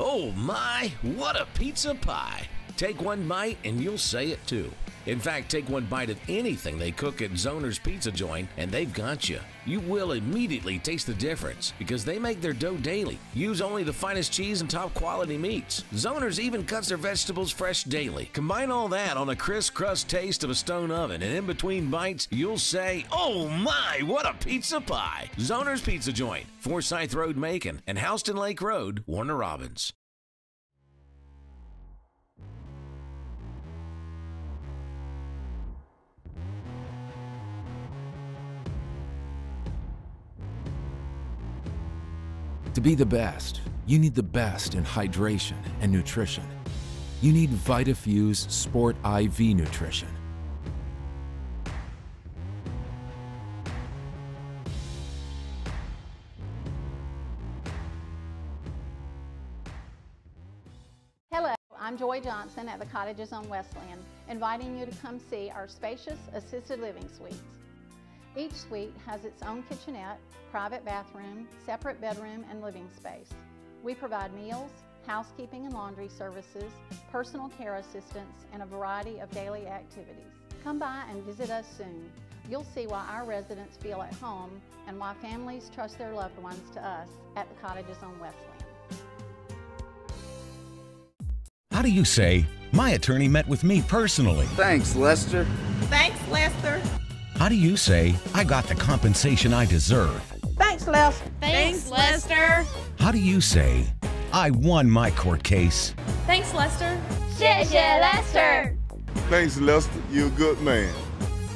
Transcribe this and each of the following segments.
Oh my, what a pizza pie! Take one bite and you'll say it too. In fact, take one bite of anything they cook at Zoner's Pizza Joint and they've got you. You will immediately taste the difference because they make their dough daily. Use only the finest cheese and top quality meats. Zoner's even cuts their vegetables fresh daily. Combine all that on a crisp crust taste of a stone oven, and in between bites, you'll say, oh my, what a pizza pie! Zoner's Pizza Joint, Forsyth Road, Macon, and Houston Lake Road, Warner Robins. To be the best, you need the best in hydration and nutrition. You need VitaFuse Sport IV Nutrition. Hello, I'm Joy Johnson at the Cottages on Westland, inviting you to come see our spacious assisted living suites. Each suite has its own kitchenette, private bathroom, separate bedroom, and living space. We provide meals, housekeeping and laundry services, personal care assistance, and a variety of daily activities. Come by and visit us soon. You'll see why our residents feel at home and why families trust their loved ones to us at the Cottages on Westland. How do you say, my attorney met with me personally? Thanks, Lester. Thanks, Lester. How do you say, I got the compensation I deserve? Thanks, Lester. Thanks, Lester. How do you say, I won my court case? Thanks, Lester. 谢谢 Lester. Thanks, Lester. You're a good man.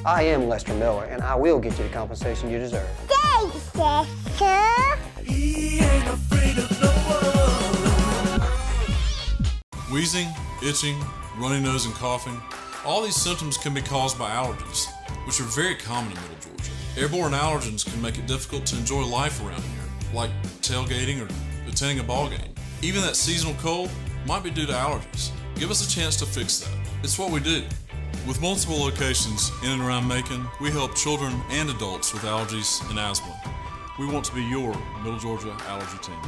I am Lester Miller, and I will get you the compensation you deserve. Thanks, Lester. He ain't afraid of no one. Wheezing, itching, runny nose, and coughing. All these symptoms can be caused by allergies, which are very common in Middle Georgia. Airborne allergens can make it difficult to enjoy life around here, like tailgating or attending a ball game. Even that seasonal cold might be due to allergies. Give us a chance to fix that. It's what we do. With multiple locations in and around Macon, we help children and adults with allergies and asthma. We want to be your Middle Georgia allergy team.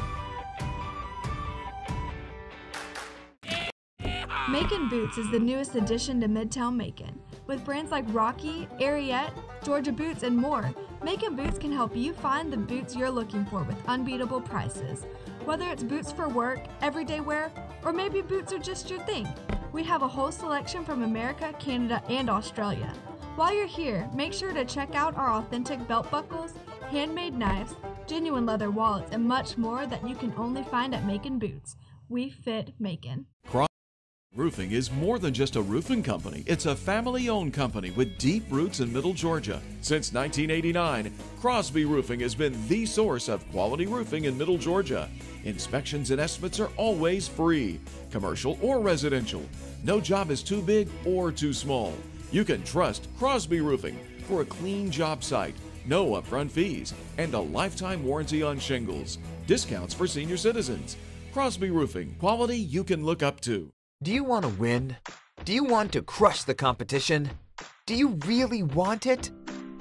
Macon Boots is the newest addition to Midtown Macon. With brands like Rocky, Ariete, Georgia Boots, and more, Macon Boots can help you find the boots you're looking for with unbeatable prices. Whether it's boots for work, everyday wear, or maybe boots are just your thing, we have a whole selection from America, Canada, and Australia. While you're here, make sure to check out our authentic belt buckles, handmade knives, genuine leather wallets, and much more that you can only find at Macon Boots. We fit Macon. Roofing is more than just a roofing company. It's a family-owned company with deep roots in Middle Georgia. Since 1989, Crosby Roofing has been the source of quality roofing in Middle Georgia. Inspections and estimates are always free, commercial or residential. No job is too big or too small. You can trust Crosby Roofing for a clean job site, no upfront fees, and a lifetime warranty on shingles. Discounts for senior citizens. Crosby Roofing, quality you can look up to. Do you want to win? Do you want to crush the competition? Do you really want it?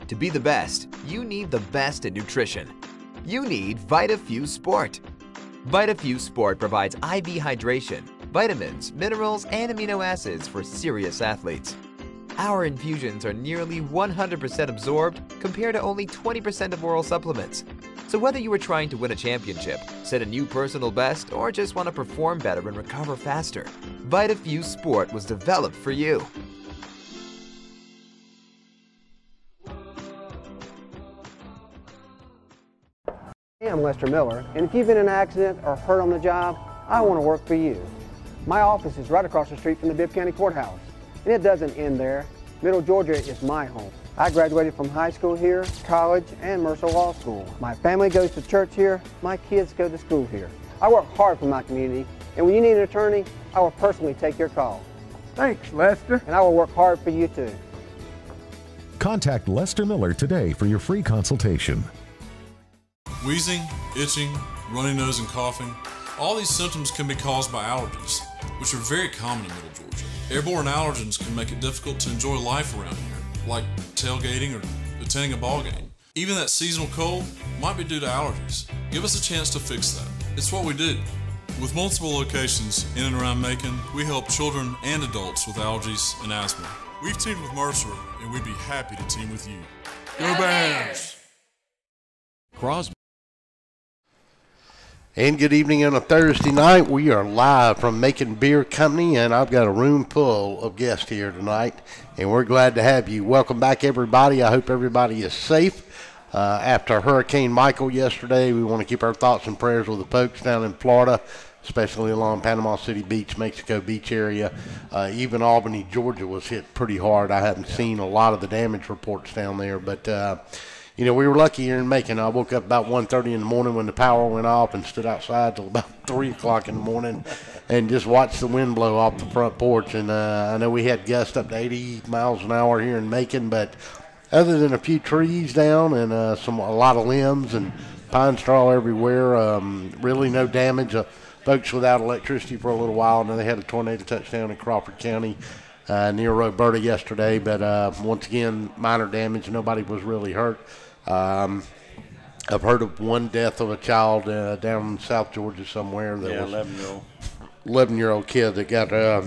To be the best, you need the best in nutrition. You need VitaFuse Sport. VitaFuse Sport provides IV hydration, vitamins, minerals, and amino acids for serious athletes. Our infusions are nearly 100% absorbed compared to only 20% of oral supplements. So whether you are trying to win a championship, set a new personal best, or just want to perform better and recover faster, VitaFuse Sport was developed for you. I'm Lester Miller, and if you've been in an accident or hurt on the job, I want to work for you. My office is right across the street from the Bibb County Courthouse, and it doesn't end there. Middle Georgia is my home. I graduated from high school here, college, and Mercer Law School. My family goes to church here, my kids go to school here. I work hard for my community, and when you need an attorney, I will personally take your call. Thanks, Lester. And I will work hard for you too. Contact Lester Miller today for your free consultation. Wheezing, itching, runny nose, and coughing. All these symptoms can be caused by allergies, which are very common in Middle Georgia. Airborne allergens can make it difficult to enjoy life around here, like tailgating or attending a ball game. Even that seasonal cold might be due to allergies. Give us a chance to fix that. It's what we do. With multiple locations in and around Macon, we help children and adults with allergies and asthma. We've teamed with Mercer, and we'd be happy to team with you. Go Bears! Crosby. And good evening on a Thursday night. We are live from Macon Beer Company, and I've got a room full of guests here tonight, and we're glad to have you. Welcome back, everybody. I hope everybody is safe. After Hurricane Michael yesterday, we want to keep our thoughts and prayers with the folks down in Florida, especially along Panama City Beach, Mexico Beach area. Even Albany, Georgia was hit pretty hard. I haven't seen a lot of the damage reports down there, but we were lucky here in Macon. I woke up about 1:30 in the morning when the power went off and stood outside till about 3 o'clock in the morning and just watched the wind blow off the front porch. And I know we had gusts up to 80 miles an hour here in Macon, but other than a few trees down and a lot of limbs and pine straw everywhere, really no damage. Folks without electricity for a little while, and then they had a tornado touchdown in Crawford County near Roberta yesterday. But once again, minor damage. Nobody was really hurt. I've heard of one death of a child down in South Georgia somewhere. That was 11-year-old kid that got a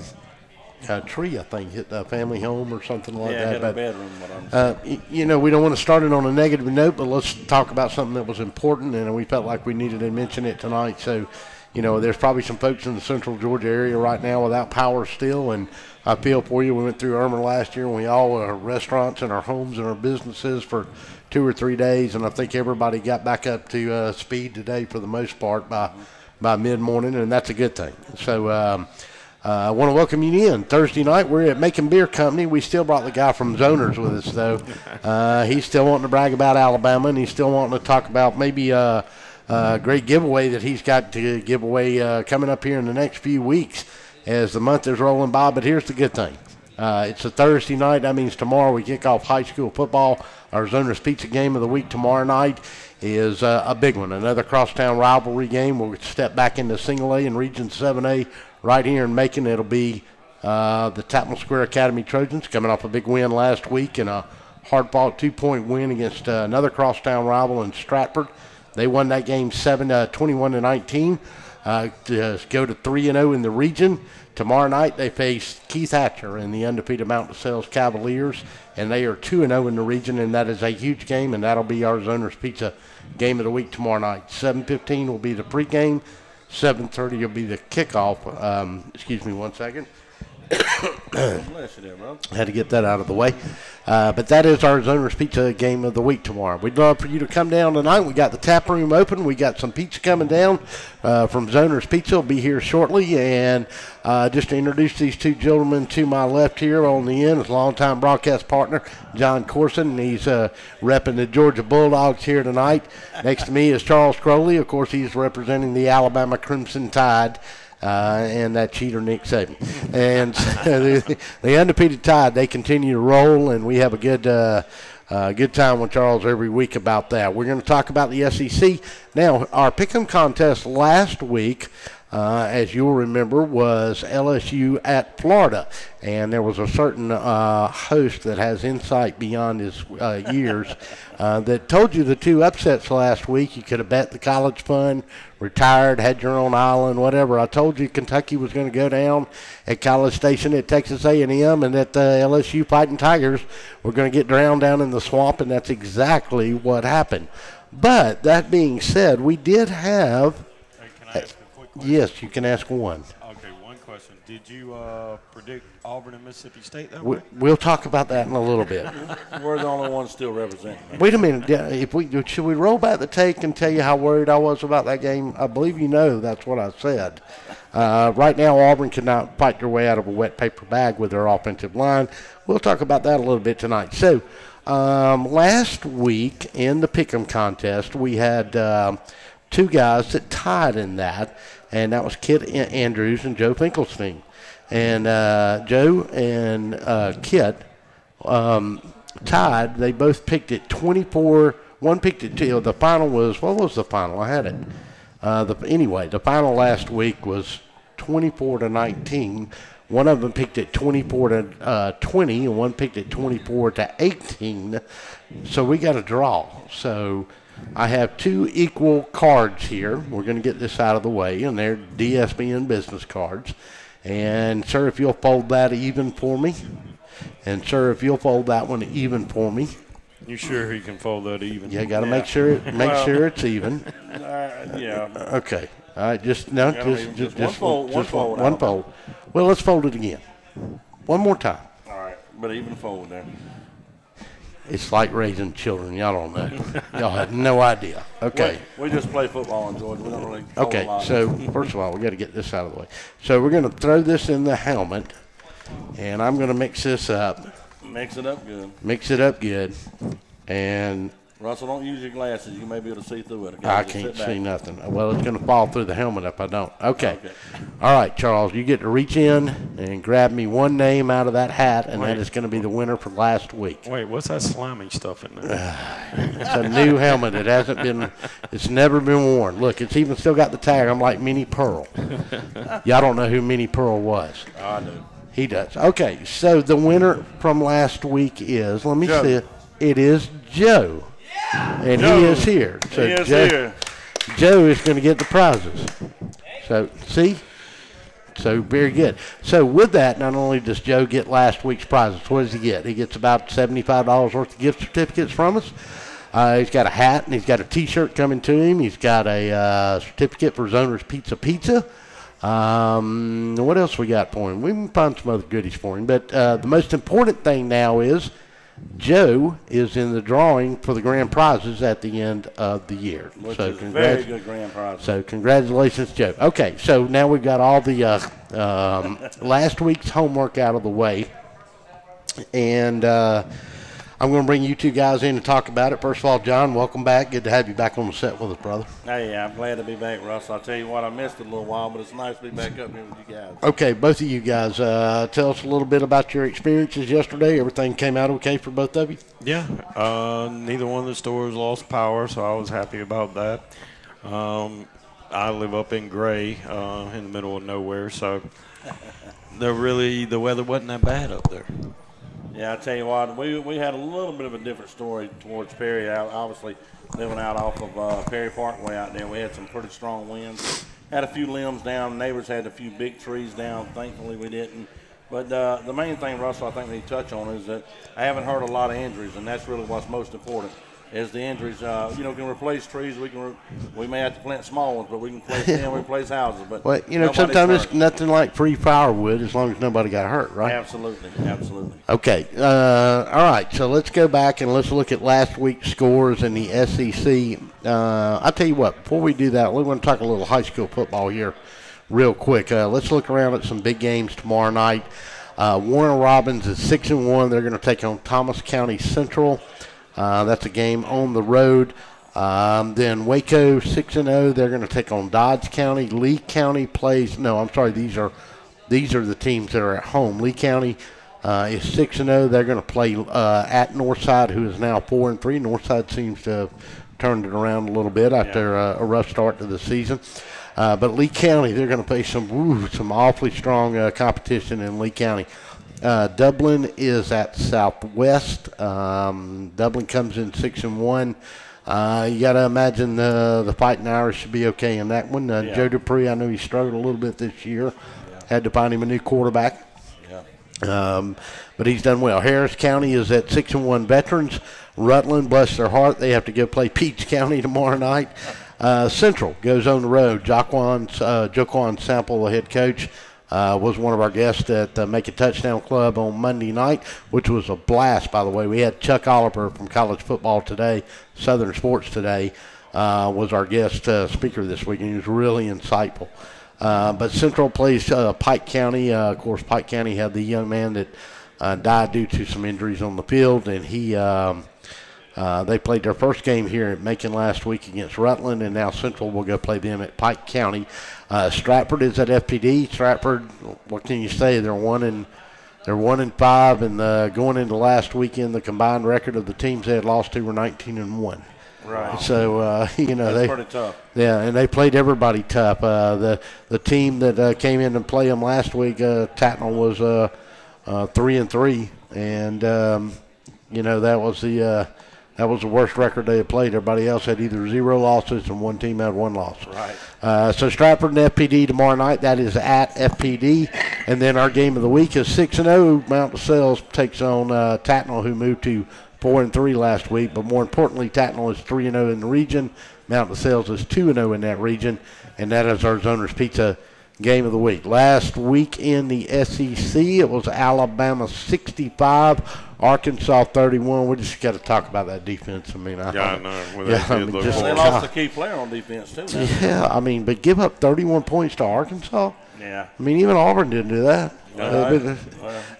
tree, I think, hit a family home or something like that. Hit a bedroom. We don't want to start it on a negative note, but let's talk about something that was important, and we felt like we needed to mention it tonight. So, there's probably some folks in the central Georgia area right now without power still, and I feel for you. We went through Irma last year, and we all were restaurants and our homes and our businesses for 2 or 3 days, and I think everybody got back up to speed today for the most part by mid-morning, and that's a good thing. So, I want to welcome you in. Thursday night, we're at Macon Beer Company. We still brought the guy from Zoners with us, though. He's still wanting to brag about Alabama, and he's still wanting to talk about maybe a great giveaway that he's got to give away coming up here in the next few weeks as the month is rolling by. But here's the good thing. It's a Thursday night. That means tomorrow we kick off high school football. Our Zoners Pizza game of the week tomorrow night is a big one, another crosstown rivalry game. We'll step back into Single A and Region 7A right here in Macon. It'll be the Tapman Square Academy Trojans coming off a big win last week and a hard-fought 2-point win against another crosstown rival in Stratford. They won that game 21-19 to go to 3-0 in the region. Tomorrow night they face Keith Hatcher and the undefeated Mountain Sales Cavaliers, and they are 2-0 in the region, and that is a huge game, and that'll be our Zoners Pizza game of the week tomorrow night. 7:15 will be the pregame. 7:30 will be the kickoff. Excuse me one second. Had to get that out of the way. But that is our Zoners Pizza game of the week tomorrow. We'd love for you to come down tonight. We got the tap room open. We got some pizza coming down from Zoners Pizza. Will be here shortly. And just to introduce these two gentlemen to my left here on the end is longtime broadcast partner John Corson, and he's repping the Georgia Bulldogs here tonight. Next to me is Charles Crowley. Of course, he's representing the Alabama Crimson Tide. And that cheater Nick Saban. And the undefeated Tide, they continue to roll, and we have a good time with Charles every week about that. We're going to talk about the SEC. Now, our pick'em contest last week, as you'll remember, was LSU at Florida, and there was a certain host that has insight beyond his years that told you the two upsets last week. You could have bet the college fund, retired, had your own island, whatever. I told you Kentucky was going to go down at College Station at Texas A&M, and that the LSU Fighting Tigers were going to get drowned down in the swamp, and that's exactly what happened. But that being said, we did have... Hey, can I ask a quick question? Yes, you can ask one. Okay, one question. Did you predict Auburn and Mississippi State that way? We'll talk about that in a little bit. We're the only ones still representing. Wait a minute. Should we roll back the tape and tell you how worried I was about that game? I believe you know that's what I said. Right now, Auburn cannot fight their way out of a wet paper bag with their offensive line. We'll talk about that a little bit tonight. So, last week in the Pick'em contest, we had two guys that tied in that, and that was Kit Andrews and Joe Finkelstein. And Joe and Kit tied. They both picked it 24. One picked it 2. The final was, what was the final? I had it. Anyway, the final last week was 24-19. One of them picked it 24-20, and one picked it 24-18. So we got a draw. So I have 2 equal cards here. We're going to get this out of the way, and they're DSBN business cards. And, sir, if you'll fold that even for me. And, sir, if you'll fold that one even for me. You sure you can fold that even? Yeah, got to make sure it's even. Yeah. Okay. All right, just one fold. One fold. Well, let's fold it again. One more time. All right, but even fold there. It's like raising children. Y'all don't know. Y'all have no idea. Okay. We just play football in Georgia. We don't really fold a lot. So first of all, we got to get this out of the way. So we're going to throw this in the helmet, and I'm going to mix this up. Mix it up good. Mix it up good, and Russell, don't use your glasses. You may be able to see through it. Okay? I can't see nothing. Well, it's going to fall through the helmet if I don't. Okay. All right, Charles, you get to reach in and grab me one name out of that hat, and that is going to be the winner for last week. Wait, what's that slimy stuff in there? It's a new helmet. It hasn't been – it's never been worn. Look, it's even still got the tag. I'm like Minnie Pearl. Y'all don't know who Minnie Pearl was. I do. He does. Okay, so the winner from last week is – let me Joe. see it. It is Joe. And Joe. he is here. So he is here. Joe is going to get the prizes. So, see? So, very good. So, with that, not only does Joe get last week's prizes, what does he get? He gets about $75 worth of gift certificates from us. He's got a hat, and he's got a T-shirt coming to him. He's got a certificate for Zoner's Pizza. What else we got for him? We can find some other goodies for him. But the most important thing now is Joe is in the drawing for the grand prizes at the end of the year. Which is very good grand prizes. So congratulations, Joe. Okay, so now we've got all the last week's homework out of the way. And I'm going to bring you two guys in to talk about it. First of all, John, welcome back. Good to have you back on the set with us, brother. Hey, I'm glad to be back, Russ. I'll tell you what, I missed it a little while, but it's nice to be back up here with you guys. Okay, both of you guys, tell us a little bit about your experiences yesterday. Everything came out okay for both of you? Yeah. Neither one of the stores lost power, so I was happy about that. I live up in Gray, in the middle of nowhere, so the weather wasn't that bad up there. Yeah, I tell you what, we had a little bit of a different story towards Perry. Obviously, living out off of Perry Parkway out there, we had some pretty strong winds. Had a few limbs down. Neighbors had a few big trees down. Thankfully, we didn't. But the main thing, Russell, I think we need to touch on is that I haven't heard a lot of injuries, and that's really what's most important. Is the injuries, can replace trees. We may have to plant small ones, but we can replace them, replace houses. But well, sometimes it's nothing like free firewood as long as nobody got hurt, right? Absolutely. Okay, all right, so let's go back and let's look at last week's scores in the SEC. I'll tell you what, before we do that, we want to talk a little high school football here real quick. Let's look around at some big games tomorrow night. Warner Robins is 6-1. They're going to take on Thomas County Central. That's a game on the road. Then Waco 6-0. They're going to take on Dodge County. Lee County plays. No, I'm sorry. These are the teams that are at home. Lee County is 6-0. They're going to play at Northside, who is now 4-3. Northside seems to have turned it around a little bit after a rough start to the season. But Lee County, they're going to face some awfully strong competition in Lee County. Dublin is at Southwest. Dublin comes in 6-1. You got to imagine the Fighting Irish should be okay in that one. Joe Dupree, I know he struggled a little bit this year. Had to find him a new quarterback. But he's done well. Harris County is at 6-1 Veterans. Rutland, bless their heart, they have to go play Peach County tomorrow night. Central goes on the road. Joquan Sample, the head coach, was one of our guests at Make a Touchdown Club on Monday night, which was a blast, by the way. We had Chuck Oliver from College Football Today, Southern Sports Today, was our guest speaker this week, and he was really insightful. But Central plays Pike County. Of course, Pike County had the young man that died due to some injuries on the field, and they played their first game here at Macon last week against Rutland, and now Central will go play them at Pike County. Stratford is at FPD. Stratford, what can you say? They're 1-5, and going into last weekend, the combined record of the teams they had lost to were 19-1. Right. So that's pretty tough. Yeah, and they played everybody tough. The team that came in and played them last week, Tatnall was 3-3, and that was That was the worst record they had played. Everybody else had either 0 losses and one team had 1 loss. Right. So Stratford and FPD tomorrow night. That is at FPD. And then our game of the week is 6-0. Mount DeSales takes on Tatnall, who moved to 4-3 last week. But more importantly, Tatnall is 3-0 in the region. Mount DeSales is 2-0 in that region. And that is our Zoners Pizza game of the week. Last week in the SEC, it was Alabama 65. Arkansas 31. We just got to talk about that defense. I mean, they lost a key player on defense too. Yeah, I mean, but give up 31 points to Arkansas. Yeah. I mean, even Auburn didn't do that.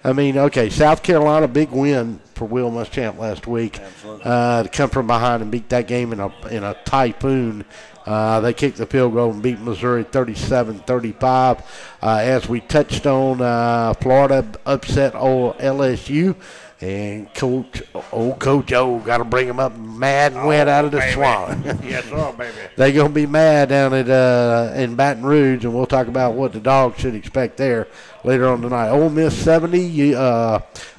I mean, okay, South Carolina, big win for Will Muschamp last week. Absolutely. To come from behind and beat that game in a typhoon. They kicked the field goal and beat Missouri 37-35. As we touched on, Florida upset old LSU. And Coach O got to bring him up mad and wet out of the swamp. Yes, sir, baby. They're going to be mad down at in Baton Rouge, and we'll talk about what the Dogs should expect there later on tonight. Ole Miss 70,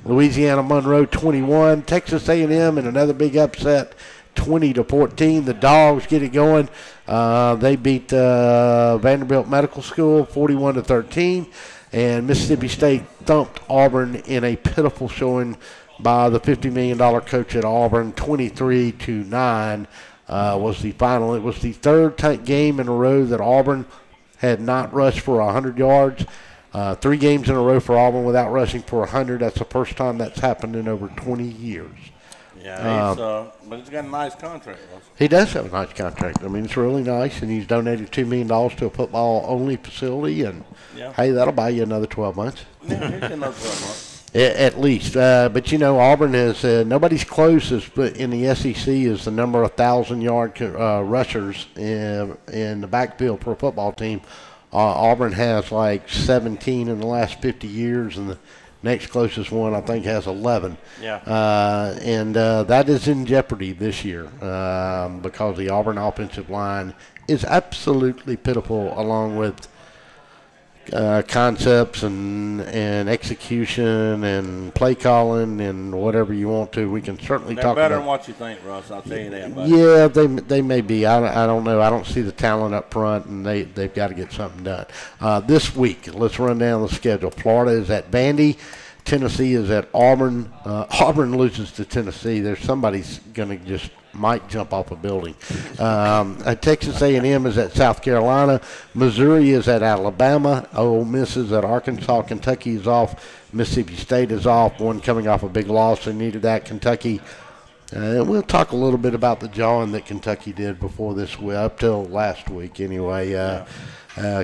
Louisiana Monroe 21, Texas A&M in another big upset, 20-14. The Dogs get it going. They beat Vanderbilt Medical School 41-13. And Mississippi State thumped Auburn in a pitiful showing by the $50 million coach at Auburn. 23-9 was the final. It was the third game in a row that Auburn had not rushed for 100 yards. 3 games in a row for Auburn without rushing for 100. That's the first time that's happened in over 20 years. Yeah, but he's got a nice contract. He does have a nice contract. I mean, it's really nice, and he's donated $2 million to a football-only facility, and, hey, that'll buy you another 12 months. Yeah, another 12 months. At least. But, Auburn is nobody's close in the SEC is the number of 1,000-yard rushers in the backfield for a football team. Auburn has like 17 in the last 50 years, and the next closest one, I think, has 11. Yeah. And that is in jeopardy this year because the Auburn offensive line is absolutely pitiful, along with concepts and execution and play calling and whatever you want to. We can certainly They're talk better about. than what you think, Russ. I'll tell you that. Buddy. Yeah, they may be. I don't know. I don't see the talent up front, and they've got to get something done. This week, let's run down the schedule. Florida is at Vandy. Tennessee is at Auburn. Auburn loses to Tennessee. There's somebody's going to just might jump off a building. Texas A&M is at South Carolina. Missouri is at Alabama. Ole Miss is at Arkansas. Kentucky is off. Mississippi State is off. One coming off a big loss. They needed that. Kentucky. We'll talk a little bit about the jawing that Kentucky did before this, up till last week anyway,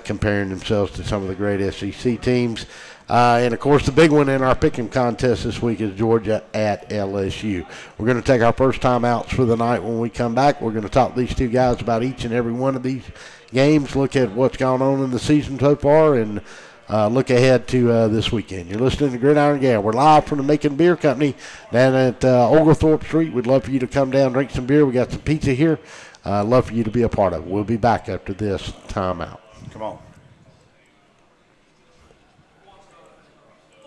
comparing themselves to some of the great SEC teams. And, of course, the big one in our pick'em contest this week is Georgia at LSU. We're going to take our first time outs for the night. When we come back, we're going to talk to these two guys about each and every one of these games, look at what's gone on in the season so far, and look ahead to this weekend. You're listening to Gridiron Gab. We're live from the Macon Beer Company down at Oglethorpe Street. We'd love for you to come down, drink some beer. We got some pizza here. Love for you to be a part of it. We'll be back after this timeout. Come on.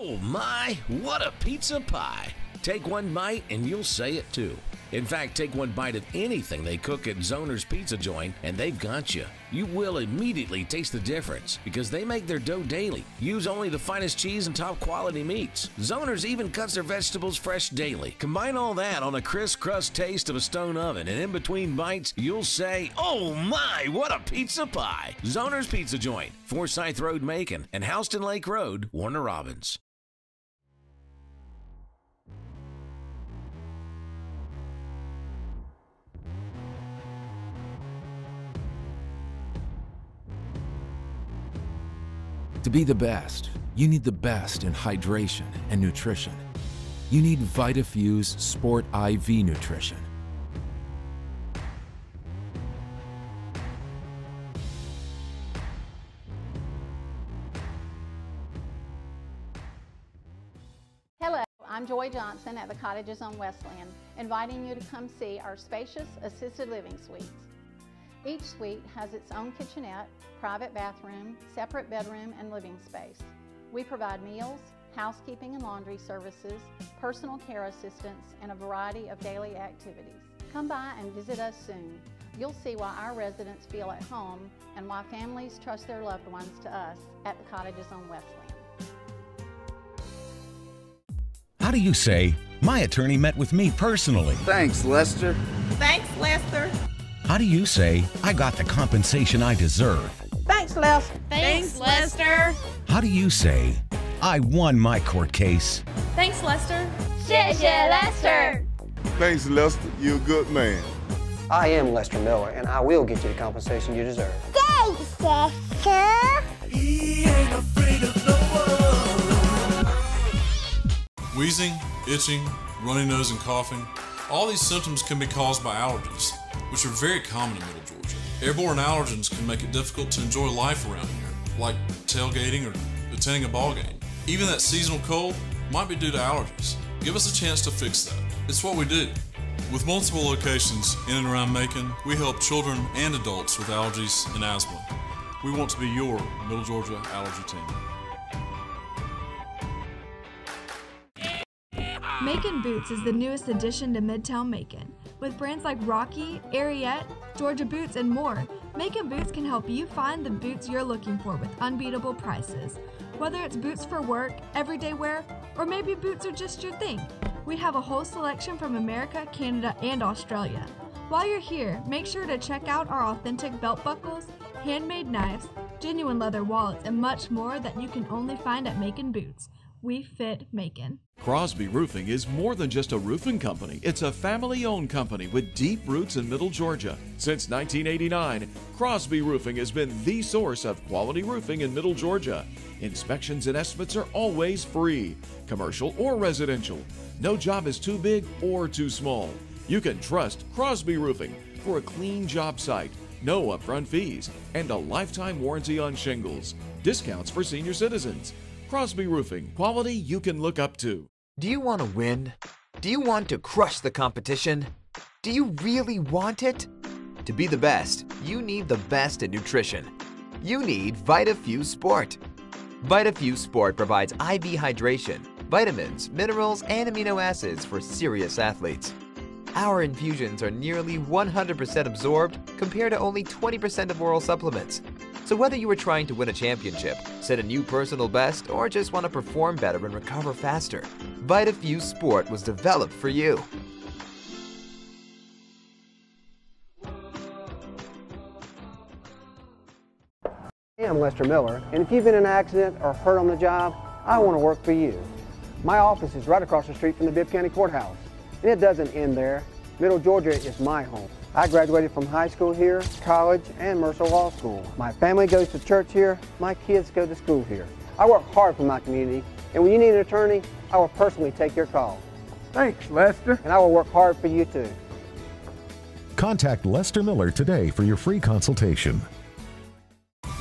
Oh my, what a pizza pie. Take one bite and you'll say it too. In fact, take one bite of anything they cook at Zoner's Pizza Joint and they've got you. You will immediately taste the difference because they make their dough daily. Use only the finest cheese and top quality meats. Zoner's even cuts their vegetables fresh daily. Combine all that on a crisp crust taste of a stone oven, and in between bites, you'll say, oh my, what a pizza pie. Zoner's Pizza Joint, Forsyth Road, Macon, and Houston Lake Road, Warner Robins. To be the best, you need the best in hydration and nutrition. You need VitaFuse Sport IV Nutrition. Hello, I'm Joy Johnson at the Cottages on Westland, inviting you to come see our spacious assisted living suites. Each suite has its own kitchenette, private bathroom, separate bedroom, and living space. We provide meals, housekeeping and laundry services, personal care assistance, and a variety of daily activities. Come by and visit us soon. You'll see why our residents feel at home and why families trust their loved ones to us at the Cottages on Westland. How do you say, my attorney met with me personally? Thanks, Lester. Thanks, Lester. How do you say, I got the compensation I deserve? Thanks, Lester. Thanks, Lester. How do you say, I won my court case? Thanks, Lester. 谢谢 Lester. Thanks, Lester. You're a good man. I am Lester Miller, and I will get you the compensation you deserve. Thanks, Lester. He ain't afraid of no one. Wheezing, itching, runny nose, and coughing. All these symptoms can be caused by allergies, which are very common in Middle Georgia. Airborne allergens can make it difficult to enjoy life around here, like tailgating or attending a ball game. Even that seasonal cold might be due to allergies. Give us a chance to fix that. It's what we do. With multiple locations in and around Macon, we help children and adults with allergies and asthma. We want to be your Middle Georgia allergy team. Macon Boots is the newest addition to Midtown Macon. With brands like Rocky, Ariat, Georgia Boots, and more, Macon Boots can help you find the boots you're looking for with unbeatable prices. Whether it's boots for work, everyday wear, or maybe boots are just your thing, we have a whole selection from America, Canada, and Australia. While you're here, make sure to check out our authentic belt buckles, handmade knives, genuine leather wallets, and much more that you can only find at Macon Boots. We fit Macon. Crosby Roofing is more than just a roofing company. It's a family-owned company with deep roots in Middle Georgia. Since 1989, Crosby Roofing has been the source of quality roofing in Middle Georgia. Inspections and estimates are always free, commercial or residential. No job is too big or too small. You can trust Crosby Roofing for a clean job site, no upfront fees, and a lifetime warranty on shingles. Discounts for senior citizens. Crosby Roofing, quality you can look up to. Do you want to win? Do you want to crush the competition? Do you really want it? To be the best, you need the best in nutrition. You need VitaFuse Sport. VitaFuse Sport provides IV hydration, vitamins, minerals, and amino acids for serious athletes. Our infusions are nearly 100% absorbed compared to only 20% of oral supplements. So whether you are trying to win a championship, set a new personal best, or just want to perform better and recover faster, VitaFuse Sport was developed for you. I'm Lester Miller, and if you've been in an accident or hurt on the job, I want to work for you. My office is right across the street from the Bibb County Courthouse, and it doesn't end there. Middle Georgia is my home. I graduated from high school here, college, and Mercer Law School. My family goes to church here, my kids go to school here. I work hard for my community, and when you need an attorney, I will personally take your call. Thanks, Lester. And I will work hard for you too. Contact Lester Miller today for your free consultation.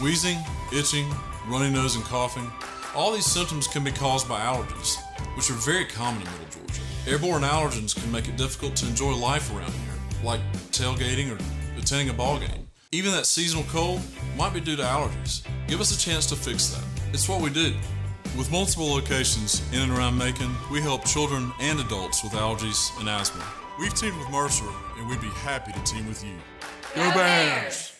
Wheezing, itching, runny nose, and coughing. All these symptoms can be caused by allergies, which are very common in Middle Georgia. Airborne allergens can make it difficult to enjoy life around here, like tailgating or attending a ball game. Even that seasonal cold might be due to allergies. Give us a chance to fix that. It's what we do. With multiple locations in and around Macon, we help children and adults with allergies and asthma. We've teamed with Mercer, and we'd be happy to team with you. Go Bears!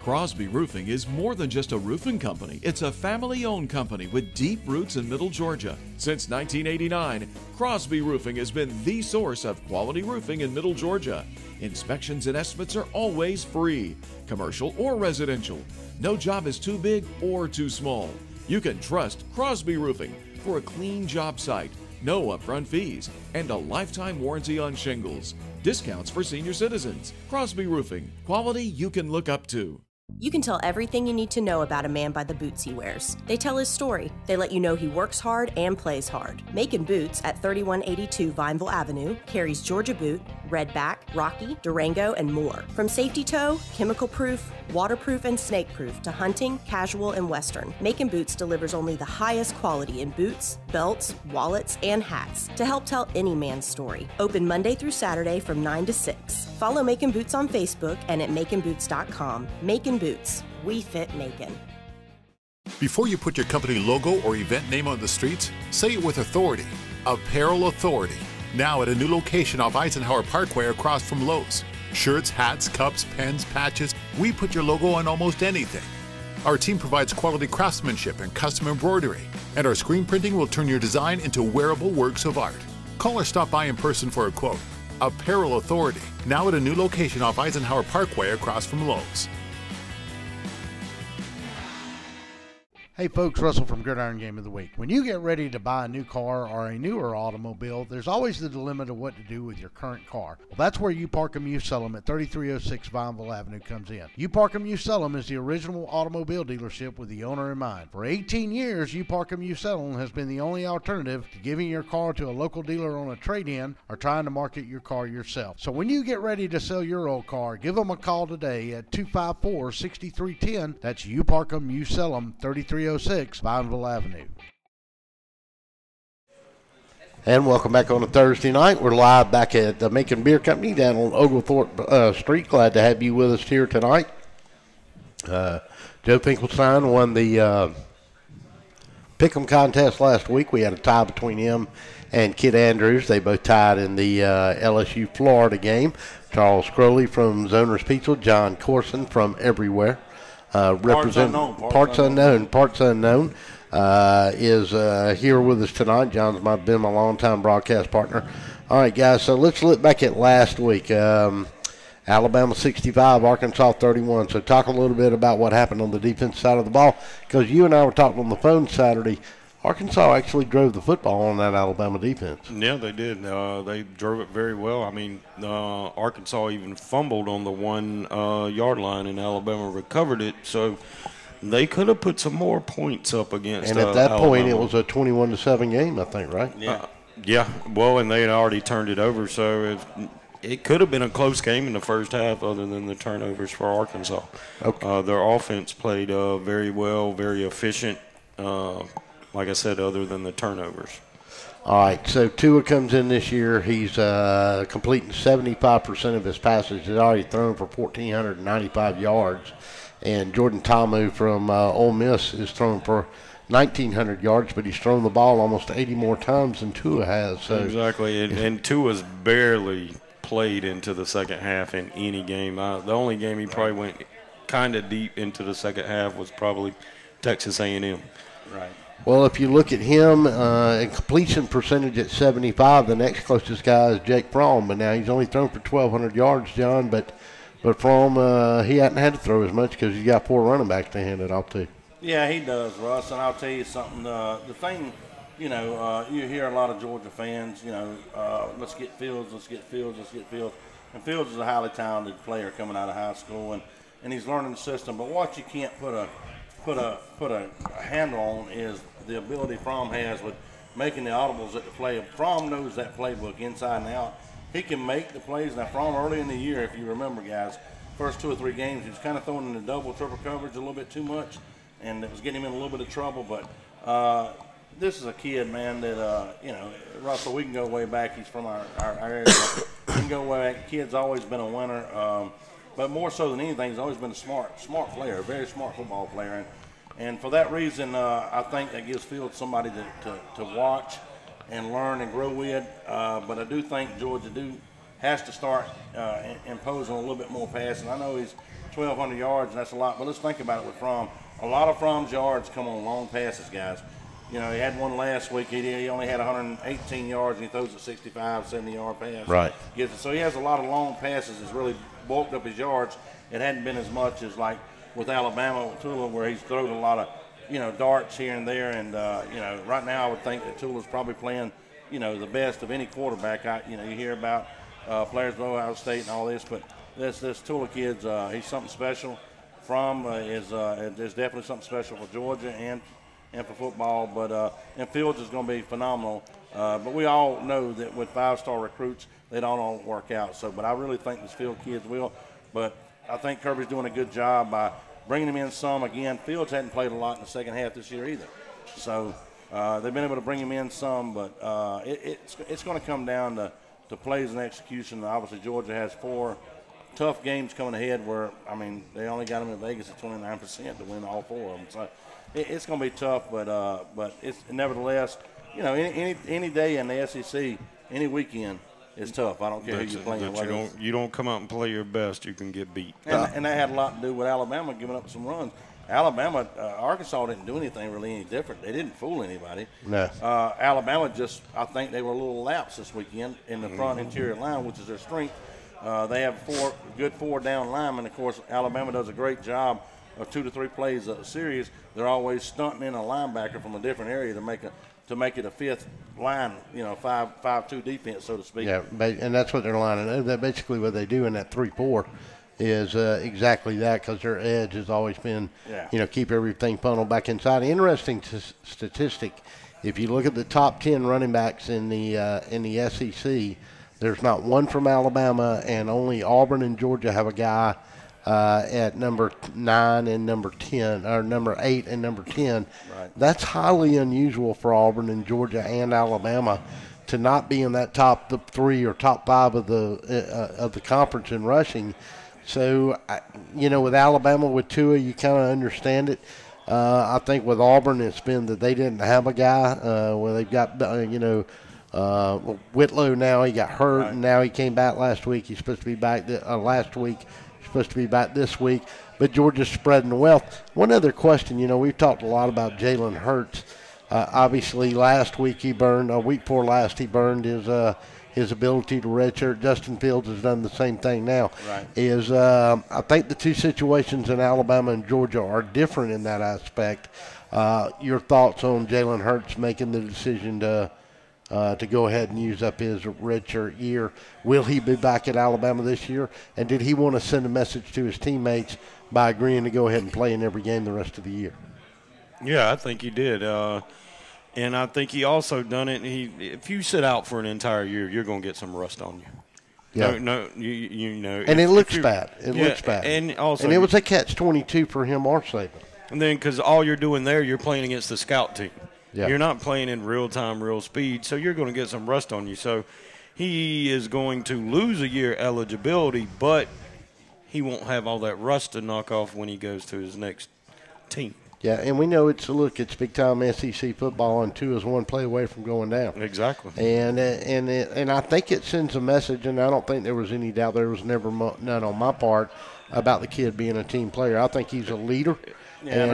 Crosby Roofing is more than just a roofing company. It's a family-owned company with deep roots in Middle Georgia. Since 1989, Crosby Roofing has been the source of quality roofing in Middle Georgia. Inspections and estimates are always free, commercial or residential. No job is too big or too small. You can trust Crosby Roofing for a clean job site, no upfront fees, and a lifetime warranty on shingles. Discounts for senior citizens. Crosby Roofing, quality you can look up to. You can tell everything you need to know about a man by the boots he wears. They tell his story. They let you know he works hard and plays hard. Macon Boots at 3182 Vineville Avenue carries Georgia Boot, Redback, Rocky, Durango, and more. From safety toe, chemical proof, waterproof, and snake proof to hunting, casual, and western, Macon Boots delivers only the highest quality in boots, belts, wallets, and hats to help tell any man's story. Open Monday through Saturday from 9 to 6. Follow Macon Boots on Facebook and at maconboots.com. Macon Boots. We fit Macon. Before you put your company logo or event name on the streets, say it with authority. Apparel Authority. Now at a new location off Eisenhower Parkway across from Lowe's. Shirts, hats, cups, pens, patches, we put your logo on almost anything. Our team provides quality craftsmanship and custom embroidery, and our screen printing will turn your design into wearable works of art. Call or stop by in person for a quote. Apparel Authority, now at a new location off Eisenhower Parkway across from Lowe's. Hey folks, Russell from Gridiron Game of the Week. When you get ready to buy a new car or a newer automobile, there's always the dilemma of what to do with your current car. Well, that's where You Park 'Em, You Sell 'Em at 3306 Vineville Avenue comes in. You Park 'Em, You Sell 'Em is the original automobile dealership with the owner in mind. For 18 years, You Park 'Em, You Sell 'Em has been the only alternative to giving your car to a local dealer on a trade-in or trying to market your car yourself. So when you get ready to sell your old car, give them a call today at 254-6310. That's You Park 'Em, You Sell 'Em, 3306 Vineville Avenue. And welcome back on a Thursday night. We're live back at the Macon Beer Company down on Oglethorpe Street. Glad to have you with us here tonight. Joe Finkelstein won the Pick'em contest last week. We had a tie between him and Kid Andrews. They both tied in the LSU Florida game. Charles Crowley from Zoner's Pizza, John Corson from Everywhere. Parts Unknown is here with us tonight. John's been my longtime broadcast partner. All right, guys, so let's look back at last week. Alabama 65, Arkansas 31. So talk a little bit about what happened on the defense side of the ball, because you and I were talking on the phone Saturday. Arkansas actually drove the football on that Alabama defense. Yeah, they did. They drove it very well. I mean, Arkansas even fumbled on the 1 yard line, and Alabama recovered it. So they could have put some more points up against And at that point, Alabama. it was a 21-7 game, I think, right? Yeah. Well, and they had already turned it over. So it could have been a close game in the first half other than the turnovers for Arkansas. Okay. Their offense played very well, very efficient. Like I said, other than the turnovers. All right, so Tua comes in this year. He's completing 75% of his passes. He's already thrown for 1,495 yards. And Jordan Ta'amu from Ole Miss is thrown for 1,900 yards, but he's thrown the ball almost 80 more times than Tua has. So exactly, and Tua's barely played into the second half in any game. The only game he probably went kind of deep into the second half was probably Texas A&M. Right. Well, if you look at him in completion percentage at 75, the next closest guy is Jake Fromm, but now he's only thrown for 1,200 yards, John. But Fromm, he hadn't had to throw as much because he's got 4 running backs to hand it off to. Yeah, he does, Russ. And I'll tell you something. The thing, you hear a lot of Georgia fans, let's get Fields, let's get Fields, let's get Fields. And Fields is a highly talented player coming out of high school, and he's learning the system. But what you can't put a handle on is the ability Fromm has with making the audibles at the play. Fromm knows that playbook inside and out. He can make the plays. Now, Fromm early in the year, if you remember, guys, first 2 or 3 games, he was kind of throwing in the double, triple coverage a little bit too much, and it was getting him in a little bit of trouble. But this is a kid, man, that, Russell, we can go way back. He's from our area. We can go way back. The kid's always been a winner. But more so than anything, he's always been a smart player, a very smart football player. And for that reason, I think that gives Fields somebody to watch and learn and grow with. But I do think Georgia has to start imposing a little bit more passing. I know he's 1,200 yards, and that's a lot. But let's think about it with Fromm. A lot of Fromm's yards come on long passes, guys. He had one last week. He only had 118 yards, and he throws a 65, 70-yard pass. Right. So he has a lot of long passes that's really bulked up his yards. It hadn't been as much as like with Alabama with Tula, where he's thrown a lot of, darts here and there. And, right now I would think that Tula's probably playing, the best of any quarterback. You hear about players of Ohio State and all this, but this Tula kid's, he's something special. Fromm is definitely something special for Georgia and for football. But and Fields is going to be phenomenal. But we all know that with 5-star recruits, they don't all work out. But I really think this Field kids will. But I think Kirby's doing a good job by bringing him in some. Again, Fields hadn't played a lot in the second half this year either. So they've been able to bring him in some, but it's going to come down to plays and execution. Obviously, Georgia has 4 tough games coming ahead where, they only got them in Vegas at 29% to win all 4 of them. So it's going to be tough, but it's nevertheless, you know, any day in the SEC, any weekend is tough. I don't care who you're playing. You don't come out and play your best, you can get beat. And that had a lot to do with Alabama giving up some runs. Alabama, Arkansas didn't do anything really any different. They didn't fool anybody. No. Alabama just, I think they were a little lapsed this weekend in the front interior line, which is their strength. They have good four down linemen. Of course, Alabama does a great job of 2 to 3 plays a series. They're always stunting in a linebacker from a different area to make it a fifth line, you know, 5-2 defense, so to speak. Yeah, and that's what they're lining. That basically what they do in that 3-4 is exactly that, because their edge has always been, you know, keep everything funneled back inside. Interesting statistic. If you look at the top 10 running backs in the SEC, there's not one from Alabama, and only Auburn and Georgia have a guy at number 9 and number 10, or number 8 and number 10. Right. That's highly unusual for Auburn and Georgia and Alabama to not be in that top 3 or top 5 of the conference in rushing. So, you know, with Alabama, with Tua, you kind of understand it. I think with Auburn, it's been that they didn't have a guy. Well, they've got, Whitlow now, he got hurt, and now he came back last week. He's supposed to be back last week. He's supposed to be back this week. But Georgia's spreading the wealth. One other question, you know, we've talked a lot about Jalen Hurts. Obviously, last week he burned, a week before last, he burned his ability to redshirt. Justin Fields has done the same thing now. Right. I think the two situations in Alabama and Georgia are different in that aspect. Your thoughts on Jalen Hurts making the decision to go ahead and use up his redshirt year? Will he be back at Alabama this year? And did he want to send a message to his teammates by agreeing to go ahead and play in every game the rest of the year? Yeah, I think he did. And I think he also done it. If you sit out for an entire year, you're going to get some rust on you. Yeah. No, you know. And it looks bad. It looks bad. And also, it was a catch-22 for him or Saban. And then because all you're doing there, you're playing against the scout team. Yeah. You're not playing in real time, real speed, so you're going to get some rust on you. So he is going to lose a year eligibility, but he won't have all that rust to knock off when he goes to his next team. Yeah, and we know it's big-time SEC football, and Tua is one play away from going down. Exactly. And I think it sends a message, and I don't think there was any doubt. There was never none on my part about the kid being a team player. I think he's a leader. Yeah,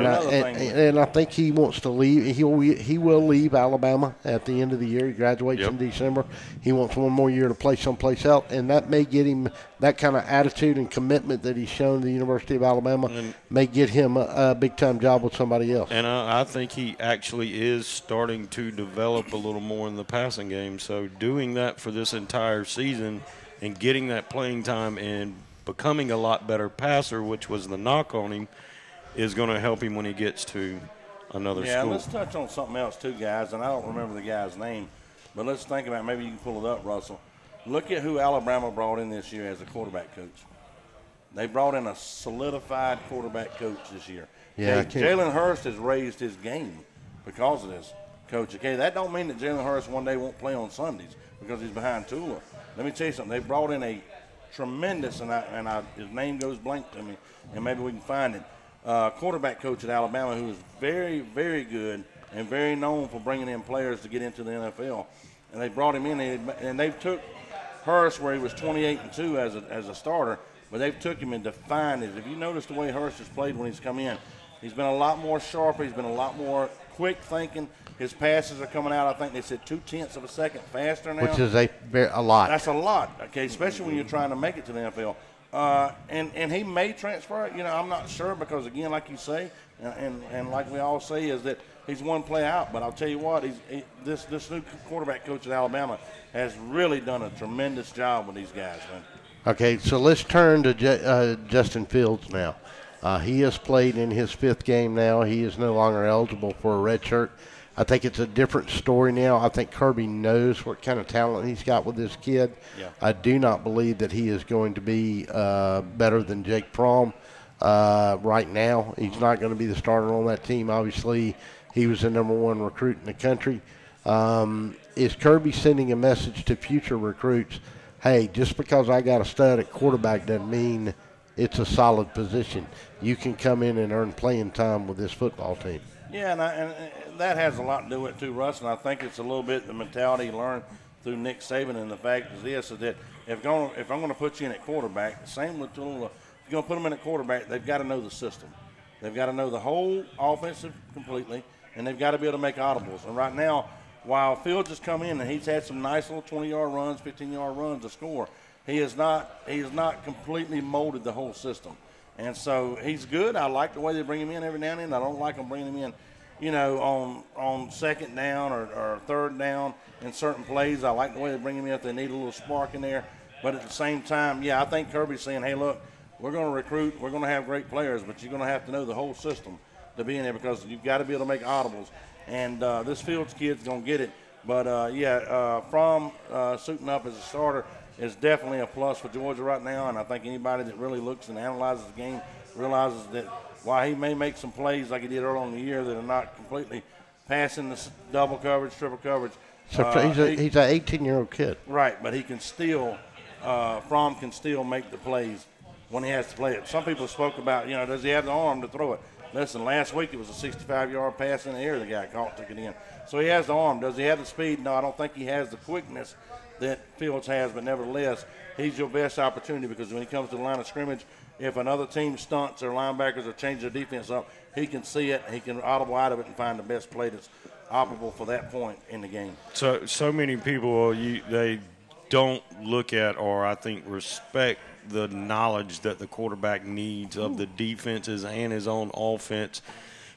and I think he wants to leave. He will leave Alabama at the end of the year. He graduates in December. He wants one more year to play someplace else, and that may get him that kind of attitude and commitment that he's shown to the University of Alabama may get him a big-time job with somebody else. And I think he actually is starting to develop a little more in the passing game. So doing that for this entire season and getting that playing time and becoming a lot better passer, which was the knock on him, is going to help him when he gets to another school. Yeah, let's touch on something else too, guys, and I don't remember the guy's name, but let's think about, maybe you can pull it up, Russell. Look at who Alabama brought in this year as a quarterback coach. They brought in a solidified quarterback coach this year. Yeah, okay, Jalen Hurts has raised his game because of this coach. Okay, that don't mean that Jalen Hurts one day won't play on Sundays because he's behind Tula. Let me tell you something. They brought in a tremendous, his name goes blank to me, and maybe we can find it, quarterback coach at Alabama who is very, very good and very known for bringing in players to get into the NFL. And they brought him in, and they took Hurst where he was 28-2 as a starter, but they've took him and defined it. If you notice the way Hurst has played when he's come in, he's been a lot more sharper. He's been a lot more quick thinking. His passes are coming out, I think they said 0.2 of a second faster now. Which is a lot. That's a lot, okay, especially when you're trying to make it to the NFL. And he may transfer it. You know, I'm not sure because, again, like you say, and like we all say, is that he's one play out. But I'll tell you what, this new quarterback coach at Alabama has really done a tremendous job with these guys, man. Okay, so let's turn to Justin Fields now. He has played in his 5th game now. He is no longer eligible for a red shirt. I think it's a different story now. I think Kirby knows what kind of talent he's got with this kid. Yeah. I do not believe that he is going to be better than Jake Fromm right now. He's not going to be the starter on that team. Obviously, he was the #1 recruit in the country. Is Kirby sending a message to future recruits, hey, just because I got a stud at quarterback doesn't mean it's a solid position. You can come in and earn playing time with this football team. Yeah, and that has a lot to do with it too, Russ. And I think it's a little bit the mentality you learned through Nick Saban. And the fact is this: is that if I'm going to put you in at quarterback, the same with if you're going to put them in at quarterback, they've got to know the system. They've got to know the whole offensive completely, and they've got to be able to make audibles. And right now, while Fields has come in and he's had some nice little 20-yard runs, 15-yard runs to score, he has not completely molded the whole system. And so he's good. I like the way they bring him in every now and then. I don't like them bringing him in, on second down or third down in certain plays. I like the way they bring him in if they need a little spark in there. But at the same time, I think Kirby's saying, hey, look, we're going to recruit. We're going to have great players, but you're going to have to know the whole system to be in there because you've got to be able to make audibles. And this Fields kid's going to get it. But, Fromm suiting up as a starter is definitely a plus for Georgia right now. And I think anybody that really looks and analyzes the game realizes that while he may make some plays like he did early in the year that are not completely passing the double coverage, triple coverage. So he's an 18-year-old kid. Right, but he can still Fromm can still make the plays when he has to play it. Some people spoke about, does he have the arm to throw it? Listen, last week it was a 65-yard pass in the air the guy caught, took it in. So he has the arm. Does he have the speed? No, I don't think he has the quickness that Fields has, but nevertheless, he's your best opportunity because when he comes to the line of scrimmage, if another team stunts their linebackers or changes their defense up, he can see it, he can audible out of it and find the best play that's operable for that point in the game. So many people, they don't look at or I think respect the knowledge that the quarterback needs of the defenses and his own offense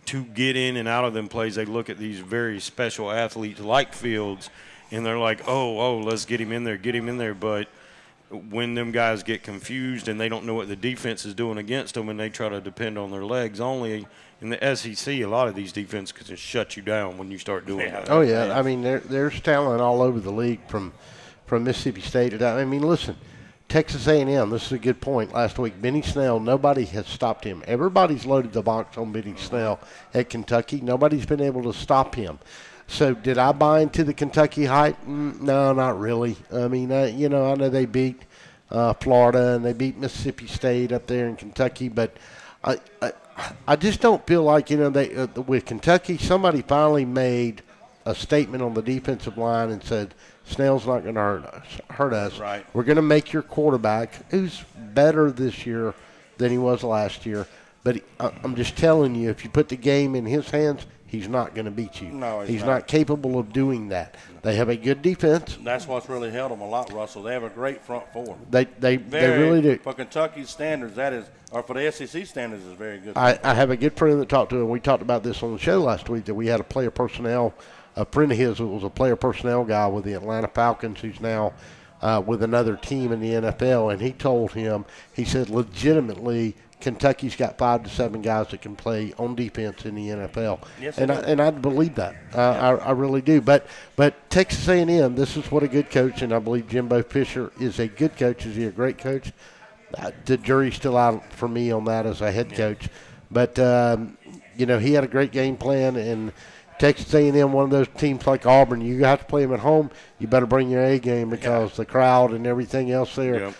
to get in and out of them plays. They look at these very special athletes like Fields, and they're like, oh, let's get him in there. But when them guys get confused and they don't know what the defense is doing against them and they try to depend on their legs only, in the SEC, a lot of these defenses can just shut you down when you start doing that. Oh, yeah. I mean, there's talent all over the league from Mississippi State. I mean, listen, Texas A&M, this is a good point. Last week, Benny Snell, nobody has stopped him. Everybody's loaded the box on Benny Snell at Kentucky. Nobody's been able to stop him. So did I buy into the Kentucky hype? No, not really. I mean, I know they beat Florida and they beat Mississippi State up there in Kentucky, but I just don't feel like, they with Kentucky, somebody finally made a statement on the defensive line and said, Snell's not going to hurt us. Right. We're going to make your quarterback, who's better this year than he was last year. But I'm just telling you, if you put the game in his hands, he's not going to beat you. No, he's not capable of doing that. They have a good defense. That's what's really held them a lot, Russell. They have a great front four. They really do. For Kentucky's standards, or for the SEC standards, is very good. I have a good friend that talked to him. We talked about this on the show last week, that we had a player personnel, a friend of his who was a player personnel guy with the Atlanta Falcons, who's now with another team in the NFL, and he told him, he said, legitimately, Kentucky's got 5 to 7 guys that can play on defense in the NFL. Yes, and I believe that. I really do. But Texas A&M, this is what a good coach, and I believe Jimbo Fisher is a good coach. Is he a great coach? The jury's still out for me on that as a head coach. But, he had a great game plan, and Texas A&M, one of those teams like Auburn, you have to play them at home. You better bring your A game because the crowd and everything else there. Yep.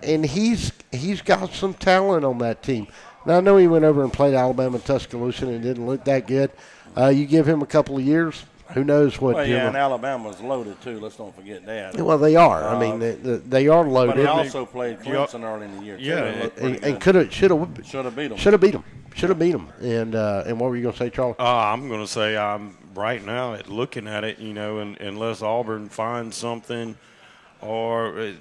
And he's got some talent on that team. Now, I know he went over and played Alabama and Tuscaloosa and didn't look that good. You give him a couple of years, who knows what. Well, and Alabama's loaded, too. Let's don't forget that. Well, they are. I mean, they are loaded. But he also played Clemson early in the year, too. Yeah, and should have beat them. Should have beat them. And what were you going to say, Charlie? I'm going to say I'm right now looking at it, unless Auburn finds something or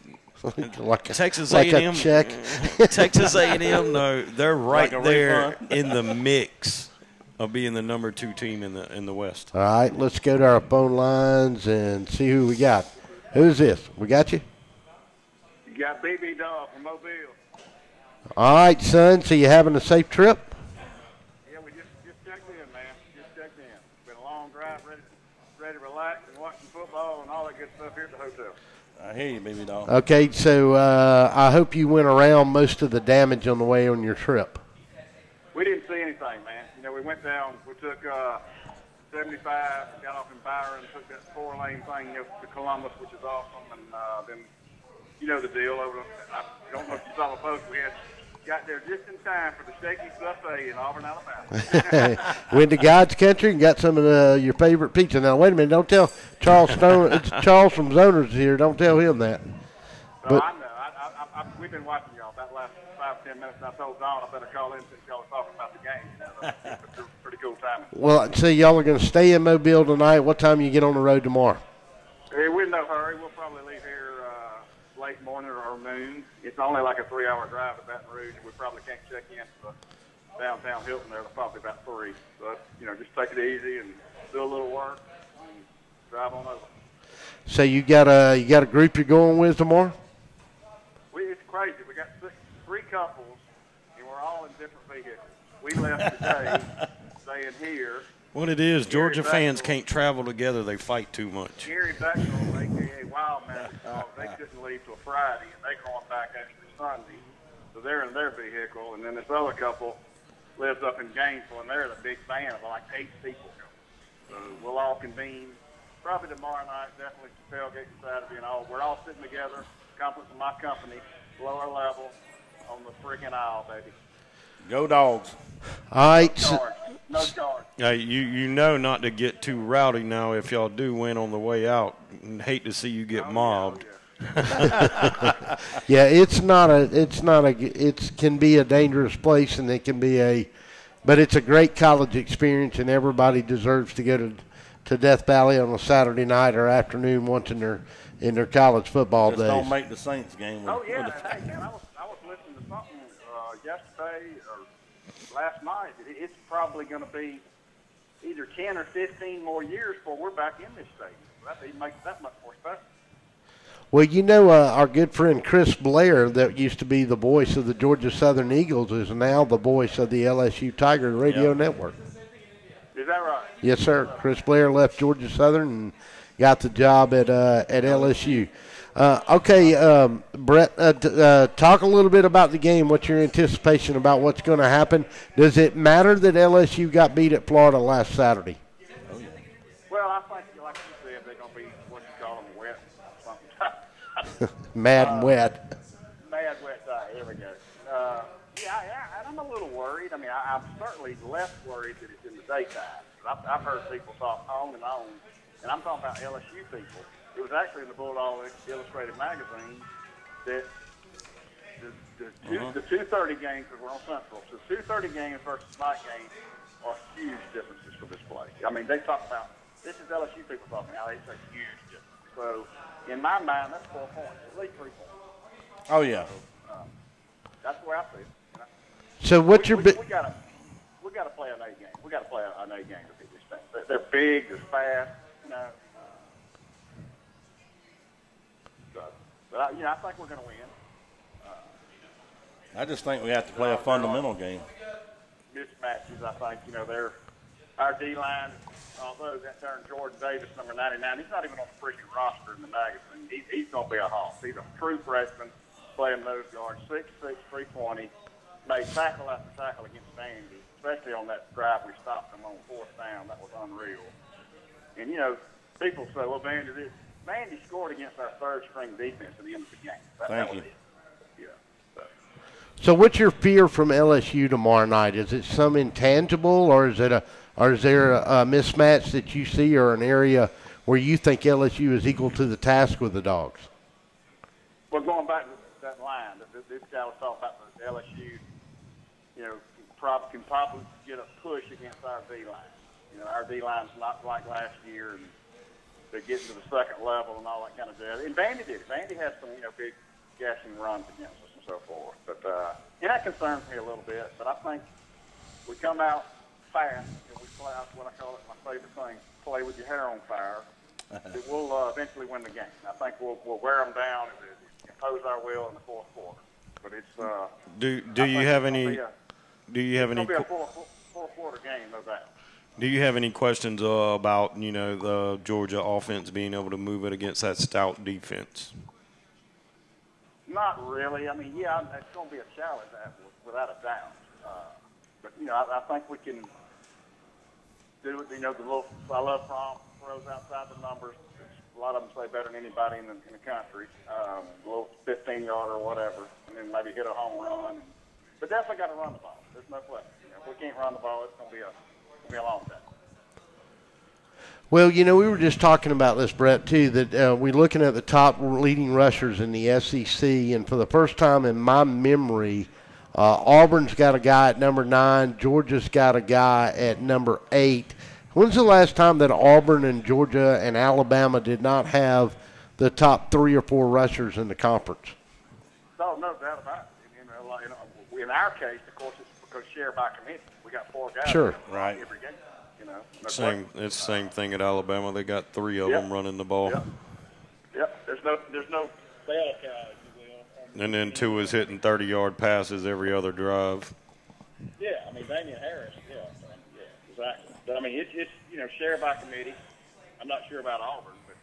Texas A&M. Texas A&M, no, they're right there in the mix of being the number 2 team in the West. All right, let's go to our phone lines and see who we got. Who's this? We got you? You got BB Dog from Mobile. All right, son. So you having a safe trip? Yeah, we just checked in, man. Just checked in. It's been a long drive, ready to relax and watch some football and all that good stuff here at the hotel. I hear you, BB Dog. Okay, so I hope you went around most of the damage on the way on your trip. We didn't see anything, man. We went down. We took 75, got off in Byron, took that 4-lane thing to Columbus, which is awesome, and then the deal over. I don't know if you saw the post. We had got there just in time for the Shakey's Buffet in Auburn, Alabama. Went to God's country and got some of your favorite pizza. Now, wait a minute. Don't tell Charles Stone. It's Charles from Zoners here. Don't tell him that. So I know. We've been watching y'all that last 5-10 minutes, and I told Don I better call in since y'all were talking about the game. It's a pretty cool time. Well, so y'all are going to stay in Mobile tonight. What time you get on the road tomorrow? We're in no hurry. We'll probably leave here late morning or noon. It's only like a 3-hour drive to Baton Rouge, and we probably can't check in to the downtown Hilton there. They're probably about 3. So, just take it easy and do a little work and drive on over. So you got a group you're going with tomorrow? It's crazy. We got 3 couples, and we're all in different vehicles. We left today, staying here. What it is, Georgia fans can't travel together. They fight too much. Gary Bechtel, a.k.a. Wild Man, they couldn't leave till Friday, and they're going back actually Sunday. So they're in their vehicle, and then this other couple lives up in Gainesville, and they're the big band of like 8 people. So we'll all convene probably tomorrow night, definitely tailgate Saturday, and all. We're all sitting together, compliments of my company, lower level, on the freaking aisle, baby. Go Dogs. All right. No charge. You know not to get too rowdy now if y'all do win on the way out. Hate to see you get mobbed. Yeah, it can be a dangerous place, and it can be but it's a great college experience, and everybody deserves to go to Death Valley on a Saturday night or afternoon once in their college football days. Don't make the Saints game. I was listening to something yesterday or last night. It's probably going to be either 10 or 15 more years before we're back in this stadium. That even makes that much more special. Well, our good friend Chris Blair, that used to be the voice of the Georgia Southern Eagles, is now the voice of the LSU Tiger Radio Network. Is that right? Yes, sir. Chris Blair left Georgia Southern and got the job at LSU. Okay, Brett, talk a little bit about the game. What's your anticipation about what's going to happen? Does it matter that LSU got beat at Florida last Saturday? Well, I think, like you said, they're going to be, what you call them, wet something. Mad and wet. Mad wet tie. Here we go. And I'm a little worried. I mean, I'm certainly less worried that it's in the daytime. I've heard people talk on, and I'm talking about LSU people. It was actually in the Bulldog Illustrated magazine that the 2:30 games, because we're on Central, so 2:30 games versus night games are huge differences for this place. I mean, they talk about, this is LSU people talking about, it's a huge difference. So, in my mind, that's 4 points, at least 3 points. Oh, yeah. That's the way I see it. You know? So what's your big... We got to play an A game. We got to play an A game to beat this thing. They're big, they're fast, you know. But I think we're going to win. I just think we have to play a fundamental game. Mismatches, I think, our D-line, although that turned Jordan Davis, number 99, he's not even on the freaking roster in the magazine. He's going to be a hawk. He's a true freshman playing nose guard, 6'6", 320, made tackle after tackle against Vandy, especially on that drive we stopped him on 4th down. That was unreal. And, people say, well, Vandy scored against our third-string defense at the end of the game. Thank you. So what's your fear from LSU tomorrow night? Is it some intangible, or is there a mismatch that you see, or an area where you think LSU is equal to the task with the Dogs? Well, going back to that line, this guy was talking about the LSU, can probably get a push against our D-line. Our D-line's not like last year, and they're getting to the second level and all that kind of jazz. And Vandy did it. Vandy had some, big gashing runs against us and so forth. But that concerns me a little bit. But I think we come out fast and we play out what I call it, my favorite thing, play with your hair on fire. That we'll eventually win the game. I think we'll wear them down and impose our will in the fourth quarter. But it's do you have any? It's be a four-quarter game, no doubt. Do you have any questions about the Georgia offense being able to move it against that stout defense? Not really. I mean, it's going to be a challenge, without a doubt. But I think we can do it. The little I love Fromm throws outside the numbers. A lot of them say better than anybody in the country. A little 15-yard or whatever, and then maybe hit a home run. but definitely got to run the ball. There's no question. If we can't run the ball, it's going to be a long day. Well, we were just talking about this, Brett, too, that we're looking at the top leading rushers in the SEC, and for the first time in my memory, Auburn's got a guy at number 9, Georgia's got a guy at number 8. When's the last time that Auburn and Georgia and Alabama did not have the top 3 or 4 rushers in the conference? No doubt about it. In our case, of course, it's because shared by committee. We got 4 guys. Sure. Right. Every game. It's the same thing at Alabama. They got 3 of them running the ball. Yep. There's no bell cow, if you will. And then 2 is hitting 30-yard passes every other drive. Yeah, Damian Harris. Yeah, exactly. But it's shared by committee. I'm not sure about Auburn, but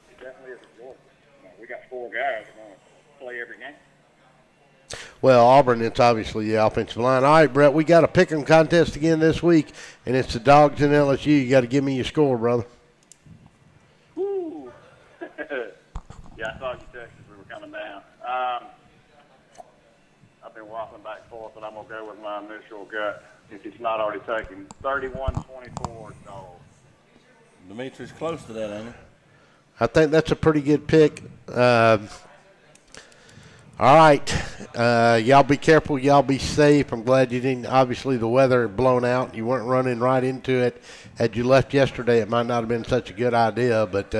it definitely is at Georgia. We got 4 guys that are going to play every game. Well, Auburn, it's obviously the offensive line. All right, Brett, we got a pick-em contest again this week, and it's the Dogs and LSU. You got to give me your score, brother. Woo. Yeah, I thought you texted we were coming down. I've been waffling back and forth, but I'm going to go with my initial gut, if it's not already taken. 31-24, Dogs. Dimitri's close to that, ain't he? I think that's a pretty good pick. All right. Y'all be careful. Y'all be safe. I'm glad you didn't. Obviously, the weather had blown out. You weren't running right into it. Had you left yesterday, it might not have been such a good idea. But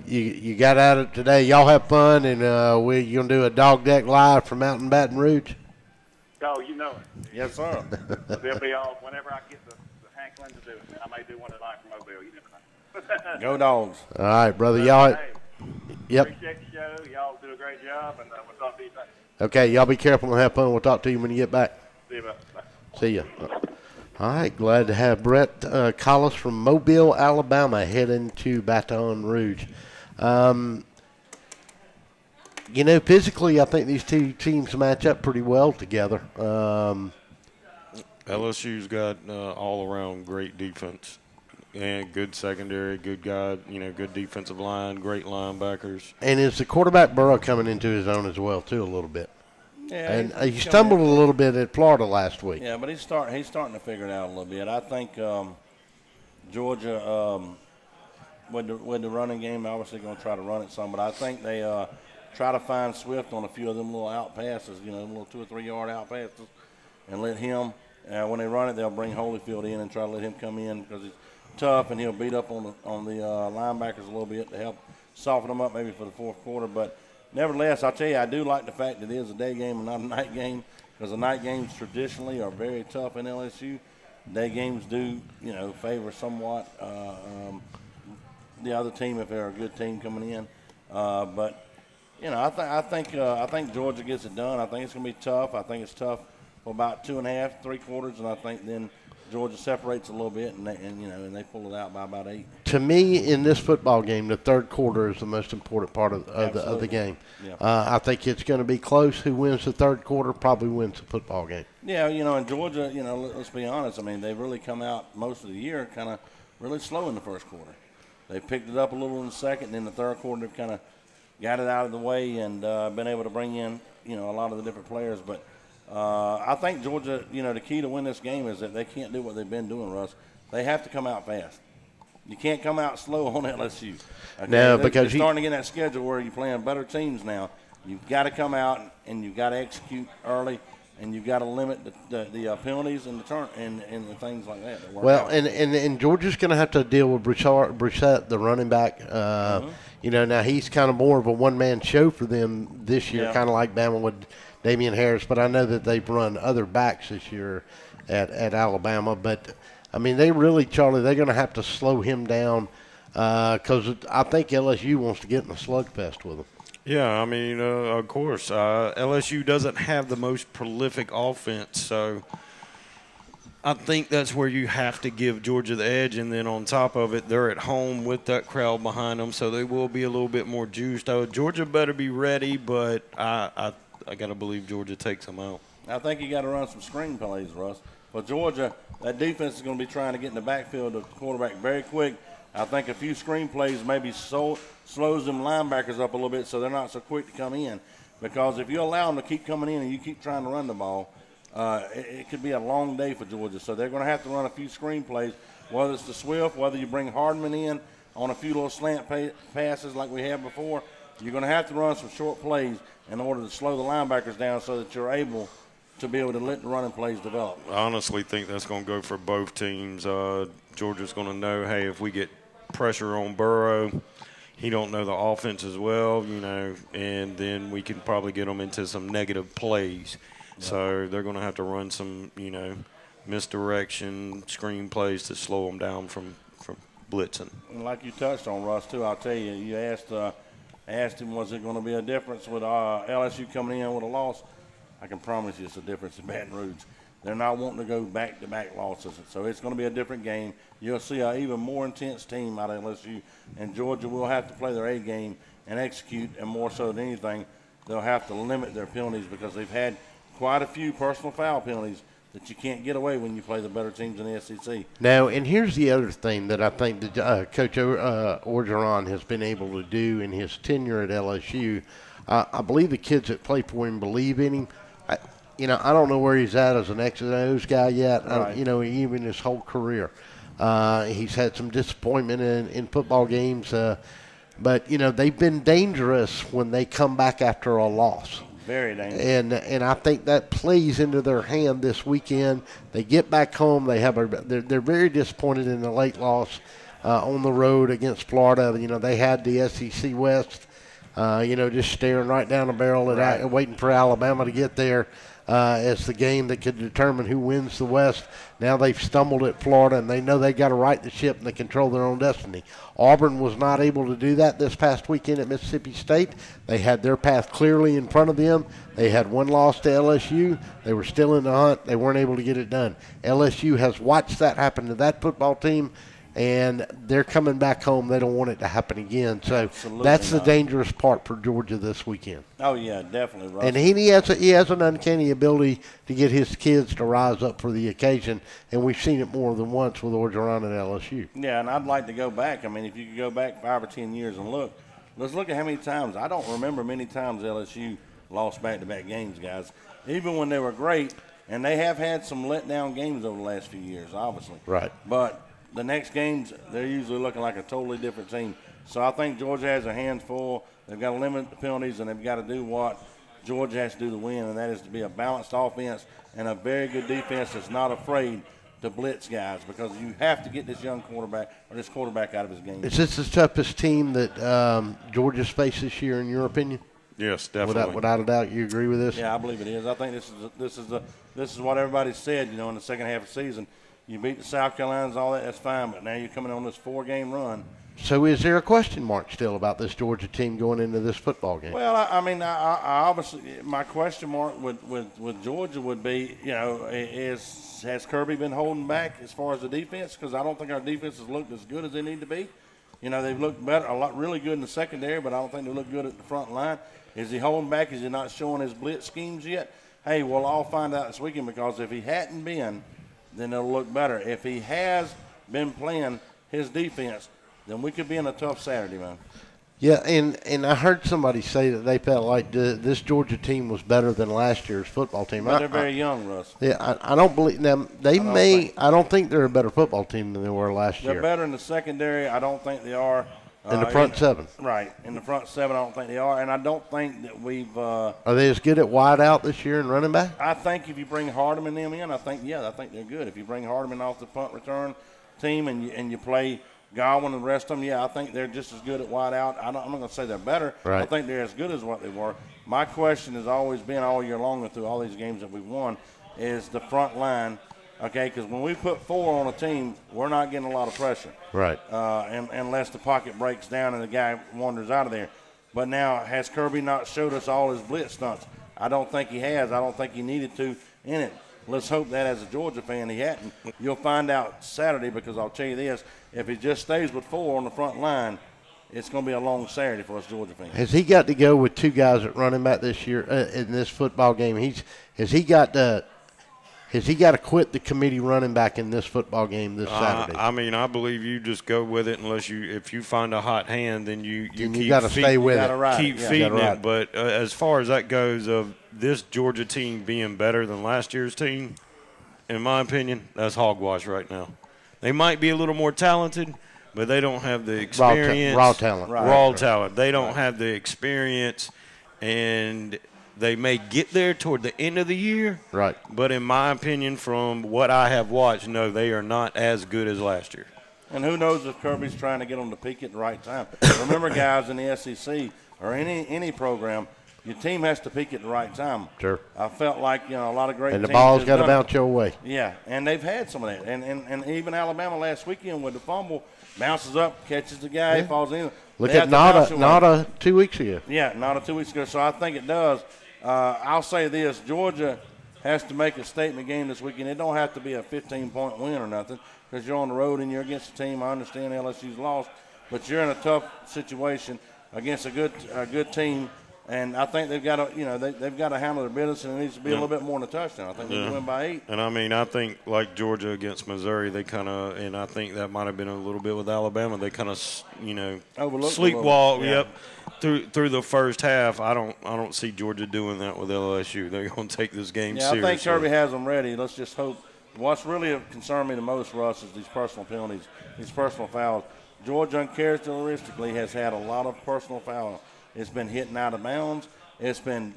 you got at it today. Y'all have fun, and we're going to do a Dog Deck Live from out in Baton Rouge. Oh, you know it. Yes, sir. They'll be off whenever I get the hankling to do it. Man, I may do one tonight from Mobile. You never know. Go Dogs. All right, brother. Y'all. Hey, yep. Appreciate the show. Y'all do a great job, and we'll talk to you later. Okay, y'all be careful and have fun. We'll talk to you when you get back. See you, bye. See ya. All right, glad to have Brett Collis from Mobile, Alabama, heading to Baton Rouge. Physically, I think these two teams match up pretty well together. LSU's got all-around great defense. And good secondary, good guy, good defensive line, great linebackers. And is the quarterback Burrow coming into his own as well, too, a little bit? Yeah, and he stumbled a little bit at Florida last week. Yeah, but he's starting to figure it out a little bit. I think Georgia, with the running game, obviously going to try to run it some, but I think they try to find Swift on a few of them little out passes, little 2 or 3 yard out passes, and let him. When they run it, they'll bring Holyfield in and try to let him come in because he's tough, and he'll beat up on the linebackers a little bit to help soften them up maybe for the fourth quarter. But nevertheless, I'll tell you, I do like the fact that it is a day game and not a night game, because the night games traditionally are very tough in LSU. Day games do, favor somewhat the other team if they're a good team coming in. But I think Georgia gets it done. I think it's going to be tough. I think it's tough for about 2.5, 3 quarters, and I think then Georgia separates a little bit, and they pull it out by about 8. To me, in this football game, the third quarter is the most important part of the game. Yeah. I think it's going to be close. Who wins the third quarter probably wins the football game. Yeah, in Georgia, let's be honest. They've really come out most of the year kind of really slow in the first quarter. They picked it up a little in the second, and in the third quarter they've kind of got it out of the way and been able to bring in, a lot of the different players. But I think Georgia, the key to win this game is that they can't do what they've been doing, Russ. They have to come out fast. You can't come out slow on LSU. Okay? No, because you're starting to get that schedule where you're playing better teams now. You've got to come out and you've got to execute early, and you've got to limit the penalties and the turn and the things like that. Well, and Georgia's going to have to deal with Brissett, the running back. Now he's kind of more of a one-man show for them this year, kind of like Bama with Damian Harris. But I know that they've run other backs this year at Alabama. But, they really, Charlie, they're going to have to slow him down because I think LSU wants to get in a slugfest with him. Yeah, of course. LSU doesn't have the most prolific offense, so I think that's where you have to give Georgia the edge. And then on top of it, they're at home with that crowd behind them, so they will be a little bit more juiced. Georgia better be ready, but I got to believe Georgia takes them out. I think you got to run some screen plays, Russ. For Georgia, that defense is going to be trying to get in the backfield of the quarterback very quick. I think a few screen plays maybe slows them linebackers up a little bit so they're not so quick to come in. because if you allow them to keep coming in and you keep trying to run the ball, it could be a long day for Georgia. So they're going to have to run a few screen plays, whether it's to Swift, whether you bring Hardman in on a few little slant passes like we had before. You're going to have to run some short plays in order to slow the linebackers down so that you're able to be able to let the running plays develop. I honestly think that's going to go for both teams. Georgia's going to know, hey, if we get pressure on Burrow, he don't know the offense as well, and then we can probably get them into some negative plays. Yeah. So they're going to have to run some, misdirection, screen plays to slow them down from blitzing. And like you touched on, Russ, too, I'll tell you, you asked him, was it going to be a difference with LSU coming in with a loss? I can promise you it's a difference in Baton Rouge. They're not wanting to go back-to-back losses, so it's going to be a different game. You'll see an even more intense team out of LSU, and Georgia will have to play their A game and execute, and more so than anything, they'll have to limit their penalties because they've had quite a few personal foul penalties that you can't get away when you play the better teams in the SEC. Now, and here's the other thing that I think that Coach Orgeron has been able to do in his tenure at LSU. I believe the kids that play for him believe in him. I don't know where he's at as an X and O's guy yet, right. Even his whole career. He's had some disappointment in football games, but, they've been dangerous when they come back after a loss. Very dangerous. And I think that plays into their hand this weekend. They get back home. They're very disappointed in the late loss on the road against Florida. They had the SEC West, just staring right down the barrel at waiting for Alabama to get there as the game that could determine who wins the West. Now they've stumbled at Florida, and they know they got to right the ship and they control their own destiny. Auburn was not able to do that this past weekend at Mississippi State. They had their path clearly in front of them. They had one loss to LSU. They were still in the hunt. They weren't able to get it done. LSU has watched that happen to that football team, and they're coming back home. They don't want it to happen again. So Absolutely that's not. the dangerous part for Georgia this weekend. Oh, yeah, definitely, Russ. And he has an uncanny ability to get his kids to rise up for the occasion, and we've seen it more than once with Orgeron at LSU. Yeah, and I'd like to go back. I mean, if you could go back 5 or 10 years and look, let's look at how many times. I don't remember many times LSU lost back-to-back games, guys, even when they were great. And they have had some letdown games over the last few years, obviously. Right. But the next games, they're usually looking like a totally different team. So I think Georgia has their hands full. They've got to limit the penalties, and they've got to do what Georgia has to do to win, and that is to be a balanced offense and a very good defense that's not afraid to blitz guys, because you have to get this young quarterback or this quarterback out of his game. Is this the toughest team that Georgia's faced this year, in your opinion? Yes, definitely. Without a doubt, you agree with this? Yeah, I believe it is. I think this is what everybody said. In the second half of the season, you beat the South Carolinas, all that. That's fine. But now you're coming on this 4-game run. So is there a question mark still about this Georgia team going into this football game? Well, I obviously my question mark with Georgia would be, has Kirby been holding back as far as the defense? Because I don't think our defense has looked as good as they need to be. They've looked better, really good in the secondary, but I don't think they look good at the front line. Is he holding back? Is he not showing his blitz schemes yet? Hey, we'll all find out this weekend, because if he hadn't been, then it'll look better. If he has been playing his defense, then we could be in a tough Saturday, man. Yeah, and I heard somebody say that they felt like this Georgia team was better than last year's football team. But they're very young, Russ. Yeah, I don't believe them. I don't think they're a better football team than they were last year. They're better in the secondary. I don't think they are. In the front seven. Right. In the front seven, I don't think they are. And I don't think that we've are they as good at wide out this year and running back? I think if you bring Hardeman them in, I think they're good. If you bring Hardeman off the punt return team and you play Godwin and the rest of them, I think they're just as good at wide out. I'm not going to say they're better. Right. I think they're as good as what they were. My question has always been all year long and through all these games that we've won is the front line. Okay, because when we put 4 on a team, we're not getting a lot of pressure. Right. Unless the pocket breaks down and the guy wanders out of there. But now, has Kirby not showed us all his blitz stunts? I don't think he has. I don't think he needed to in it. Let's hope that as a Georgia fan he hadn't. You'll find out Saturday, because I'll tell you this, if he just stays with 4 on the front line, it's going to be a long Saturday for us Georgia fans. Has he got to go with 2 guys at running back this year in this football game? Has he got to Has he got to quit the committee running back in this football game this Saturday? I mean, I believe you just go with it unless if you find a hot hand, then you got to stay with it. Keep feeding it. But as far as that goes, of this Georgia team being better than last year's team, in my opinion, that's hogwash right now. They might be a little more talented, but they don't have the experience. Raw talent. Raw talent. They don't have the experience, and they may get there toward the end of the year. Right. But in my opinion, from what I have watched, no, they are not as good as last year. And who knows if Kirby's trying to get them to peak at the right time. Remember, guys, in the SEC or any program, your team has to peak at the right time. Sure. I felt like, a lot of great teams. And the ball's got to bounce your way. Yeah, and they've had some of that. And even Alabama last weekend with the fumble, bounces up, catches the guy, falls in. Look at Nada 2 weeks ago. Yeah, Nada 2 weeks ago. So I think it does. I'll say this. Georgia has to make a statement game this weekend. It don't have to be a 15-point win or nothing because you're on the road and you're against a team. I understand LSU's lost, but you're in a tough situation against a good team. And I think they've got to, they've got to handle their business, and it needs to be a little bit more than a touchdown. I think they can win by 8. And I mean, I think like Georgia against Missouri, they kind of, and I think that might have been a little bit with Alabama. They kind of, sleepwalk. Yep. Through the first half, I don't see Georgia doing that with LSU. They're going to take this game seriously. I think Kirby has them ready. Let's just hope. What's really concerned me the most for us is these personal penalties, these personal fouls. Georgia uncharacteristically has had a lot of personal fouls. It's been hitting out of bounds. It's been,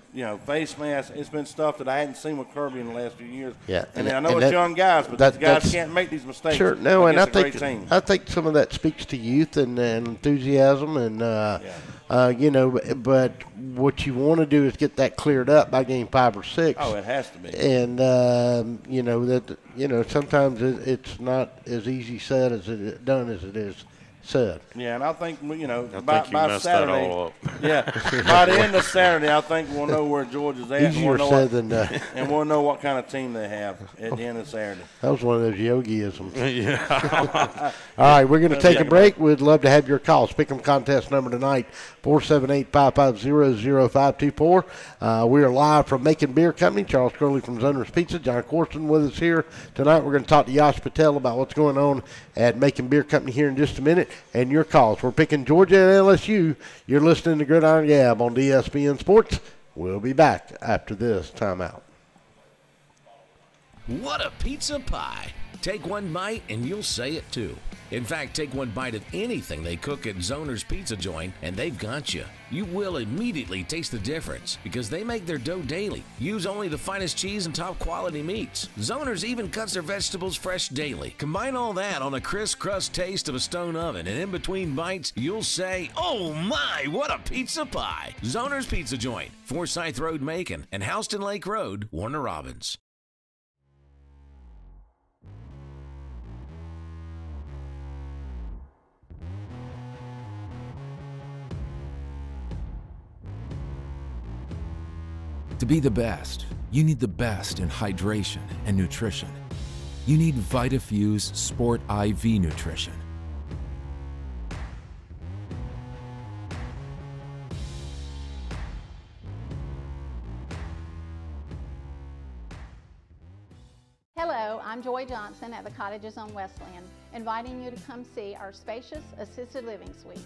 face masks. It's been stuff that I hadn't seen with Kirby in the last few years. Yeah, and I know it's young guys, but these guys can't make these mistakes. Sure, no, and I think some of that speaks to youth and enthusiasm, and but what you want to do is get that cleared up by game 5 or 6. Oh, it has to be. And sometimes it's not as easy said as it done as it is said. Yeah, and I think by messed Saturday, that all up. By the end of Saturday, I think we'll know where Georgia's at. Easier said than done. And we'll know what kind of team they have at the end of Saturday. That was one of those yogiisms. Yeah. All right, we're going to take a break. We'd love to have your calls. Pick'em contest number tonight, 478-550-0524. We are live from Macon Beer Company. Charles Crowley from Zoner's Pizza. John Corson with us here tonight. We're going to talk to Yash Patel about what's going on at Macon Beer Company here in just a minute. And your calls. We're picking Georgia and LSU. You're listening to Gridiron Gab on ESPN Sports. We'll be back after this timeout. What a pizza pie! Take one bite and you'll say it too. In fact, take one bite of anything they cook at Zoner's Pizza Joint and they've got you. You will immediately taste the difference because they make their dough daily. Use only the finest cheese and top quality meats. Zoner's even cuts their vegetables fresh daily. Combine all that on a crisp crust taste of a stone oven, and in between bites, you'll say, "Oh my, what a pizza pie!" Zoner's Pizza Joint, Forsyth Road, Macon, and Houston Lake Road, Warner Robins. To be the best, you need the best in hydration and nutrition. You need VitaFuse Sport IV Nutrition. Hello, I'm Joy Johnson at the Cottages on Wesleyan, inviting you to come see our spacious assisted living suites.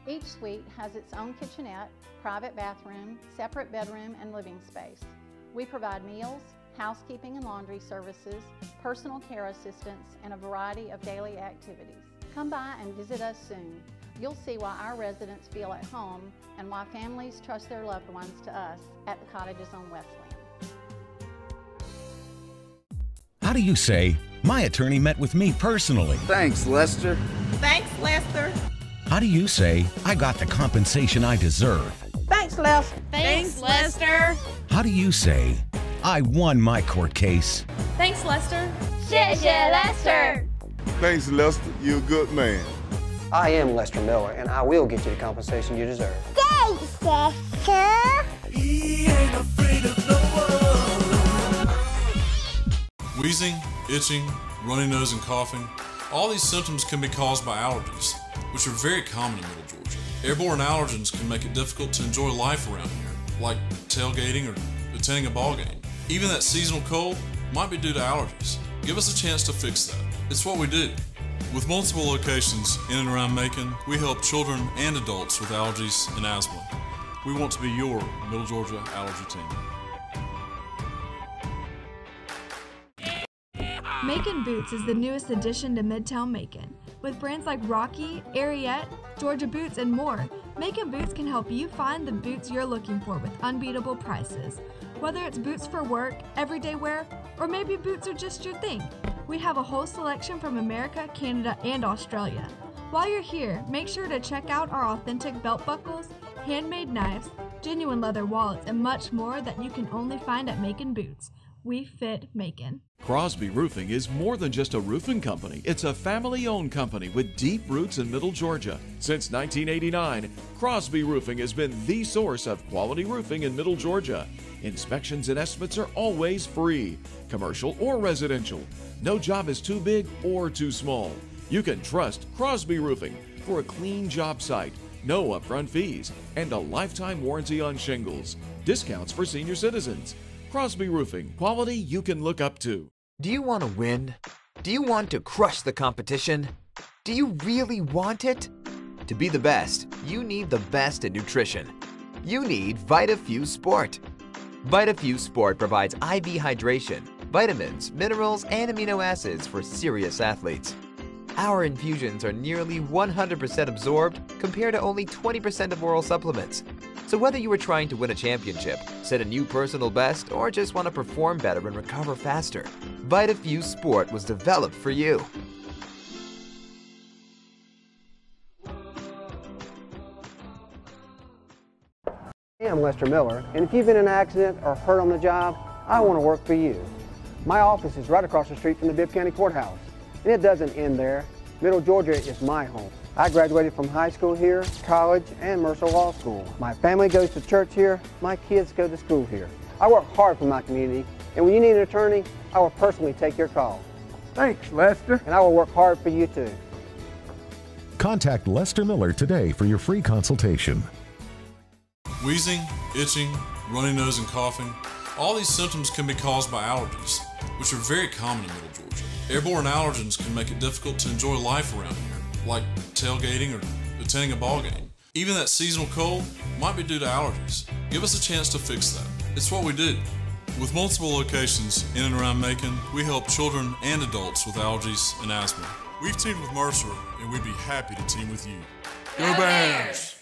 Each suite has its own kitchenette, private bathroom, separate bedroom, and living space. We provide meals, housekeeping and laundry services, personal care assistance, and a variety of daily activities. Come by and visit us soon. You'll see why our residents feel at home and why families trust their loved ones to us at the Cottages on Wesleyan. How do you say, "My attorney met with me personally"? Thanks, Lester. Thanks, Lester. How do you say, "I got the compensation I deserve"? Thanks, Lester. Thanks, Lester. How do you say, "I won my court case"? Thanks, Lester. 谢谢 Lester. Thanks, Lester. You're a good man. I am Lester Miller, and I will get you the compensation you deserve. Thanks, Lester. He ain't afraid of no one. Wheezing, itching, runny nose, and coughing. All these symptoms can be caused by allergies, which are very common in Middle Georgia. Airborne allergens can make it difficult to enjoy life around here, like tailgating or attending a ball game. Even that seasonal cold might be due to allergies. Give us a chance to fix that. It's what we do. With multiple locations in and around Macon, we help children and adults with allergies and asthma. We want to be your Middle Georgia allergy team. Macon Boots is the newest addition to Midtown Macon. With brands like Rocky, Ariat, Georgia Boots, and more, Macon Boots can help you find the boots you're looking for with unbeatable prices. Whether it's boots for work, everyday wear, or maybe boots are just your thing, we have a whole selection from America, Canada, and Australia. While you're here, make sure to check out our authentic belt buckles, handmade knives, genuine leather wallets, and much more that you can only find at Macon Boots. We fit Macon. Crosby Roofing is more than just a roofing company. It's a family-owned company with deep roots in Middle Georgia. Since 1989, Crosby Roofing has been the source of quality roofing in Middle Georgia. Inspections and estimates are always free, commercial or residential. No job is too big or too small. You can trust Crosby Roofing for a clean job site, no upfront fees, and a lifetime warranty on shingles. Discounts for senior citizens. Crosby Roofing, quality you can look up to. Do you want to win? Do you want to crush the competition? Do you really want it? To be the best, you need the best in nutrition. You need VitaFuse Sport. VitaFuse Sport provides IV hydration, vitamins, minerals, and amino acids for serious athletes. Our infusions are nearly 100% absorbed compared to only 20% of oral supplements. So whether you are trying to win a championship, set a new personal best, or just want to perform better and recover faster, VitaFuse Sport was developed for you. I'm Lester Miller, and if you've been in an accident or hurt on the job, I want to work for you. My office is right across the street from the Bibb County Courthouse, and it doesn't end there. Middle Georgia is my home. I graduated from high school here, college, and Mercer Law School. My family goes to church here. My kids go to school here. I work hard for my community, and when you need an attorney, I will personally take your call. Thanks, Lester. And I will work hard for you too. Contact Lester Miller today for your free consultation. Wheezing, itching, runny nose, and coughing. All these symptoms can be caused by allergies, which are very common in Middle Georgia. Airborne allergens can make it difficult to enjoy life around here, like tailgating or attending a ball game. Even that seasonal cold might be due to allergies. Give us a chance to fix that. It's what we do. With multiple locations in and around Macon, we help children and adults with allergies and asthma. We've teamed with Mercer, and we'd be happy to team with you. Go Bears!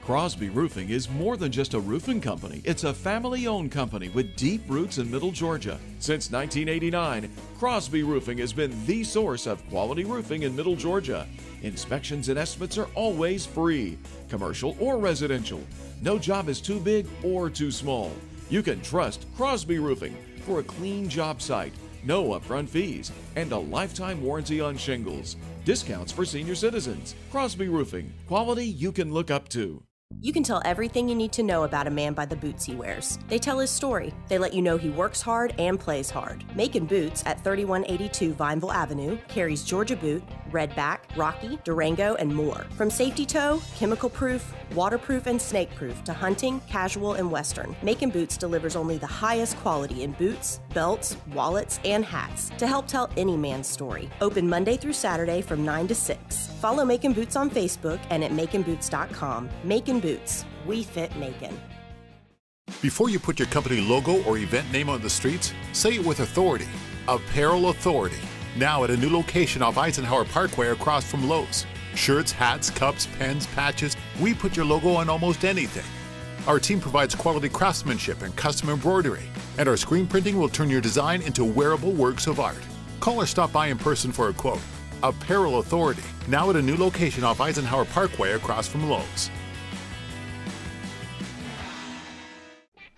Crosby Roofing is more than just a roofing company. It's a family-owned company with deep roots in Middle Georgia. Since 1989, Crosby Roofing has been the source of quality roofing in Middle Georgia. Inspections and estimates are always free, commercial or residential. No job is too big or too small. You can trust Crosby Roofing for a clean job site, no upfront fees, and a lifetime warranty on shingles. Discounts for senior citizens. Crosby Roofing, quality you can look up to. You can tell everything you need to know about a man by the boots he wears. They tell his story. They let you know he works hard and plays hard. Macon Boots at 3182 Vineville Avenue carries Georgia Boot, Redback, Rocky, Durango, and more. From safety toe, chemical proof, waterproof, and snake proof to hunting, casual, and western, Macon Boots delivers only the highest quality in boots, belts, wallets, and hats to help tell any man's story. Open Monday through Saturday from 9 to 6. Follow Macon Boots on Facebook and at maconboots.com. Macon Boots. We fit Macon. Before you put your company logo or event name on the streets, say it with authority. Apparel Authority. Now at a new location off Eisenhower Parkway across from Lowe's. Shirts, hats, cups, pens, patches, we put your logo on almost anything. Our team provides quality craftsmanship and custom embroidery, and our screen printing will turn your design into wearable works of art. Call or stop by in person for a quote. Apparel Authority, now at a new location off Eisenhower Parkway across from Lowe's.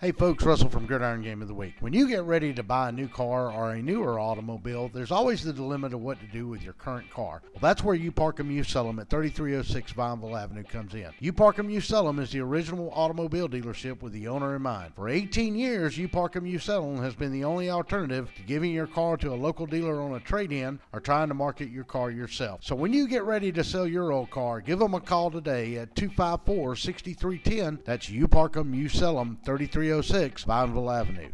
Hey folks, Russell from Gridiron Game of the Week. When you get ready to buy a new car or a newer automobile, there's always the dilemma of what to do with your current car. Well, that's where You Park 'Em, You Sell 'Em at 3306 Vineville Avenue comes in. You Park 'Em, You Sell 'Em is the original automobile dealership with the owner in mind. For 18 years, You Park 'Em, You Sell 'Em has been the only alternative to giving your car to a local dealer on a trade-in or trying to market your car yourself. So when you get ready to sell your old car, give them a call today at 254-6310. That's You Park 'Em, You Sell 'Em, 3306 Vineville Avenue.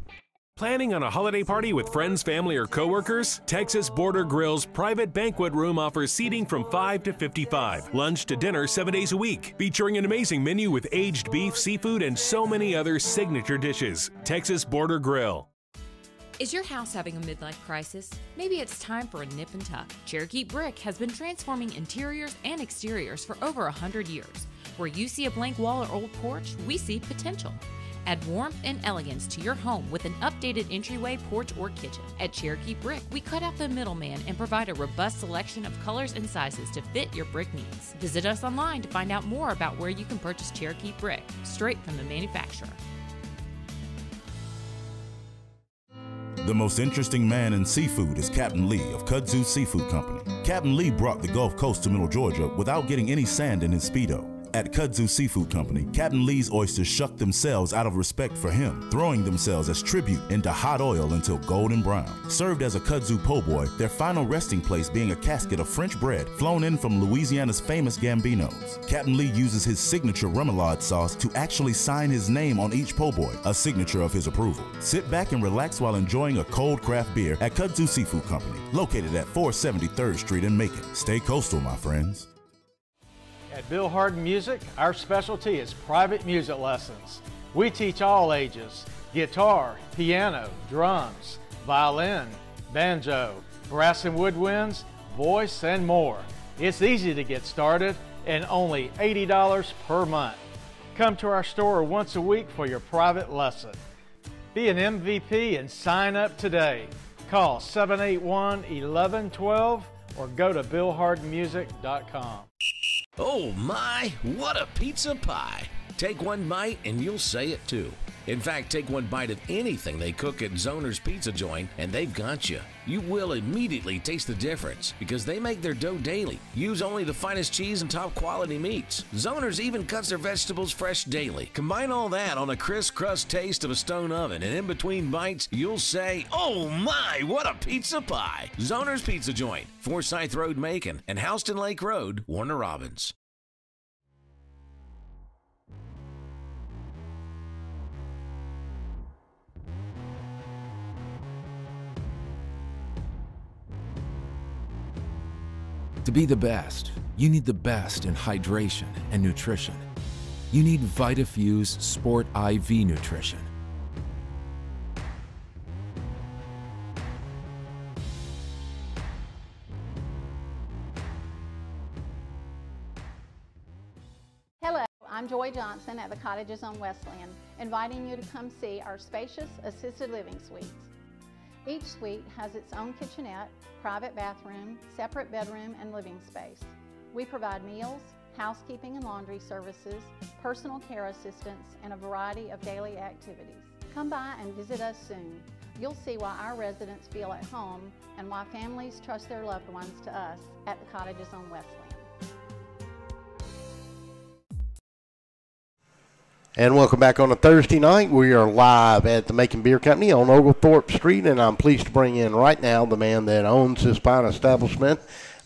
Planning on a holiday party with friends, family, or coworkers? Texas Border Grill's private banquet room offers seating from 5 to 55. Lunch to dinner 7 days a week. Featuring an amazing menu with aged beef, seafood, and so many other signature dishes. Texas Border Grill. Is your house having a midlife crisis? Maybe it's time for a nip and tuck. Cherokee Brick has been transforming interiors and exteriors for over 100 years. Where you see a blank wall or old porch, we see potential. Add warmth and elegance to your home with an updated entryway, porch, or kitchen. At Cherokee Brick, we cut out the middleman and provide a robust selection of colors and sizes to fit your brick needs. Visit us online to find out more about where you can purchase Cherokee Brick, straight from the manufacturer. The most interesting man in seafood is Captain Lee of Kudzu Seafood Company. Captain Lee brought the Gulf Coast to Middle Georgia without getting any sand in his Speedo. At Kudzu Seafood Company, Captain Lee's oysters shuck themselves out of respect for him, throwing themselves as tribute into hot oil until golden brown. Served as a kudzu po' boy, their final resting place being a casket of French bread flown in from Louisiana's famous Gambinos. Captain Lee uses his signature remoulade sauce to actually sign his name on each po' boy, a signature of his approval. Sit back and relax while enjoying a cold craft beer at Kudzu Seafood Company, located at 473rd Street in Macon. Stay coastal, my friends. At Bill Harden Music, our specialty is private music lessons. We teach all ages: guitar, piano, drums, violin, banjo, brass and woodwinds, voice, and more. It's easy to get started and only $80 per month. Come to our store once a week for your private lesson. Be an MVP and sign up today. Call 781-1112 or go to BillHardenMusic.com. Oh my, what a pizza pie! Take one bite and you'll say it too. In fact, take one bite of anything they cook at Zoner's Pizza Joint and they've got you. You will immediately taste the difference because they make their dough daily. Use only the finest cheese and top quality meats. Zoner's even cuts their vegetables fresh daily. Combine all that on a crisp crust taste of a stone oven, and in between bites, you'll say, oh my, what a pizza pie! Zoner's Pizza Joint, Forsyth Road, Macon, and Houston Lake Road, Warner Robins. To be the best, you need the best in hydration and nutrition. You need VitaFuse Sport IV Nutrition. Hello, I'm Joy Johnson at the Cottages on Westland, inviting you to come see our spacious assisted living suites. Each suite has its own kitchenette, private bathroom, separate bedroom, and living space. We provide meals, housekeeping and laundry services, personal care assistance, and a variety of daily activities. Come by and visit us soon. You'll see why our residents feel at home and why families trust their loved ones to us at the Cottages on Westland. And welcome back on a Thursday night. We are live at the Macon Beer Company on Oglethorpe Street, and I'm pleased to bring in right now the man that owns this fine establishment,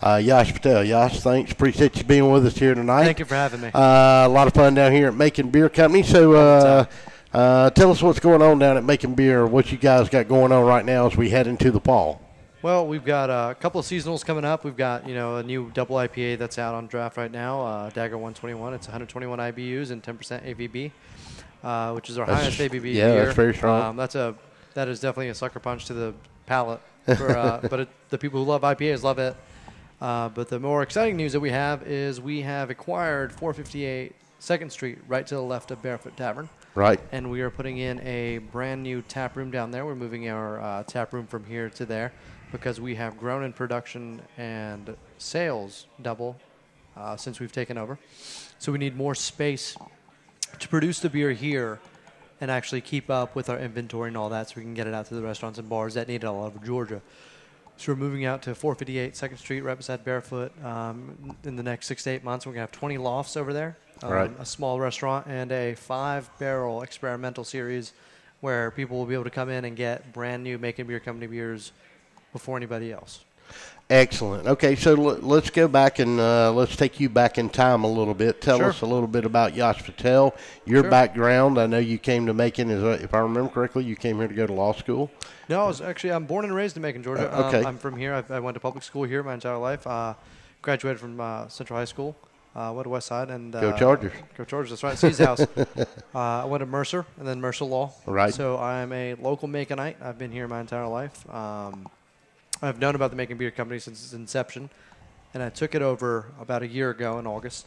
Yash Patel. Yash, thanks. Appreciate you being with us here tonight. Thank you for having me. A lot of fun down here at Macon Beer Company. So tell us what's going on down at Macon Beer, what you guys got going on right now as we head into the fall. Well, we've got a couple of seasonals coming up. We've got, a new double IPA that's out on draft right now, Dagger 121. It's 121 IBUs and 10% ABV, which is our highest ABV beer. That's very strong. That is definitely a sucker punch to the palate. But the people who love IPAs love it. But the more exciting news that we have is we have acquired 458 2nd Street, right to the left of Barefoot Tavern. Right. And we are putting in a brand new tap room down there. We're moving our tap room from here to there, because we have grown in production and sales double since we've taken over. So we need more space to produce the beer here and actually keep up with our inventory and all that, so we can get it out to the restaurants and bars that need it all over Georgia. So we're moving out to 458 2nd Street, right beside Barefoot. In the next 6 to 8 months, we're going to have 20 lofts over there, a small restaurant, and a 5-barrel experimental series where people will be able to come in and get brand new Macon Beer Company beers before anybody else. Excellent. Okay, so let's go back and let's take you back in time a little bit. Tell Sure. us a little bit about Yash Patel, your Sure. background. I know you came to Macon, if I remember correctly, you came here to go to law school. No, I'm born and raised in Macon, Georgia. Okay. I'm from here. I went to public school here my entire life. Graduated from Central High School. Went to West Side and Go Chargers. Go Chargers. That's right. C's house. I went to Mercer and then Mercer Law. Right. So I'm a local Maconite. I've been here my entire life. I've known about the Macon Beer Company since its inception, and I took it over about a year ago in August,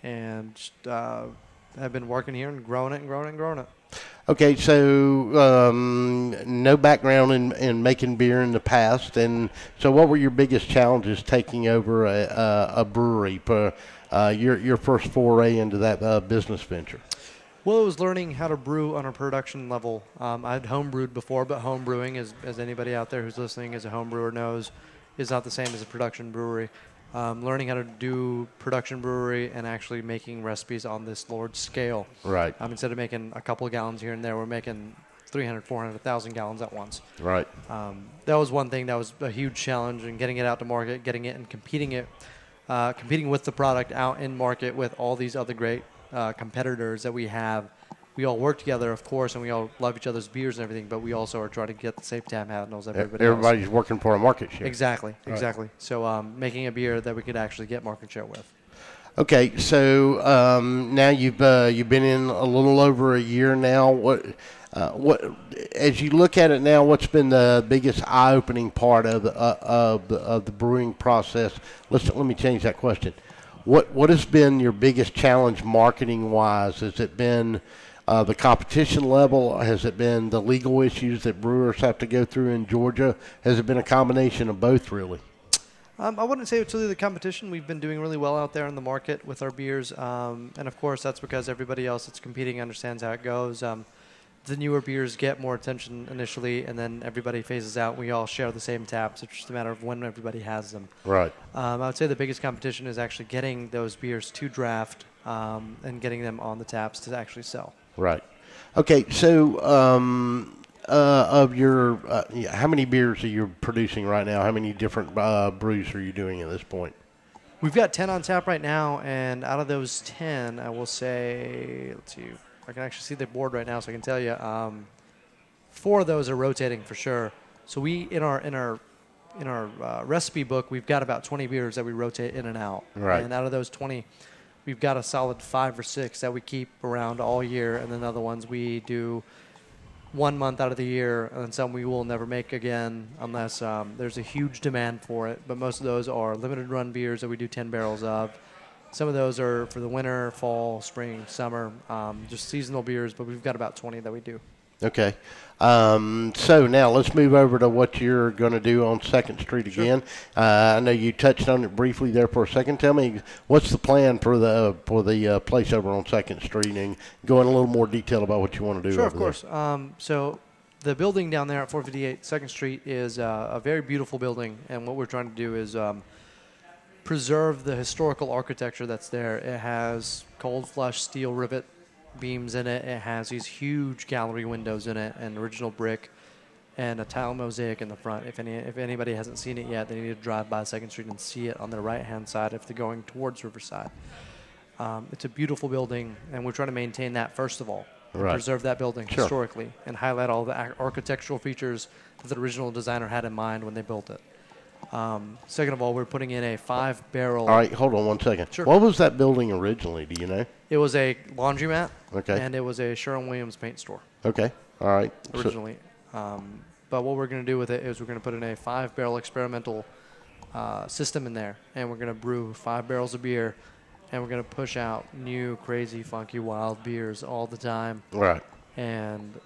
and I've been working here and growing it and growing it and growing it. Okay, so no background in making beer in the past, and so what were your biggest challenges taking over a brewery, your first foray into that business venture? Well, it was learning how to brew on a production level. I'd home brewed before, but home brewing, as anybody out there who's listening as a home brewer knows, is not the same as a production brewery. Learning how to do production brewery and actually making recipes on this large scale. Right. Instead of making a couple of gallons here and there, we're making 300, 400, 1,000 gallons at once. Right. That was one thing that was a huge challenge in getting it out to market, getting it and competing with the product out in market with all these other great competitors that we have. We all work together, of course, and we all love each other's beers and everything, but we also are trying to get the same tap handles everybody else. Everybody's working for a market share. Exactly, Right. exactly. So making a beer that we could actually get market share with. Okay, so now you've been in a little over a year now. What as you look at it now, what's been the biggest eye-opening part of the brewing process? Let me change that question. What has been your biggest challenge marketing-wise? Has it been the competition level? Has it been the legal issues that brewers have to go through in Georgia? Has it been a combination of both, really? I wouldn't say it's really the competition. We've been doing really well out there in the market with our beers, and of course that's because everybody else that's competing understands how it goes. The newer beers get more attention initially, and then everybody phases out. We all share the same taps. It's just a matter of when everybody has them. Right. I would say the biggest competition is actually getting those beers to draft and getting them on the taps to actually sell. Right. Okay, so of your, how many beers are you producing right now? How many different brews are you doing at this point? We've got 10 on tap right now, and out of those 10, I will say, let's see, I can actually see the board right now, so I can tell you, 4 of those are rotating for sure. So we in our recipe book, we've got about 20 beers that we rotate in and out. Right. And out of those 20, we've got a solid 5 or 6 that we keep around all year, and then other ones we do 1 month out of the year, and some we will never make again unless there's a huge demand for it. But most of those are limited run beers that we do 10 barrels of. Some of those are for the winter, fall, spring, summer, just seasonal beers, but we've got about 20 that we do. Okay. So now let's move over to what you're going to do on 2nd Street again. I know you touched on it briefly there for a second. Tell me, what's the plan for the place over on 2nd Street, and go in a little more detail about what you want to do Sure, over of course. So the building down there at 458 2nd Street is a very beautiful building, and what we're trying to do is preserve the historical architecture that's there. It has cold flush steel rivet beams in it. It has these huge gallery windows in it, and original brick, and a tile mosaic in the front. If anybody hasn't seen it yet, they need to drive by 2nd Street and see it on their right-hand side if they're going towards Riverside. It's a beautiful building, and we're trying to maintain that first of all. Right. Preserve that building Sure. historically and highlight all the architectural features that the original designer had in mind when they built it. Second of all, we're putting in a 5-barrel. All right, hold on one second. Sure. What was that building originally? Do you know? It was a laundromat. Okay. And it was a Sherwin-Williams paint store. Okay. All right. Originally. But what we're going to do with it is we're going to put in a 5-barrel experimental system in there, and we're going to brew 5 barrels of beer, and we're going to push out new, crazy, funky, wild beers all the time. Right. And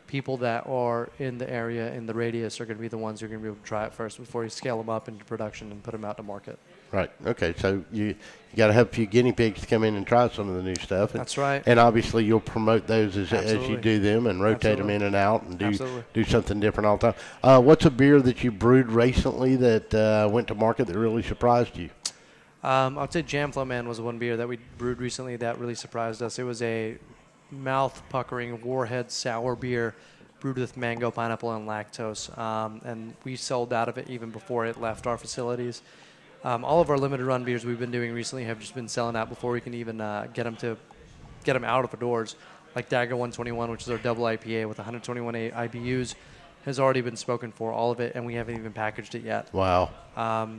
people that are in the area, in the radius, are going to be the ones who are going to be able to try it first before you scale them up into production and put them out to market. Right. Okay. So you got to have a few guinea pigs to come in and try some of the new stuff. And, That's right. And obviously you'll promote those as you Absolutely. do them and rotate Absolutely. them in and out and Absolutely. do something different all the time. What's a beer that you brewed recently that went to market that really surprised you? I'd say Jam Flow Man was one beer that we brewed recently that really surprised us. It was a mouth-puckering Warhead sour beer brewed with mango, pineapple, and lactose. And we sold out of it even before it left our facilities. All of our limited run beers we've been doing recently have just been selling out before we can even get them out of the doors. Like Dagger 121, which is our double IPA with 121 IBUs, has already been spoken for, all of it, and we haven't even packaged it yet. Wow.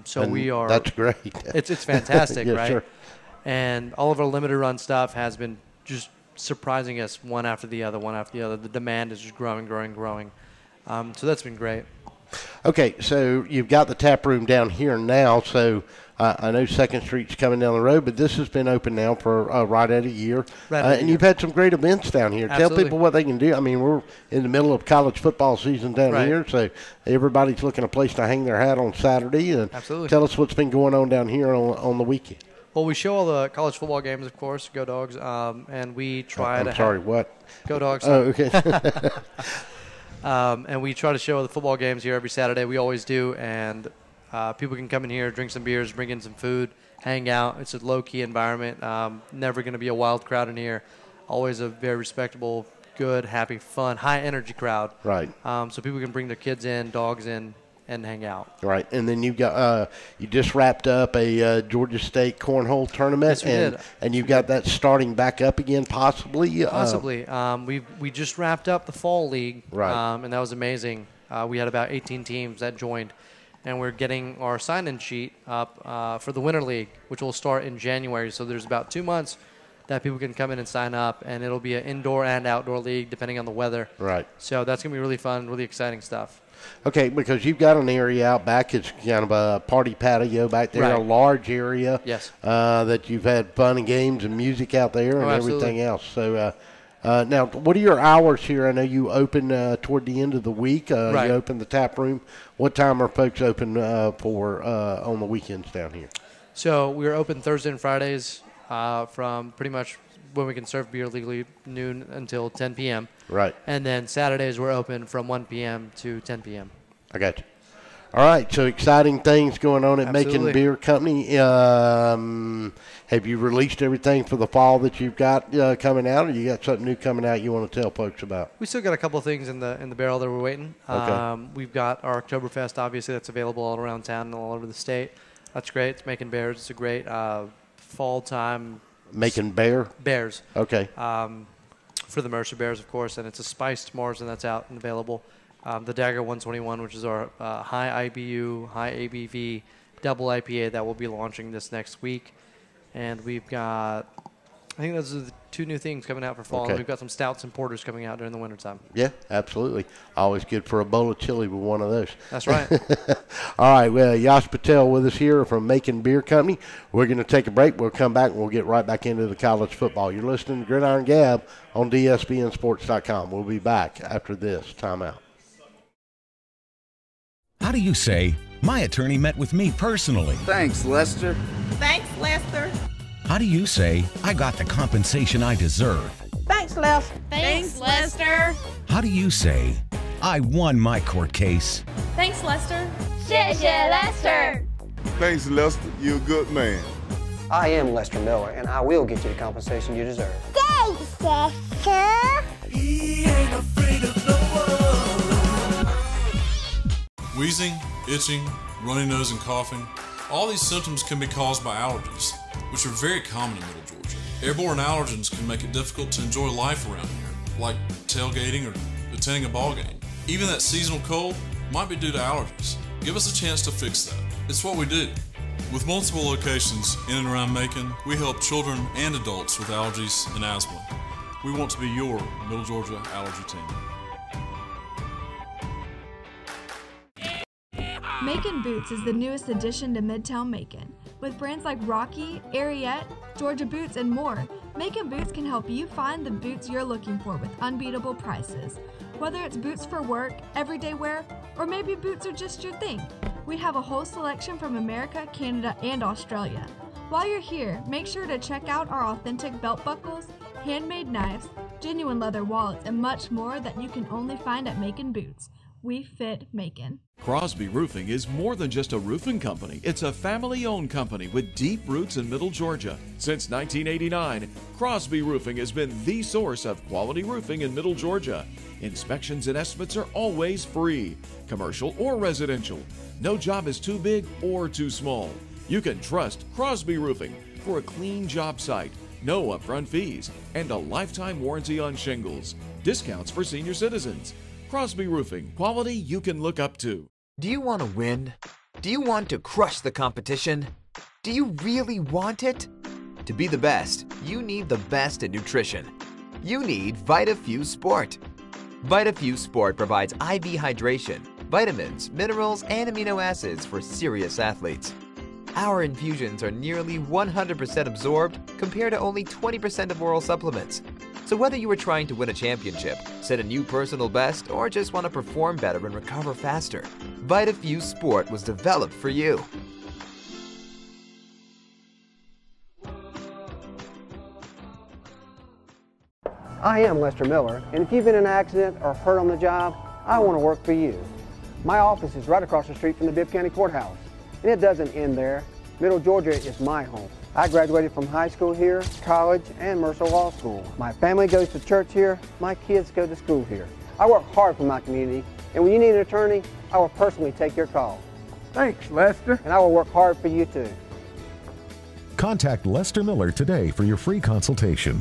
So and we are. That's great. It's fantastic, yeah, right? Sure. And all of our limited run stuff has been just surprising us one after the other. The demand is just growing. So that's been great. Okay, so you've got the tap room down here now, so I know 2nd Street's coming down the road, but this has been open now for right at a year. And you've had some great events down here. Absolutely. Tell people what they can do. I mean, we're in the middle of college football season down here, so everybody's looking a place to hang their hat on Saturday. And Absolutely. Tell us what's been going on down here on the weekend. Well, we show all the college football games, of course, Go Dogs, and we try to what? Go Dogs. Oh, okay. And we try to show the football games here every Saturday. We always do, and people can come in here, drink some beers, bring in some food, hang out. It's a low-key environment. Never going to be a wild crowd in here. Always a very respectable, good, happy, fun, high-energy crowd. Right. So people can bring their kids in, dogs in, and hang out. Right, and then you've got you just wrapped up a Georgia State cornhole tournament, Yes, we did. And you've got that starting back up again, possibly. Possibly. We just wrapped up the fall league, Right. And that was amazing. We had about 18 teams that joined, and we're getting our sign-in sheet up for the winter league, which will start in January. So there's about 2 months that people can come in and sign up, and it'll be an indoor and outdoor league depending on the weather. Right. So that's gonna be really fun, really exciting stuff. Okay, because you've got an area out back. It's kind of a party patio back there, Right. a large area. Yes. That you've had fun and games and music out there and absolutely. everything else. So now, what are your hours here? I know you open toward the end of the week. Right. You open the tap room. What time are folks open for on the weekends down here? So we're open Thursday and Fridays from pretty much when we can serve beer legally, noon until 10 p.m. Right. And then Saturdays we're open from 1 p.m. to 10 p.m. I got you. All right, so exciting things going on at Absolutely. Macon Beer Company. Have you released everything for the fall that you've got coming out, or you got something new coming out you want to tell folks about? We still got a couple of things in the barrel that we're waiting. Okay. We've got our Oktoberfest, obviously, that's available all around town and all over the state. That's great. It's making bears. It's a great fall time. Making bears? Okay. For the Mercer Bears, of course, and it's a spiced Marzen that's out and available. The Dagger 121, which is our high IBU, high ABV double IPA that will be launching this next week. And we've got, I think those are the 2 new things coming out for fall. Okay. And we've got some stouts and porters coming out during the wintertime. Yeah, absolutely. Always good for a bowl of chili with one of those. That's right. All right, well, Yash Patel with us here from Macon Beer Company. We're going to take a break. We'll come back and we'll get right back into the college football. You're listening to Gridiron Gab on DSBNsports.com. We'll be back after this timeout. How do you say, my attorney met with me personally? Thanks, Lester. Thanks, Lester. How do you say, I got the compensation I deserve? Thanks, Lester. Thanks, Lester. How do you say, I won my court case? Thanks, Lester. 谢谢 Lester. Thanks, Lester. You're a good man. I am Lester Miller, and I will get you the compensation you deserve. Thanks, Lester. He ain't afraid of no one. Wheezing, itching, runny nose, and coughing. All these symptoms can be caused by allergies, which are very common in Middle Georgia. Airborne allergens can make it difficult to enjoy life around here, like tailgating or attending a ball game. Even that seasonal cold might be due to allergies. Give us a chance to fix that. It's what we do. With multiple locations in and around Macon, we help children and adults with allergies and asthma. We want to be your Middle Georgia allergy team. Macon Boots is the newest addition to Midtown Macon. With brands like Rocky, Ariete, Georgia Boots, and more, Macon Boots can help you find the boots you're looking for with unbeatable prices. Whether it's boots for work, everyday wear, or maybe boots are just your thing, we have a whole selection from America, Canada, and Australia. While you're here, make sure to check out our authentic belt buckles, handmade knives, genuine leather wallets, and much more that you can only find at Macon Boots. We Fit Macon. Crosby Roofing is more than just a roofing company. It's a family-owned company with deep roots in Middle Georgia. Since 1989, Crosby Roofing has been the source of quality roofing in Middle Georgia. Inspections and estimates are always free, commercial or residential. No job is too big or too small. You can trust Crosby Roofing for a clean job site, no upfront fees, and a lifetime warranty on shingles. Discounts for senior citizens. Crosby Roofing, quality you can look up to. Do you want to win? Do you want to crush the competition? Do you really want it? To be the best, you need the best in nutrition. You need VitaFuse Sport. VitaFuse Sport provides IV hydration, vitamins, minerals, and amino acids for serious athletes. Our infusions are nearly 100% absorbed compared to only 20% of oral supplements. So whether you are trying to win a championship, set a new personal best, or just want to perform better and recover faster, VitaFuse Sport was developed for you. I am Lester Miller, and if you've been in an accident or hurt on the job, I want to work for you. My office is right across the street from the Bibb County Courthouse, and it doesn't end there. Middle Georgia is my home. I graduated from high school here, college, and Mercer Law School. My family goes to church here. My kids go to school here. I work hard for my community, and when you need an attorney, I will personally take your call. Thanks, Lester. And I will work hard for you too. Contact Lester Miller today for your free consultation.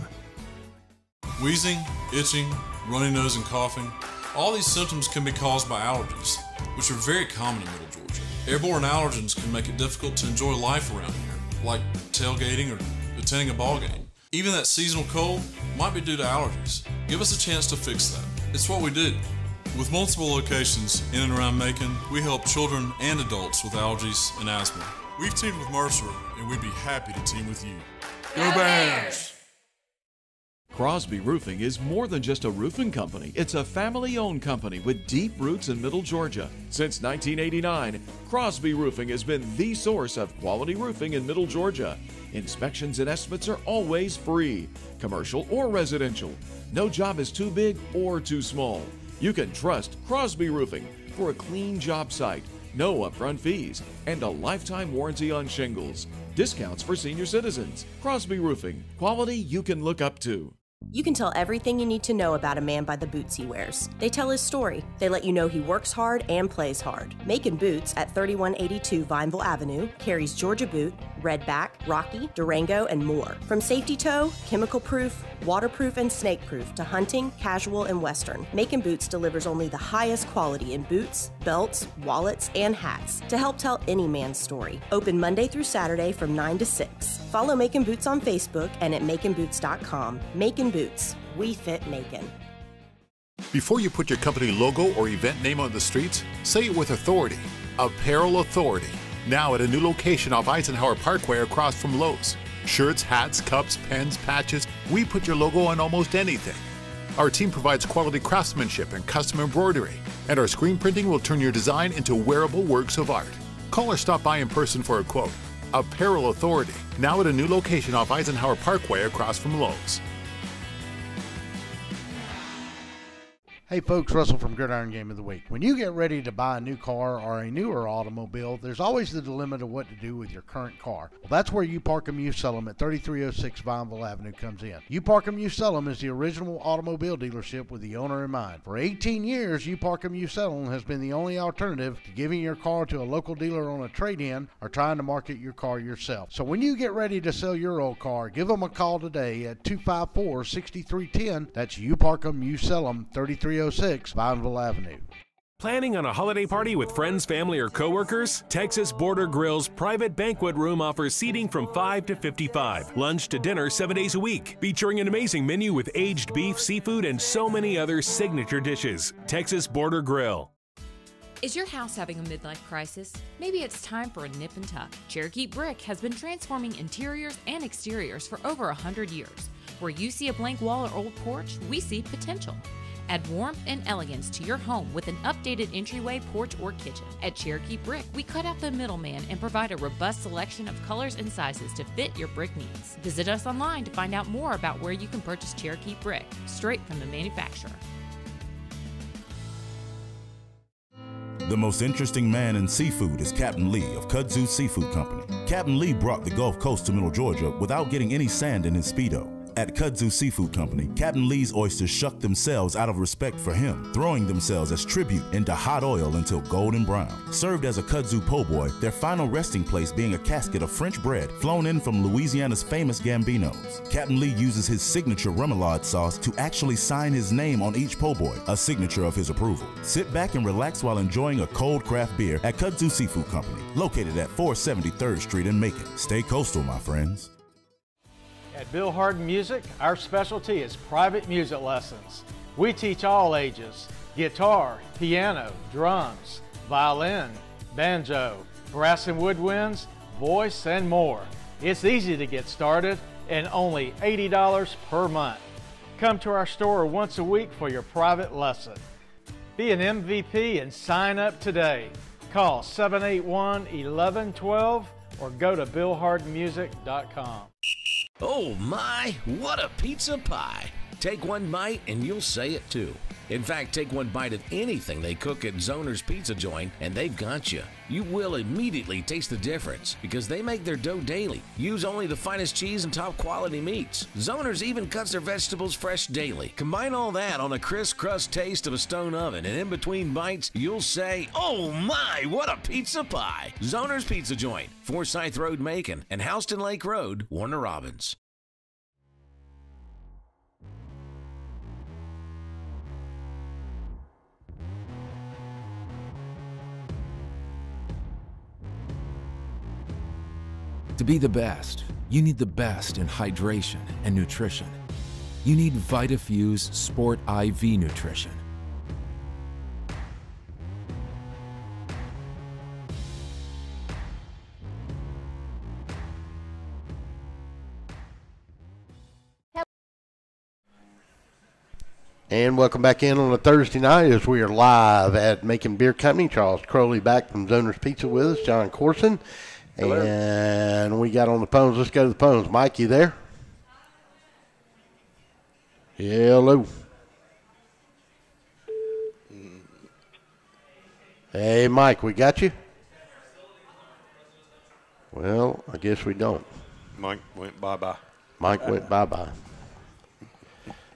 Wheezing, itching, runny nose, and coughing. All these symptoms can be caused by allergies, which are very common in Middle Georgia. Airborne allergens can make it difficult to enjoy life around here, like tailgating or attending a ball game. Even that seasonal cold might be due to allergies. Give us a chance to fix that. It's what we do. With multiple locations in and around Macon, we help children and adults with allergies and asthma. We've teamed with Mercer, and we'd be happy to team with you. Go Bears! Crosby Roofing is more than just a roofing company. It's a family-owned company with deep roots in Middle Georgia. Since 1989, Crosby Roofing has been the source of quality roofing in Middle Georgia. Inspections and estimates are always free, commercial or residential. No job is too big or too small. You can trust Crosby Roofing for a clean job site, no upfront fees, and a lifetime warranty on shingles. Discounts for senior citizens. Crosby Roofing, quality you can look up to. You can tell everything you need to know about a man by the boots he wears. They tell his story. They let you know he works hard and plays hard. Macon Boots at 3182 Vineville Avenue carries Georgia Boot, Redback, Rocky, Durango, and more. From safety toe, chemical proof, waterproof, and snake proof to hunting, casual, and western, Macon Boots delivers only the highest quality in boots, belts, wallets, and hats to help tell any man's story. Open Monday through Saturday from 9 to 6. Follow Macon Boots on Facebook and at maconboots.com. Macon Boots. We fit Macon. Before you put your company logo or event name on the streets, say it with authority. Apparel Authority. Now at a new location off Eisenhower Parkway across from Lowe's. Shirts, hats, cups, pens, patches, we put your logo on almost anything. Our team provides quality craftsmanship and custom embroidery, and our screen printing will turn your design into wearable works of art. Call or stop by in person for a quote. Apparel Authority, now at a new location off Eisenhower Parkway across from Lowe's. Hey folks, Russell from Gridiron Game of the Week. When you get ready to buy a new car or a newer automobile, there's always the dilemma of what to do with your current car. Well, that's where You Park 'Em, You Sell 'Em at 3306 Vineville Avenue comes in. You Park 'Em, You Sell 'Em is the original automobile dealership with the owner in mind. For 18 years, You Park 'Em, You Sell 'Em has been the only alternative to giving your car to a local dealer on a trade-in or trying to market your car yourself. So when you get ready to sell your old car, give them a call today at 254-6310. That's You Park 'Em, You Sell 'Em, 3306 Vineville Avenue. Planning on a holiday party with friends, family, or coworkers? Texas Border Grill's private banquet room offers seating from 5 to 55. Lunch to dinner 7 days a week, featuring an amazing menu with aged beef, seafood, and so many other signature dishes. Texas Border Grill. Is your house having a midlife crisis? Maybe it's time for a nip and tuck. Cherokee Brick has been transforming interiors and exteriors for over 100 years. Where you see a blank wall or old porch, we see potential. Add warmth and elegance to your home with an updated entryway, porch, or kitchen. At Cherokee Brick, we cut out the middleman and provide a robust selection of colors and sizes to fit your brick needs. Visit us online to find out more about where you can purchase Cherokee Brick, straight from the manufacturer. The most interesting man in seafood is Captain Lee of Kudzu Seafood Company. Captain Lee brought the Gulf Coast to Middle Georgia without getting any sand in his Speedo. At Kudzu Seafood Company, Captain Lee's oysters shuck themselves out of respect for him, throwing themselves as tribute into hot oil until golden brown. Served as a Kudzu po' boy, their final resting place being a casket of French bread flown in from Louisiana's famous Gambinos. Captain Lee uses his signature remoulade sauce to actually sign his name on each po' boy, a signature of his approval. Sit back and relax while enjoying a cold craft beer at Kudzu Seafood Company, located at 473rd Street in Macon. Stay coastal, my friends. At Bill Harden Music, our specialty is private music lessons. We teach all ages: guitar, piano, drums, violin, banjo, brass and woodwinds, voice, and more. It's easy to get started and only $80 per month. Come to our store once a week for your private lesson. Be an MVP and sign up today. Call 781-1112 or go to BillHardenMusic.com. Oh my, what a pizza pie! Take one bite and you'll say it too. In fact, take one bite of anything they cook at Zoner's Pizza Joint and they've got you. You will immediately taste the difference because they make their dough daily. Use only the finest cheese and top quality meats. Zoner's even cuts their vegetables fresh daily. Combine all that on a crisp crust taste of a stone oven, and in between bites, you'll say, oh my, what a pizza pie! Zoner's Pizza Joint, Forsyth Road, Macon, and Houston Lake Road, Warner Robins. To be the best, you need the best in hydration and nutrition. You need VitaFuse Sport IV Nutrition. And welcome back in on a Thursday night as we are live at Macon Beer Company. Charles Crowley back from Zoner's Pizza with us, John Corson. Hello. And we got on the phones. Let's go to the phones. Mike, you there? Hello. Hey, Mike, we got you? Well, I guess we don't. Mike went bye-bye. Mike went bye-bye.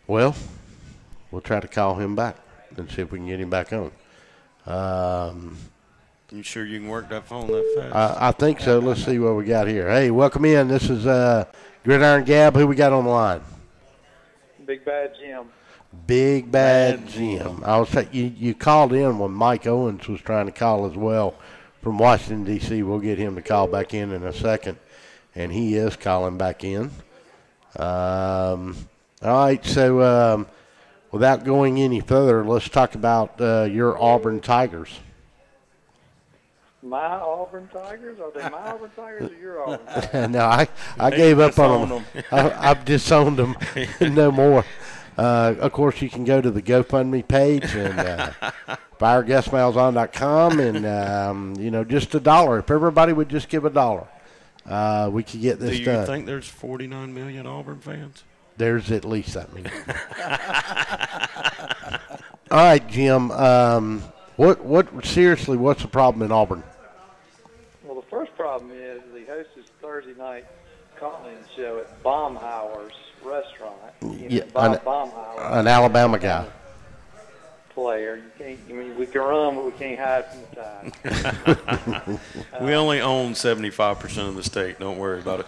Well, we'll try to call him back and see if we can get him back on. You sure you can work that phone that fast? I think so. Let's see what we got here. Hey, welcome in. This is Gridiron Gab. Who we got on the line? Big Bad Jim. Big Bad Jim. I was you called in when Mike Owens was trying to call as well from Washington, D.C. We'll get him to call back in a second, and he is calling back in. All right, so without going any further, let's talk about your Auburn Tigers. My Auburn Tigers? Are they my Auburn Tigers or your Auburn Tigers? No, I gave up on them. I've disowned them. No more. Of course, you can go to the GoFundMe page and fireguestmailson.com and, just $1. If everybody would just give $1, we could get this done. Do you think there's 49 million Auburn fans? There's at least that many. All right, Jim. Seriously, what's the problem in Auburn? Well, the first problem is he hosts his Thursday night call-in show at Baumhauer's restaurant. Baumhauer, an Alabama guy. Player. You can't. I mean, we can run, but we can't hide from the tide. We only own 75% of the state. Don't worry about it.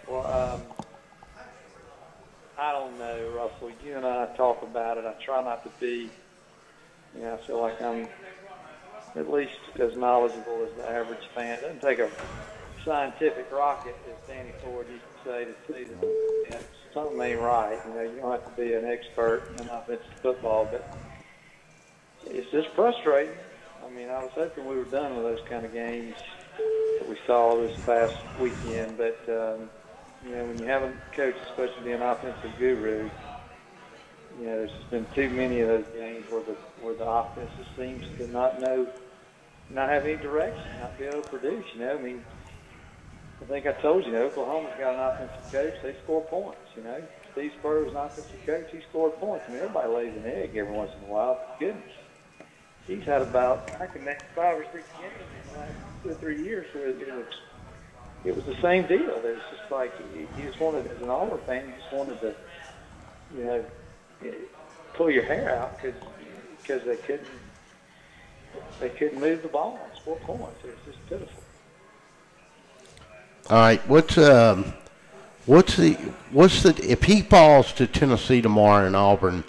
Well, I don't know, Russell. You and I talk about it. I try not to be. I feel like I'm at least as knowledgeable as the average fan. It doesn't take a scientific rocket, as Danny Ford used to say, to see that something ain't right. You don't have to be an expert in offensive football, but it's just frustrating. I mean, I was hoping we were done with those kind of games that we saw this past weekend, but when you have a coach that's supposed to be an offensive guru, there's just been too many of those games where the offense just seems to not have any direction, not be able to produce. I mean, I think I told you, Oklahoma's got an offensive coach. They score points. Steve Spurrier's an offensive coach. He scored points. I mean, everybody lays an egg every once in a while. Goodness. he's had about, I can name 5 or 6 games in the last 2 or 3 years where it was the same deal. It was just like he just wanted, as an Auburn fan, he just wanted to, you know, pull your hair out because they couldn't move the ball and score points. It was just pitiful. All right, what's the if he falls to Tennessee tomorrow in Auburn?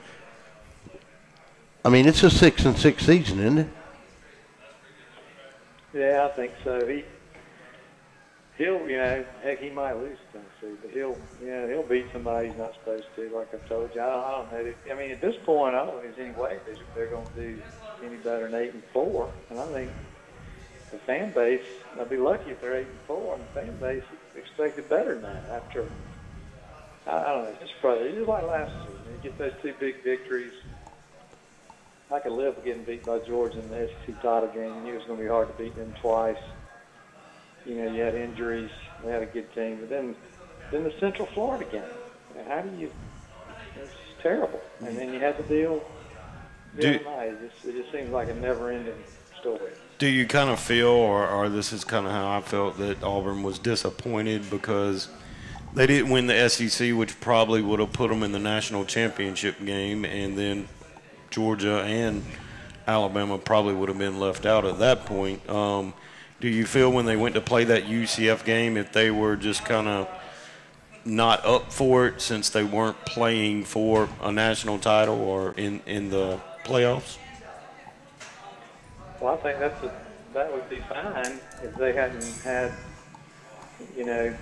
I mean, it's a 6-6 season, isn't it? Yeah, I think so. He'll, you know, heck, he might lose to Tennessee, but he'll beat somebody he's not supposed to. Like I've told you, I don't know. I mean, at this point, I don't think there's any way they're going to do any better than 8-4. And I think the fan base, I'd be lucky if they're 8-4, and the fan base expected better than that. After, I don't know, it's just like last season. You get those 2 big victories. I could live with getting beat by Georgia in the SEC title game. You knew it was going to be hard to beat them twice. You know, you had injuries. They had a good team. But then the Central Florida game. How do you – it's terrible. And then you had the deal the other night. It just seems like a never-ending story. Do you kind of feel, or this is kind of how I felt, that Auburn was disappointed because they didn't win the SEC, which probably would have put them in the national championship game, and then – Georgia and Alabama probably would have been left out at that point. Do you feel when they went to play that UCF game, if they were just kind of not up for it since they weren't playing for a national title or in the playoffs? Well, I think that would be fine if they hadn't had, you know,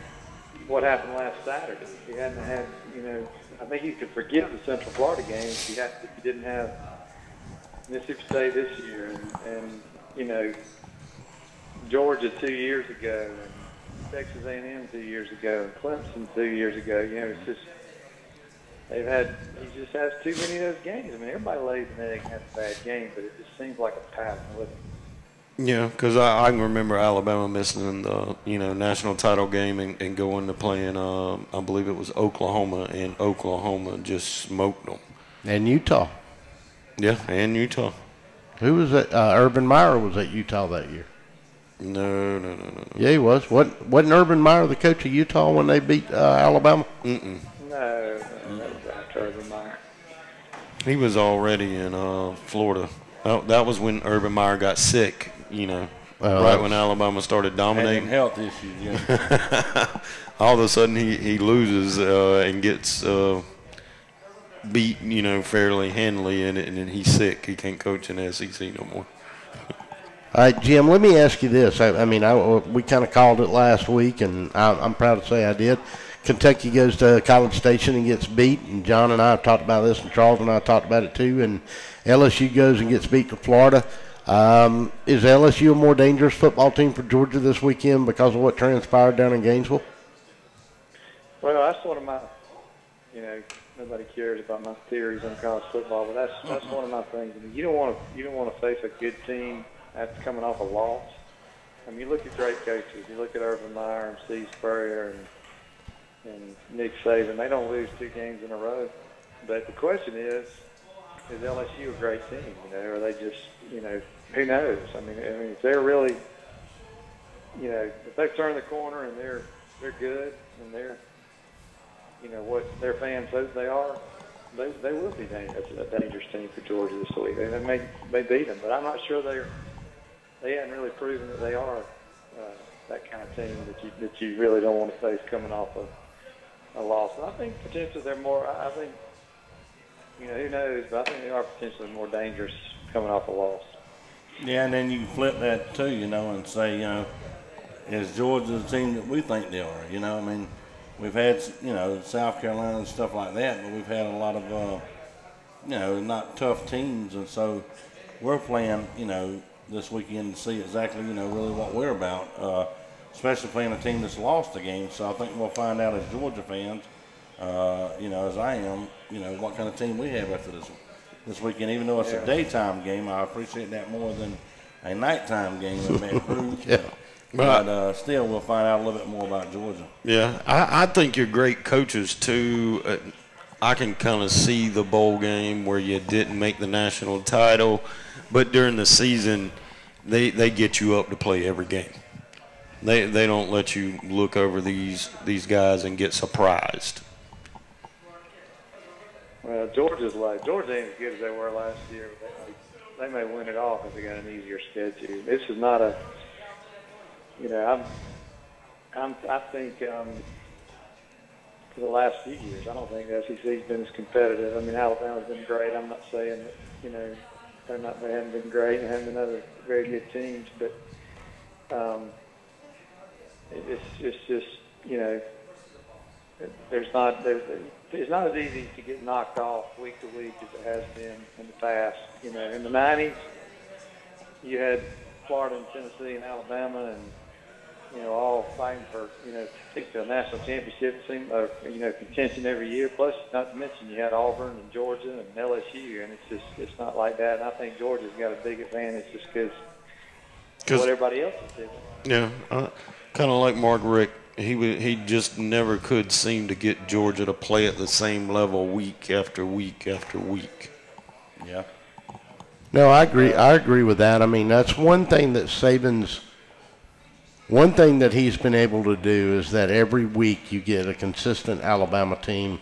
what happened last Saturday. If you hadn't had, you know, I think you could forgive the Central Florida game if you didn't have Mississippi State this year and you know, Georgia 2 years ago and Texas A&M 2 years ago and Clemson 2 years ago. You know, it's just he just has too many of those games. I mean, everybody lays an egg and has a bad game, but it just seems like a pattern with it. Yeah, because I can remember Alabama missing the national title game and going to playing I believe it was Oklahoma, and Oklahoma just smoked them. And Utah. Yeah, and Utah. Who was that? Urban Meyer was at Utah that year. No. Yeah, he was. Wasn't Urban Meyer the coach of Utah when they beat Alabama? No, that was after Urban Meyer. He was already in Florida. That was when Urban Meyer got sick. Right when Alabama started dominating. Health issues, yeah. All of a sudden he loses and gets beat, fairly handily, and then he's sick. He can't coach in the SEC no more. All right, Jim, let me ask you this. We kind of called it last week, and I'm proud to say I did. Kentucky goes to College Station and gets beat, and John and I have talked about this, and Charles and I talked about it too, and LSU goes and gets beat to Florida. Is LSU a more dangerous football team for Georgia this weekend because of what transpired down in Gainesville? Well, that's one of my, nobody cares about my theories on college football, but that's one of my things. I mean, you don't want to face a good team after coming off a loss. I mean, you look at great coaches. You look at Urban Meyer and Steve Spurrier and Nick Saban. They don't lose 2 games in a row. But the question is LSU a great team? Or are they just, who knows? I mean, if they're really, if they turn the corner and they're good and they're, what their fans says they are, they will be a dangerous team for Georgia this week. They may beat them, but I'm not sure they haven't really proven that they are that kind of team that you really don't want to face coming off a loss. And I think potentially they're more. I think, who knows? But I think they are potentially more dangerous coming off a loss. Yeah, and then you can flip that too, and say, is Georgia the team that we think they are? I mean, we've had, South Carolina and stuff like that, but we've had a lot of, not tough teams, and so we're playing, this weekend to see exactly, really what we're about, especially playing a team that's lost the game. So I think we'll find out as Georgia fans, as I am, what kind of team we have after this weekend. Even though it's a daytime game, I appreciate that more than a nighttime game in Baton Rouge. Yeah. But still, we'll find out a little bit more about Georgia. Yeah, I think you're great coaches too. I can kind of see the bowl game where you didn't make the national title, but during the season, they get you up to play every game. They don't let you look over these guys and get surprised. Well, Georgia ain't as good as they were last year. They may win it all because they got an easier schedule. This is not a, I think for the last few years, I don't think the SEC's been as competitive. I mean, Alabama's been great. I'm not saying that, they haven't been great and haven't been other very good teams, but it's just, it's not as easy to get knocked off week to week as it has been in the past. In the 90s, you had Florida and Tennessee and Alabama and, all fighting for, to a national championship, contention every year. Plus, not to mention, you had Auburn and Georgia and LSU, and it's not like that. And I think Georgia's got a big advantage just because what everybody else is doing. Yeah, kind of like Mark Richt. He just never could seem to get Georgia to play at the same level week after week after week. Yeah. No, I agree. I agree with that. I mean, that's one thing that one thing that he's been able to do is that every week you get a consistent Alabama team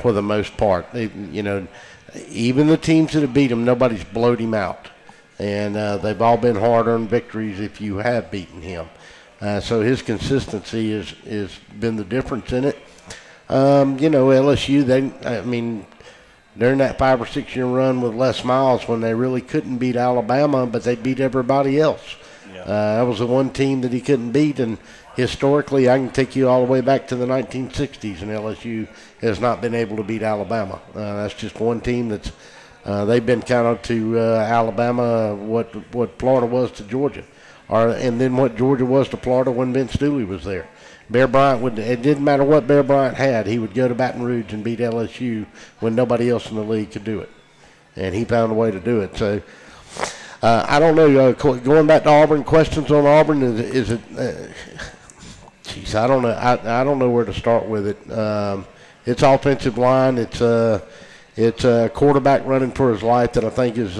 for the most part. Even the teams that have beat him, nobody's blowed him out. And they've all been hard-earned victories if you have beaten him. So his consistency is been the difference in it. LSU, during that 5 or 6 year run with Les Miles when they really couldn't beat Alabama, but they beat everybody else. Yeah. That was the one team that he couldn't beat, and historically I can take you all the way back to the 1960s, and LSU has not been able to beat Alabama. That's just one team that's they've been kind of to Alabama what Florida was to Georgia. And then what Georgia was to Florida when Vince Dooley was there. Bear Bryant it didn't matter what Bear Bryant had, he would go to Baton Rouge and beat LSU when nobody else in the league could do it. And he found a way to do it. So I don't know, going back to Auburn, questions on Auburn, is it I don't know. I don't know where to start with it. It's offensive line, it's a quarterback running for his life that I think is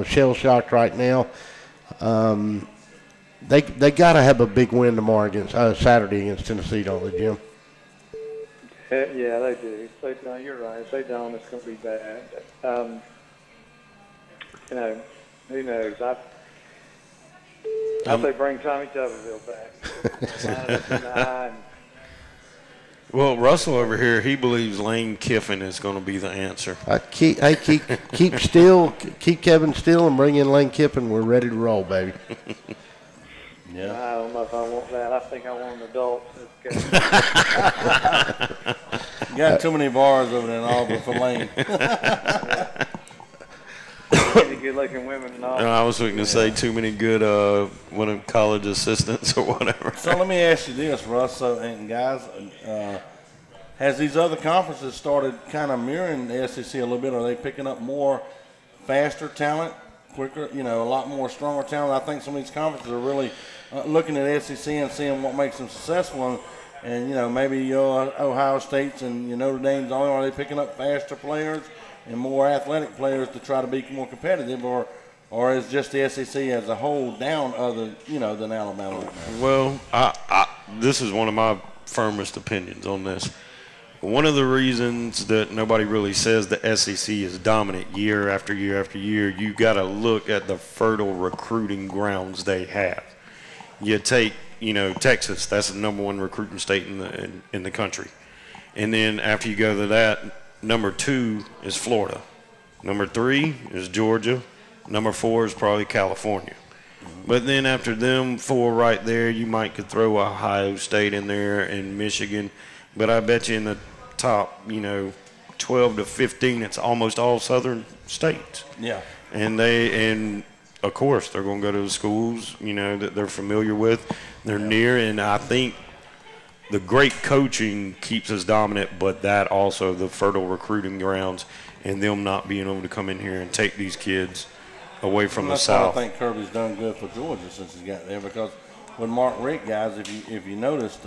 shell-shocked right now. They got to have a big win tomorrow Saturday against Tennessee, don't they, Jim? Yeah, they do. No, you're right. If they don't, it's going to be bad. Who knows? I say bring Tommy Tuberville back. Well, Russell over here, he believes Lane Kiffin is going to be the answer. Keep Kevin Steele and bring in Lane Kiffin. We're ready to roll, baby. Yeah. I don't know if I want that. I think I want an adult. You got too many bars over there in Auburn for Lane. Good-looking women and all. I was looking to say too many good college assistants or whatever. So let me ask you this, Russ, and guys, has these other conferences started kind of mirroring the SEC a little bit? Are they picking up more faster talent, quicker, a lot more stronger talent? I think some of these conferences are really looking at SEC and seeing what makes them successful. And maybe Ohio State's and Notre Dame's are they picking up faster players and more athletic players to try to be more competitive, or is just the SEC as a whole down other, than Alabama? Well, this is one of my firmest opinions on this. One of the reasons that nobody really says the SEC is dominant year after year after year, you got to look at the fertile recruiting grounds they have. You take, Texas, that's the #1 recruiting state in the country. And then after you go to that, number 2 is Florida. Number 3 is Georgia. Number 4 is probably California. But then after them 4 right there, you might could throw Ohio State in there and Michigan. But I bet you in the top, 12 to 15, it's almost all southern states. Yeah. And of course, they're going to go to the schools, that they're familiar with. They're near, and I think the great coaching keeps us dominant, but that also the fertile recruiting grounds and them not being able to come in here and take these kids away from the South. I think Kirby's done good for Georgia since he's got there, because with Mark Richt, guys, if you noticed,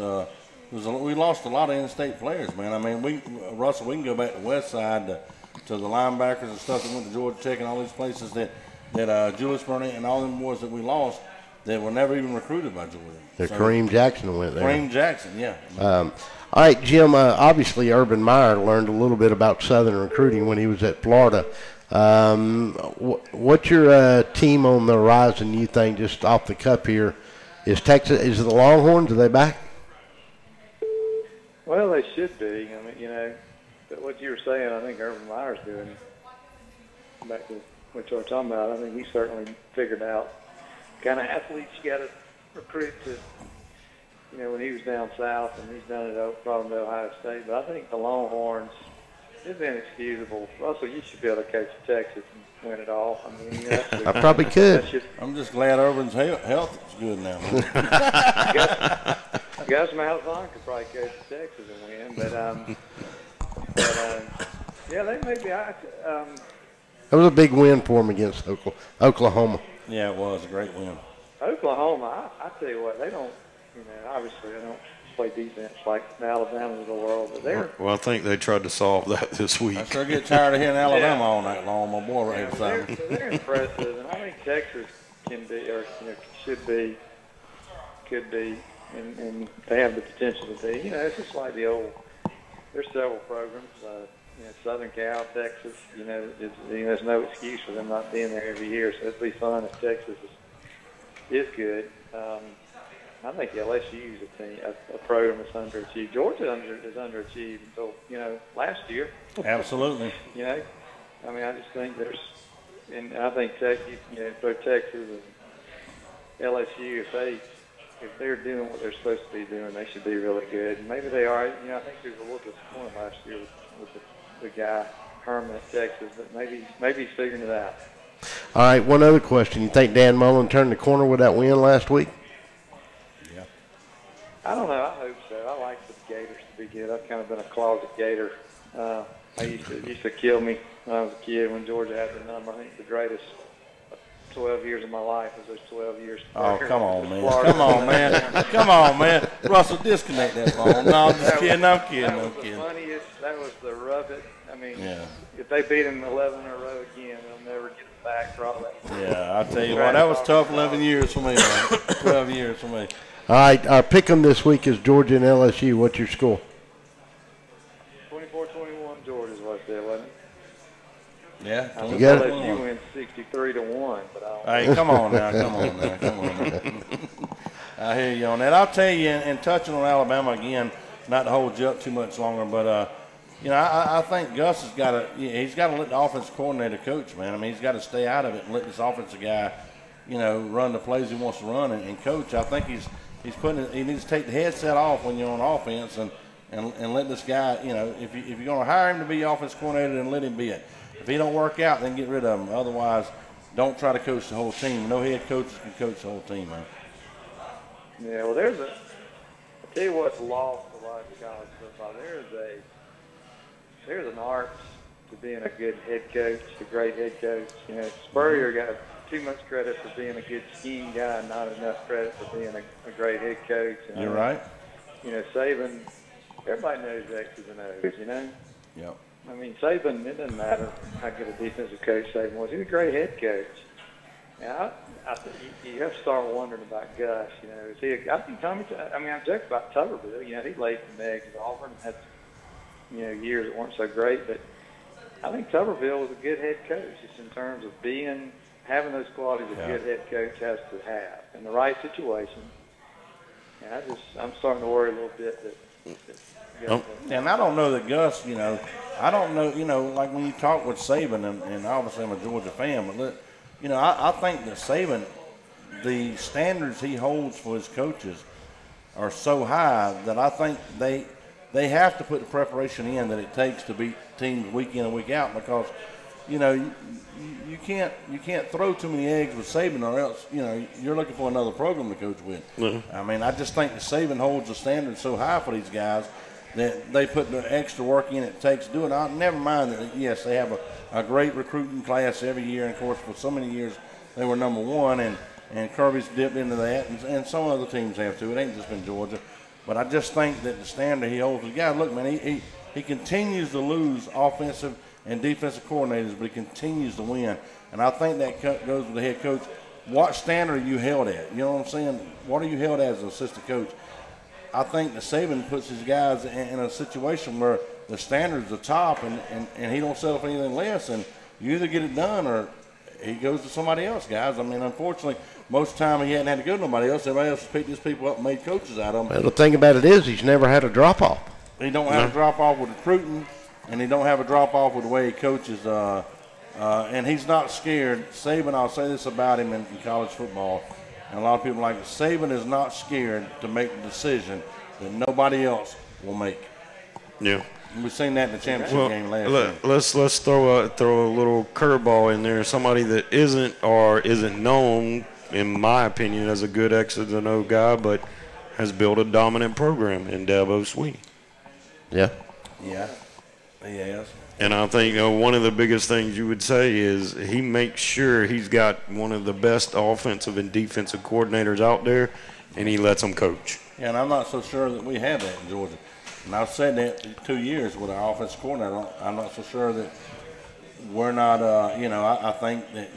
we lost a lot of in-state players, man. I mean, Russell, we can go back to West Side to the linebackers and stuff that went to Georgia Tech and all these places that Julius Burnett and all them boys that we lost that were never even recruited by Georgia. Kareem Jackson went there. Kareem Jackson, yeah. All right, Jim, obviously Urban Meyer learned a little bit about Southern recruiting when he was at Florida. What's your team on the horizon, you think, just off the cup here? Is the Longhorns, are they back? Well, they should be. I mean, but what you were saying, I think Urban Meyer's doing, back to what you were talking about, I think he certainly figured out kind of athletes you got to recruit to, when he was down south, and he's done it probably at Ohio State. But I think the Longhorns, it's inexcusable. Russell, you should be able to coach Texas and win it all. I mean, I probably could. I'm just glad Urban's health is good now. Gus Malzahn could probably coach Texas and win, yeah, they may be. That was a big win for them against Oklahoma. Yeah, it was a great win. Oklahoma, I tell you what, they don't. Obviously they don't play defense like the Alabamas of the world, but they're. Well, I think they tried to solve that this week. I sure get tired of hearing Alabama all night long. My boy right beside me. They're impressive, and I think Texas can be, or should be, could be, and they have the potential to be. It's just like the old. There's several programs. Southern Cal, Texas. There's no excuse for them not being there every year. So it'd be fun if Texas is good. I think LSU is a program that's underachieved. Georgia is underachieved until last year. Absolutely. I mean, I just think and I think Texas, throw Texas and LSU, if they're doing what they're supposed to be doing, they should be really good. And maybe they are. I think there was a little disappointment last year with the guy Herman at Texas, but maybe he's figuring it out. All right, one other question. You think Dan Mullen turned the corner with that win last week? Yeah. I don't know. I hope so. I like the Gators to be good. I've kind of been a closet Gator. It used to kill me when I was a kid when Georgia had the number. I think the greatest 12 years of my life was those 12 years. Oh, come on, man. Come on, man. Come on, man. Russell, disconnect that phone. No, I'm just kidding. I'm kidding. That was the funniest. That was the rub it. I mean, if they beat them 11 in a row again, they'll never get it back for all that. Yeah, I'll tell you what. That was tough 11 years for me, man. 12 years for me. All right, our pick 'em this week is Georgia and LSU. What's your score? 24-21 Georgia is what I said, wasn't it? Yeah. I got LSU win 63-1, but I don't. Hey, come on now. Come on now. Come on now. I hear you on that. I'll tell you, and touching on Alabama again, not to hold you up too much longer, but I think Gus has got to. He's got to let the offensive coordinator coach, man. I mean, he's got to stay out of it and let this offensive guy, run the plays he wants to run and coach. I think he's putting. He needs to take the headset off when you're on offense and let this guy. If you're going to hire him to be offensive coordinator, then let him be it. If he don't work out, then get rid of him. Otherwise, don't try to coach the whole team. No head coaches can coach the whole team, man. Yeah, well, I tell you what's lost a lot of college football. There's an art to being a good head coach, a great head coach. Spurrier got too much credit for being a good scheme guy, and not enough credit for being a great head coach. You're right. Saban, everybody knows X's and O's, Yep. I mean, Saban, it doesn't matter how good a defensive coach Saban was. He's a great head coach. And I think you have to start wondering about Gus. Is he? I think Tommy. I mean, I'm joking about Tuberville. He laid some eggs at Auburn and had years that weren't so great. But I think Tuberville was a good head coach, just in terms of having those qualities a good head coach has to have in the right situation. And I'm starting to worry a little bit that and I don't know that Gus, I don't know, like when you talk with Saban, and obviously I'm a Georgia fan, but I think that Saban, the standards he holds for his coaches are so high that I think they have to put the preparation in that it takes to beat teams week in and week out, because you can't throw too many eggs with Saban, or else you're looking for another program to coach with. Mm-hmm. I mean, I just think that Saban holds the standard so high for these guys that they put the extra work in it takes to do it. Never mind that, yes, they have a great recruiting class every year, and of course for so many years they were number one, and Kirby's dipped into that, and some other teams have too. It ain't just been Georgia. But I just think that the standard he holds with guys, look, man, he continues to lose offensive and defensive coordinators, but he continues to win. And I think that goes with the head coach. What standard are you held at? You know what I'm saying? What are you held as an assistant coach? I think that Saban puts his guys in a situation where the standard's the top, and he don't settle for anything less. And you either get it done or he goes to somebody else, guys. I mean, unfortunately, most of the time he hadn't had to go to nobody else. Everybody else has picked these people up and made coaches out of them. Well, the thing about it is he's never had a drop-off. He don't have a drop-off with recruiting, and he don't have a drop-off with the way he coaches. And he's not scared. Saban, I'll say this about him in college football, and a lot of people like it. Saban is not scared to make the decision that nobody else will make. Yeah. We've seen that in the championship game last year. Let's throw a little curveball in there. Somebody that isn't known, in my opinion, as a good X's and O guy, but has built a dominant program in Dabo Swinney. Yeah. Yeah. Yes. And I think one of the biggest things you would say is he makes sure he's got one of the best offensive and defensive coordinators out there, and he lets them coach. Yeah, and I'm not so sure that we have that in Georgia. And I've said that in 2 years with our offensive coordinator. I'm not so sure that we're not, I think that,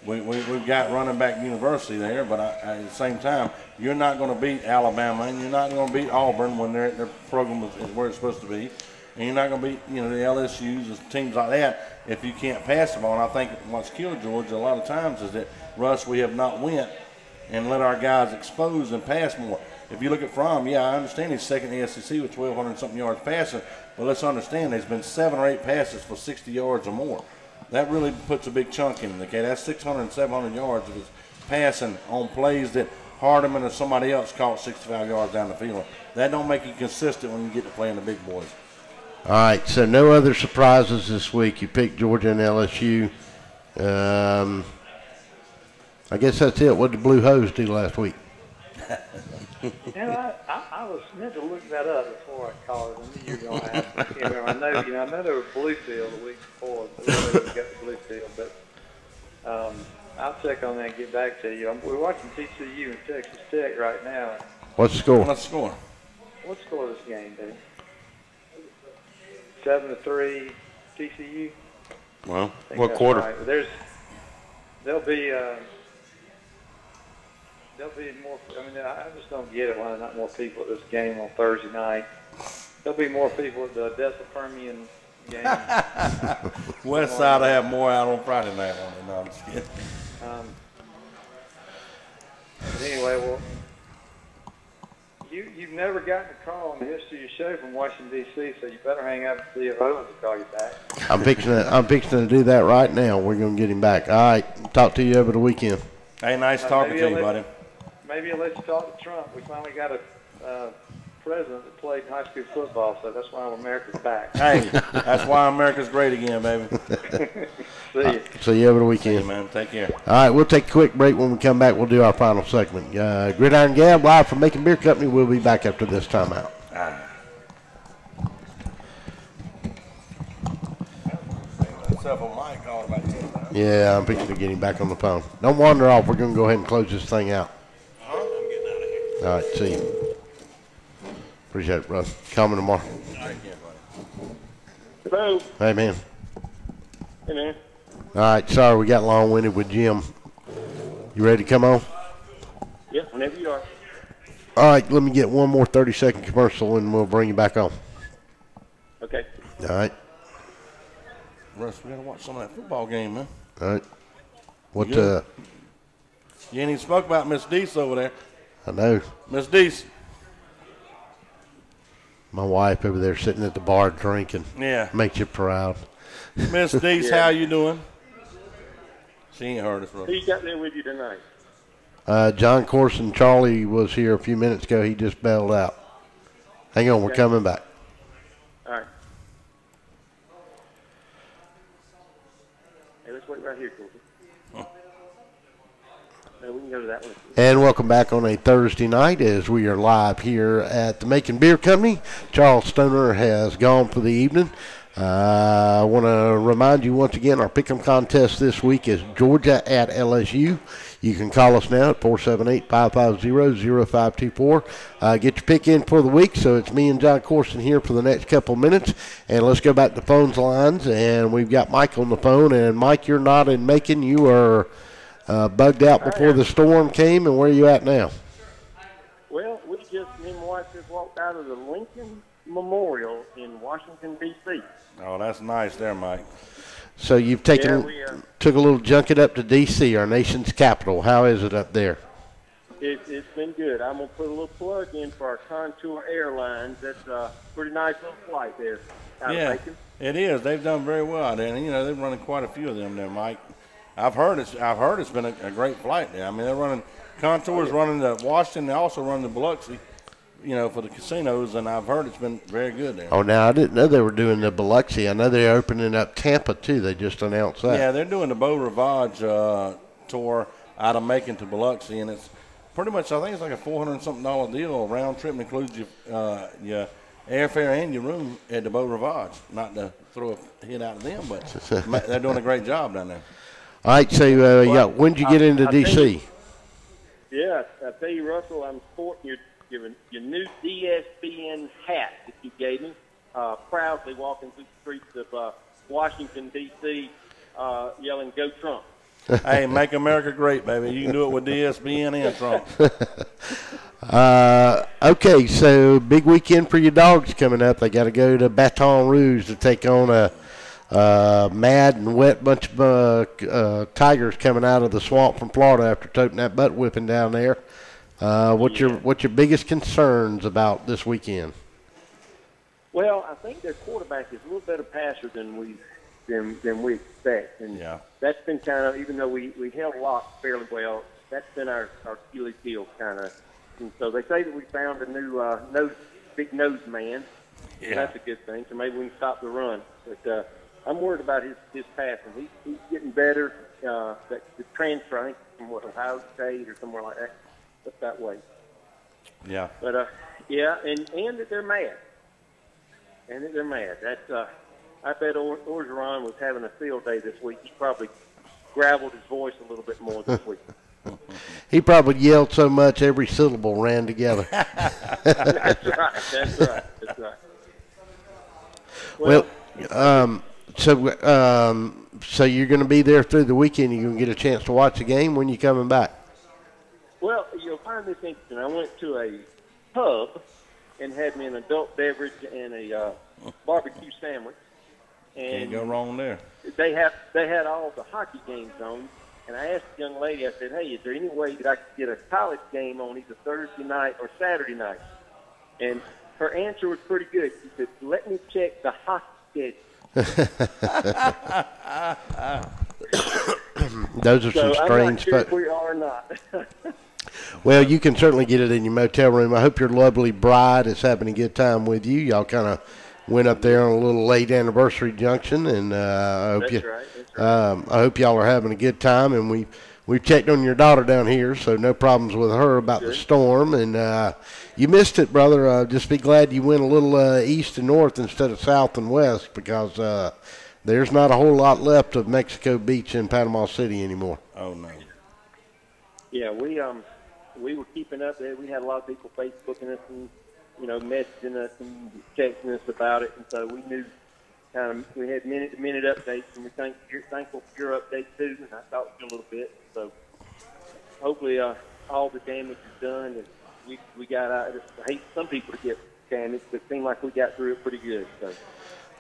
we've got running back university there, but at the same time, you're not going to beat Alabama and you're not going to beat Auburn when their program is where it's supposed to be. And you're not going to beat, the LSUs and teams like that if you can't pass the ball. And I think what's killed Georgia a lot of times is that, Russ, we have not went and let our guys expose and pass more. If you look at Fromm, I understand he's second in the SEC with 1,200-something yards passing, but let's understand there's been 7 or 8 passes for 60 yards or more. That really puts a big chunk in it, okay? That's 600 and 700 yards of his passing on plays that Hardeman or somebody else caught 65 yards down the field. That don't make you consistent when you get to playing the big boys. All right, so no other surprises this week. You picked Georgia and LSU. I guess that's it. What did the Blue Hose do last week? I was meant to look that up before I called it. I knew you were going to ask. I can't remember. I know there was Bluefield the week before. We got the Bluefield, but I'll check on that and get back to you. We're watching TCU and Texas Tech right now. What's the score? What's the score? What's the score of this game, Dave? 7-3 TCU. Well, what quarter? Right. There'll be more. I mean, I just don't get it why there's not more people at this game on Thursday night. There'll be more people at the Odessa Permian game. West Side will have more out on Friday night. No, I'm just kidding. But anyway, well, you've never gotten a call in the history of your show from Washington, D.C., so you better hang up and see if Owens will call you back. I'm fixing to do that right now. We're going to get him back. All right, talk to you over the weekend. Hey, nice talking to you, buddy. Maybe I'll let you talk to Trump. We finally got a president that played high school football, so that's why America's back. Hey, that's why America's great again, baby. See you. See you over the weekend. See you, man. Take care. All right, we'll take a quick break. When we come back, we'll do our final segment. Gridiron Gab, live from Macon Beer Company. We'll be back after this timeout. Yeah, I'm fixing to get him back on the phone. Don't wander off. We're going to go ahead and close this thing out. I'm getting out of here. All right, see you. Appreciate it, brother. Coming tomorrow. Hello. Hey, man. Hey, man. All right, sorry we got long-winded with Jim. You ready to come on? Yeah, whenever you are. All right, let me get one more 30-second commercial, and we'll bring you back on. Okay. All right. Russ, we got to watch some of that football game, man. All right. What, You ain't even spoke about Miss Deese over there. I know. Miss Deese. My wife over there sitting at the bar drinking. Yeah. Makes you proud. Miss Deese, how you doing? She ain't heard us, Russ. Who you got there with you tonight? John Corson, Charlie was here a few minutes ago. He just bailed out. Hang on, we're coming back. All right. Hey, let's wait right here, Corey. No, we can go to that one. And welcome back on a Thursday night as we are live here at the Macon Beer Company. Charles Stoner has gone for the evening. I want to remind you once again, our pick'em contest this week is Georgia at LSU. You can call us now at 478-550-0524. Get your pick in for the week. So it's me and John Corson here for the next couple minutes. And let's go back to the phones lines. And we've got Mike on the phone. And, Mike, you're not in Macon. You are bugged out before the storm came. And where are you at now? Well, me and my wife just walked out of the Lincoln Memorial in Washington, D.C. Oh, that's nice there, Mike. So you've took a little junket up to D.C., our nation's capital. How is it up there? It's been good. I'm going to put a little plug in for our Contour Airlines. That's a pretty nice little flight there out of Macon. It is. They've done very well out there. And, you know, they're running quite a few of them there, Mike. I've heard it's been a great flight there. I mean, they're running Contour's running to Washington. They also run to Biloxi, you know, for the casinos, and I've heard it's been very good there. Oh, now I didn't know they were doing the Biloxi. I know they're opening up Tampa, too. They just announced that. Yeah, they're doing the Beau Rivage tour out of Macon to Biloxi, and it's pretty much, I think it's like a $400-something deal. Round trip includes your airfare and your room at the Beau Rivage. Not to throw a hit out of them, but they're doing a great job down there. All right, so when did you get into D.C.? Yeah, I tell you, Russell, I'm sporting your new DSBN hat that you gave me, proudly walking through the streets of Washington, D.C., yelling, "Go Trump." Hey, make America great, baby. You can do it with DSBN and Trump. Okay, so big weekend for your dogs coming up. They got to go to Baton Rouge to take on a mad and wet bunch of tigers coming out of the swamp from Florida after toting that butt whipping down there. What's your biggest concerns about this weekend? Well, I think their quarterback is a little better passer than we expect, and that's been kind of, even though we held lock fairly well, that's been our Achilles heel kind of. And so they say that we found a new big nose man. Yeah. That's a good thing. So maybe we can stop the run. But I'm worried about his passing. He's getting better. The transfer, I think, from Ohio State or somewhere like that. That way. Yeah. But and that they're mad. That's I bet Orgeron was having a field day this week. He probably graveled his voice a little bit more this week. He probably yelled so much every syllable ran together. That's right. Well, so you're going to be there through the weekend. You're going to get a chance to watch the game. When you coming back? Well, you'll find this interesting. I went to a pub and had me an adult beverage and a barbecue sandwich. And can't go wrong there. They had all the hockey games on, and I asked the young lady, I said, "Hey, is there any way that I could get a college game on either Thursday night or Saturday night?" And her answer was pretty good. She said, "Let me check the hockey schedule." Those are some strange I'm not sure if we are or not. Well, you can certainly get it in your motel room. I hope your lovely bride is having a good time with you. Y'all kind of went up there on a little late anniversary junction, and I hope y'all are having a good time. And we've checked on your daughter down here, so no problems with her about the storm. And you missed it, brother. Just be glad you went a little east and north instead of south and west, because there's not a whole lot left of Mexico Beach in Panama City anymore. Oh no. Yeah, we were keeping up there. We had a lot of people Facebooking us and, messaging us and texting us about it. And so we knew we had minute-to-minute updates, and we're thankful for your update too. And I talked to you a little bit. So hopefully all the damage is done. And we got out. I hate some people to get damaged, but it seemed like we got through it pretty good. So.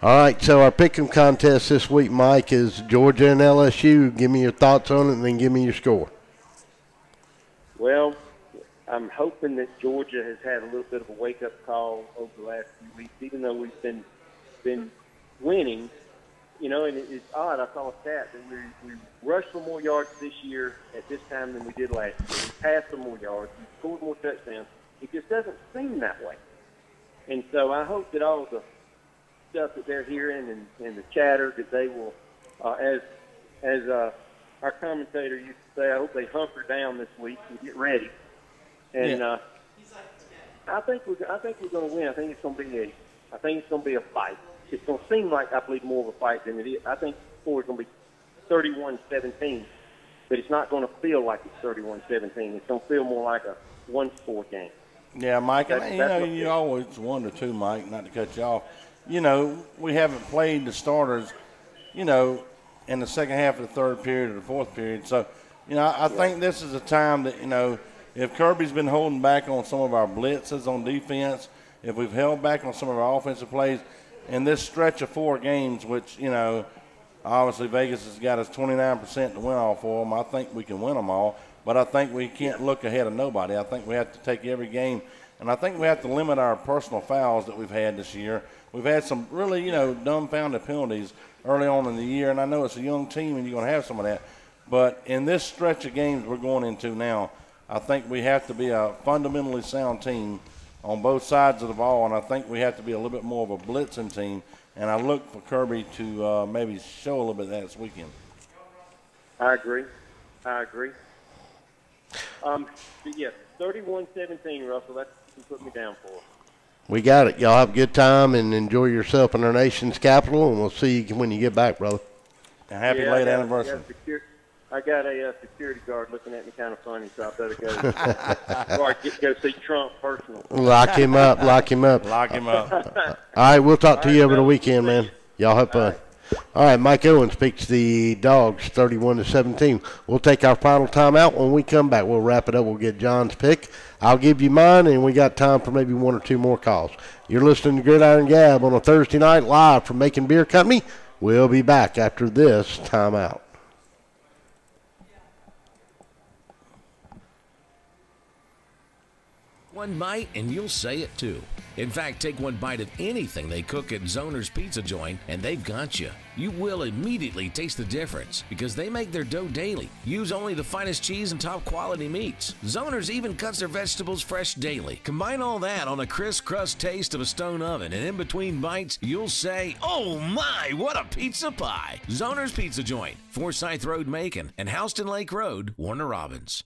All right, so our pick'em contest this week, Mike, is Georgia and LSU. Give me your thoughts on it, and then give me your score. Well, I'm hoping that Georgia has had a little bit of a wake-up call over the last few weeks, even though we've been winning. And it's odd. I saw a stat that we rushed for more yards this year at this time than we did last year. We passed for more yards. We scored more touchdowns. It just doesn't seem that way. And so I hope that all of the stuff that they're hearing and the chatter that they will, as our commentator used to say, I hope they hunker down this week and get ready. And I think we're going to win. I think it's going to be a fight. it's going to seem like, I believe, more of a fight than it is. I think the score is going to be 31-17, but it's not going to feel like it's 31-17. It's going to feel more like a one-score game. Yeah, Mike, and you always wonder too, Mike, not to cut you off. We haven't played the starters, in the second half of the third period or the fourth period. So, I think this is a time that, if Kirby's been holding back on some of our blitzes on defense, if we've held back on some of our offensive plays, in this stretch of 4 games, which, obviously Vegas has got us 29% to win all 4 of them, I think we can win them all. But I think we can't look ahead of nobody. I think we have to take every game. And I think we have to limit our personal fouls that we've had this year. We've had some really, dumbfounded penalties early on in the year. And I know it's a young team and you're going to have some of that. But in this stretch of games we're going into now, I think we have to be a fundamentally sound team on both sides of the ball. And I think we have to be a little bit more of a blitzing team. And I look for Kirby to maybe show a little bit of that this weekend. I agree. But yeah, 31-17, Russell. That's what you put me down for. We got it. Y'all have a good time and enjoy yourself in our nation's capital, and we'll see you when you get back, brother. And happy late anniversary. I got a security guard looking at me kind of funny, so I better go. Or I go see Trump personally. Lock him up. Lock him up. All right, we'll talk to you over the weekend, man. Y'all have fun. All right, Mike Owens speaks the Dogs 31-17. We'll take our final timeout. When we come back, we'll wrap it up. We'll get John's pick. I'll give you mine, and we got time for maybe 1 or 2 more calls. You're listening to Gridiron Gab on a Thursday night live from Macon Beer Company. We'll be back after this timeout. One bite and you'll say it too. In fact, take one bite of anything they cook at Zoner's Pizza Joint and they've got you. You will immediately taste the difference because they make their dough daily. Use only the finest cheese and top quality meats. Zoner's even cuts their vegetables fresh daily. Combine all that on a crisp crust taste of a stone oven, and in between bites, you'll say, "Oh my, what a pizza pie!" Zoner's Pizza Joint, Forsyth Road, Macon, and Houston Lake Road, Warner Robins.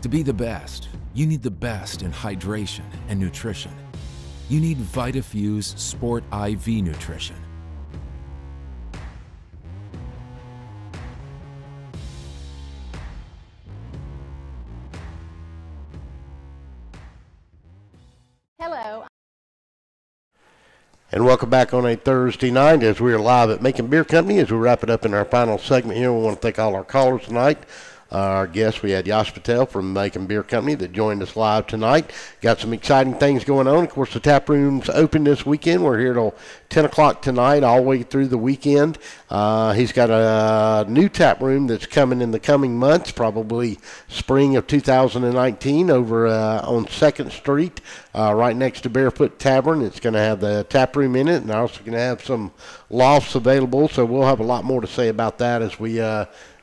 To be the best, you need the best in hydration and nutrition. You need VitaFuse Sport IV Nutrition. Hello. And welcome back on a Thursday night as we are live at Macon Beer Company. As we wrap it up in our final segment here, we want to thank all our callers tonight. Our guest, we had Yash Patel from Macon Beer Company that joined us live tonight. Got some exciting things going on. Of course, the tap room's open this weekend. We're here till 10 o'clock tonight, all the way through the weekend. He's got a new tap room that's coming in the coming months, probably spring of 2019, over on 2nd Street, right next to Barefoot Tavern. It's going to have the tap room in it, and also going to have some lofts available. So we'll have a lot more to say about that as we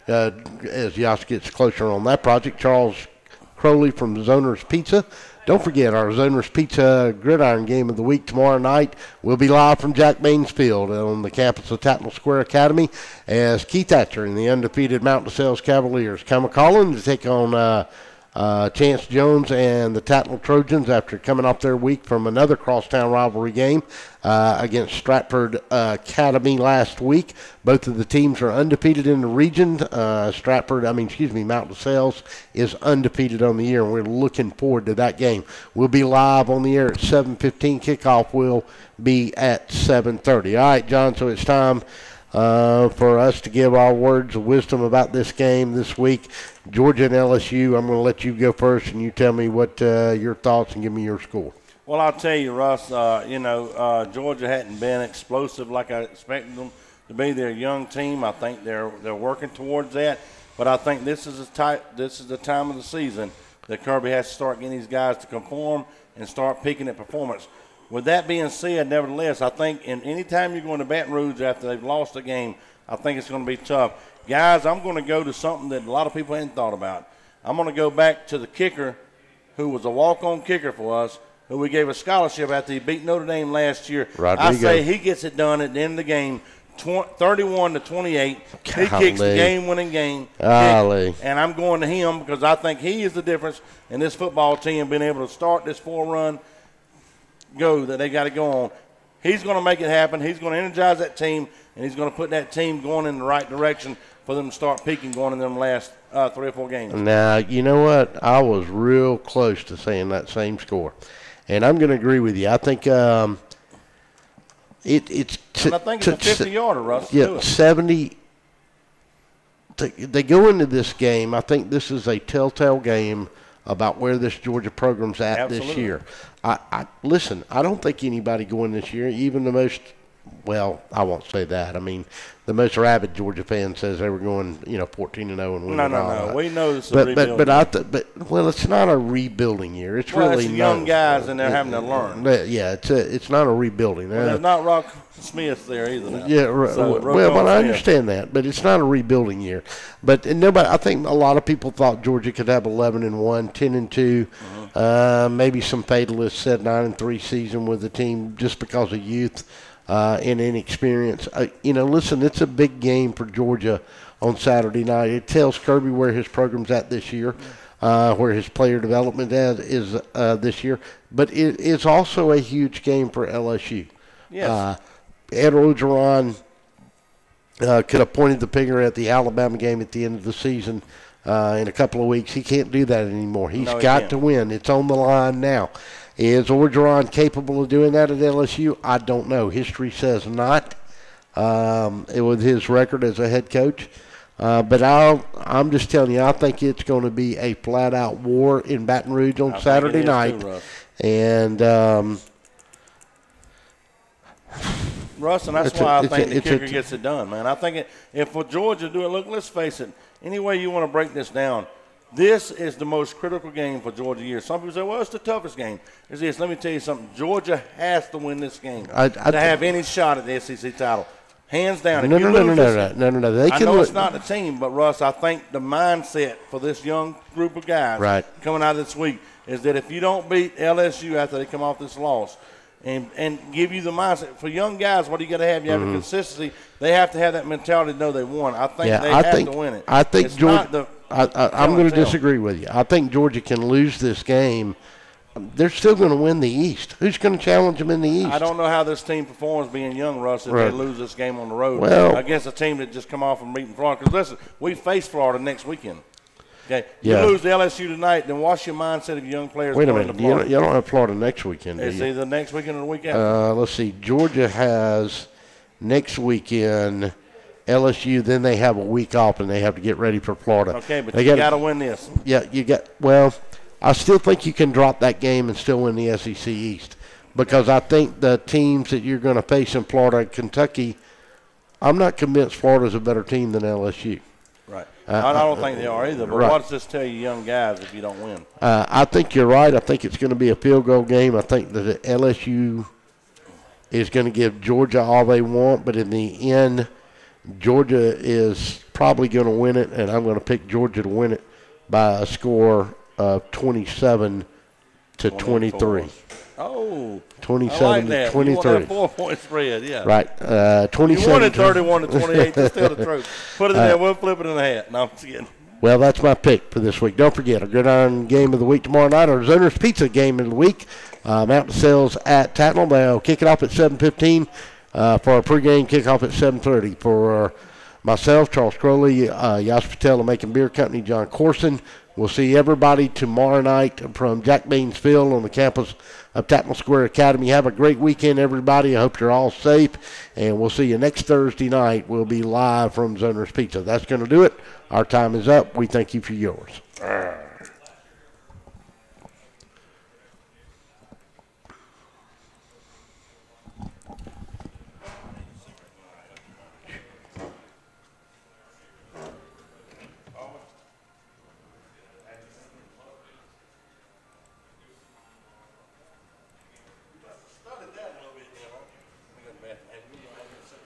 as Yosh gets closer on that project. Charles Crowley from Zoner's Pizza. Don't forget our Zoner's Pizza Gridiron Game of the Week tomorrow night. We'll be live from Jack Baines Field on the campus of Tatnall Square Academy as Keith Thatcher and the undefeated Mount DeSales Cavaliers come a-calling to take on Chance Jones and the Tatnall Trojans after coming off their week from another crosstown rivalry game against Stratford Academy last week. Both of the teams are undefeated in the region. Mount DeSales is undefeated on the year, and we're looking forward to that game. We'll be live on the air at 7:15. Kickoff will be at 7:30. All right, John, so it's time for us to give our words of wisdom about this game this week. Georgia and LSU, I'm going to let you go first, and you tell me what your thoughts and give me your score. Well, I'll tell you, Russ, Georgia hadn't been explosive like I expected them to be. They're a young team. I think they're working towards that. But I think this is the time of the season that Kirby has to start getting these guys to conform and start peaking at performance. With that being said, nevertheless, I think any time you're going to Baton Rouge after they've lost a game, I think it's going to be tough. Guys, I'm going to go to something that a lot of people hadn't thought about. I'm going to go back to the kicker who was a walk-on kicker for us, who we gave a scholarship after he beat Notre Dame last year. Rodrigo. I say he gets it done at the end of the game. 31-28. He Golly. kicks the game-winning game. Golly. And I'm going to him because I think he is the difference in this football team being able to start this 4-run go that they got to go on. He's going to make it happen. He's going to energize that team, and he's going to put that team going in the right direction for them to start peaking going in them last 3 or 4 games. Now, you know what? I was real close to saying that same score. And I'm going to agree with you. I think it's I think it's a 50-yarder, Russ. Yeah, 70. They go into this game. I think this is a telltale game about where this Georgia program's at this year. Listen, I don't think anybody going this year, even the most, well, I won't say that. I mean, the most rabid Georgia fan says they were going, 14-0 and winning. No. We know this is a rebuilding but it's not a rebuilding year. It's really it's young guys and they're having to learn. Yeah, it's not a rebuilding. Well, there's not Rock Smith there either. Now. Yeah, well, I understand that, but it's not a rebuilding year. But nobody, I think a lot of people thought Georgia could have 11-1, 10-2. Maybe some fatalists said 9-3 season with the team just because of youth. And inexperience. Listen, it's a big game for Georgia on Saturday night. It tells Kirby where his program's at this year, where his player development is this year. But it is also a huge game for LSU. Yes. Ed Orgeron could have pointed the finger at the Alabama game at the end of the season in a couple of weeks. He can't do that anymore. He's got to win. It's on the line now. Is Orgeron capable of doing that at LSU? I don't know. History says not with his record as a head coach. But I'm just telling you, I think it's going to be a flat-out war in Baton Rouge on Saturday night. Too, Russ. And Russ, and that's why I think the kicker gets it done, man. I think if for Georgia to do it, look, let's face it, any way you want to break this down, this is the most critical game for Georgia year. Some people say, well, it's the toughest game. It's this. Let me tell you something. Georgia has to win this game to have any shot at the SEC title. Hands down. No. They I know it's not the team, but, Russ, I think the mindset for this young group of guys coming out of this week is that if you don't beat LSU after they come off this loss and give you the mindset, for young guys, what do you got to have? You have a consistency. They have to have that mentality to know they won. I think they have to win it. I think Georgia – I'm going to disagree with you. I think Georgia can lose this game. They're still going to win the East. Who's going to challenge them in the East? I don't know how this team performs being young, Russ, if they lose this game on the road against a team that just come off from beating Florida. Because, listen, we face Florida next weekend. Okay, you lose to LSU tonight, then what's your mindset of young players? Wait a minute, you don't have Florida next weekend, do you? It's either next weekend or the week after. Let's see. Georgia has next weekend – LSU, then they have a week off and they have to get ready for Florida. Okay, but you got to win this. Yeah, well, I still think you can drop that game and still win the SEC East because I think the teams that you're going to face in Florida and Kentucky, I'm not convinced Florida's a better team than LSU. Right. I don't think they are either, but what does this tell you young guys if you don't win? I think you're right. I think it's going to be a field goal game. I think that LSU is going to give Georgia all they want, but in the end – Georgia is probably going to win it, and I'm going to pick Georgia to win it by a score of 27-23. Oh, 27-23. You want that 4-point spread, yeah. Right. 27. You wanted 31-28. That's still the truth. Put it in there. We'll flip it in the hat. No, I'm just kidding. Well, that's my pick for this week. Don't forget, our Gridiron Game of the Week tomorrow night, our Zoner's Pizza Game of the Week. Mountain Sales at Tatnall. They'll kick it off at 7:15. For our pregame kickoff at 7:30. For myself, Charles Crowley, Yas Patel, the Macon Beer Company, John Corson. We'll see everybody tomorrow night from Jack Baines Field on the campus of Tatnall Square Academy. Have a great weekend, everybody. I hope you're all safe, and we'll see you next Thursday night. We'll be live from Zoner's Pizza. That's going to do it. Our time is up. We thank you for yours.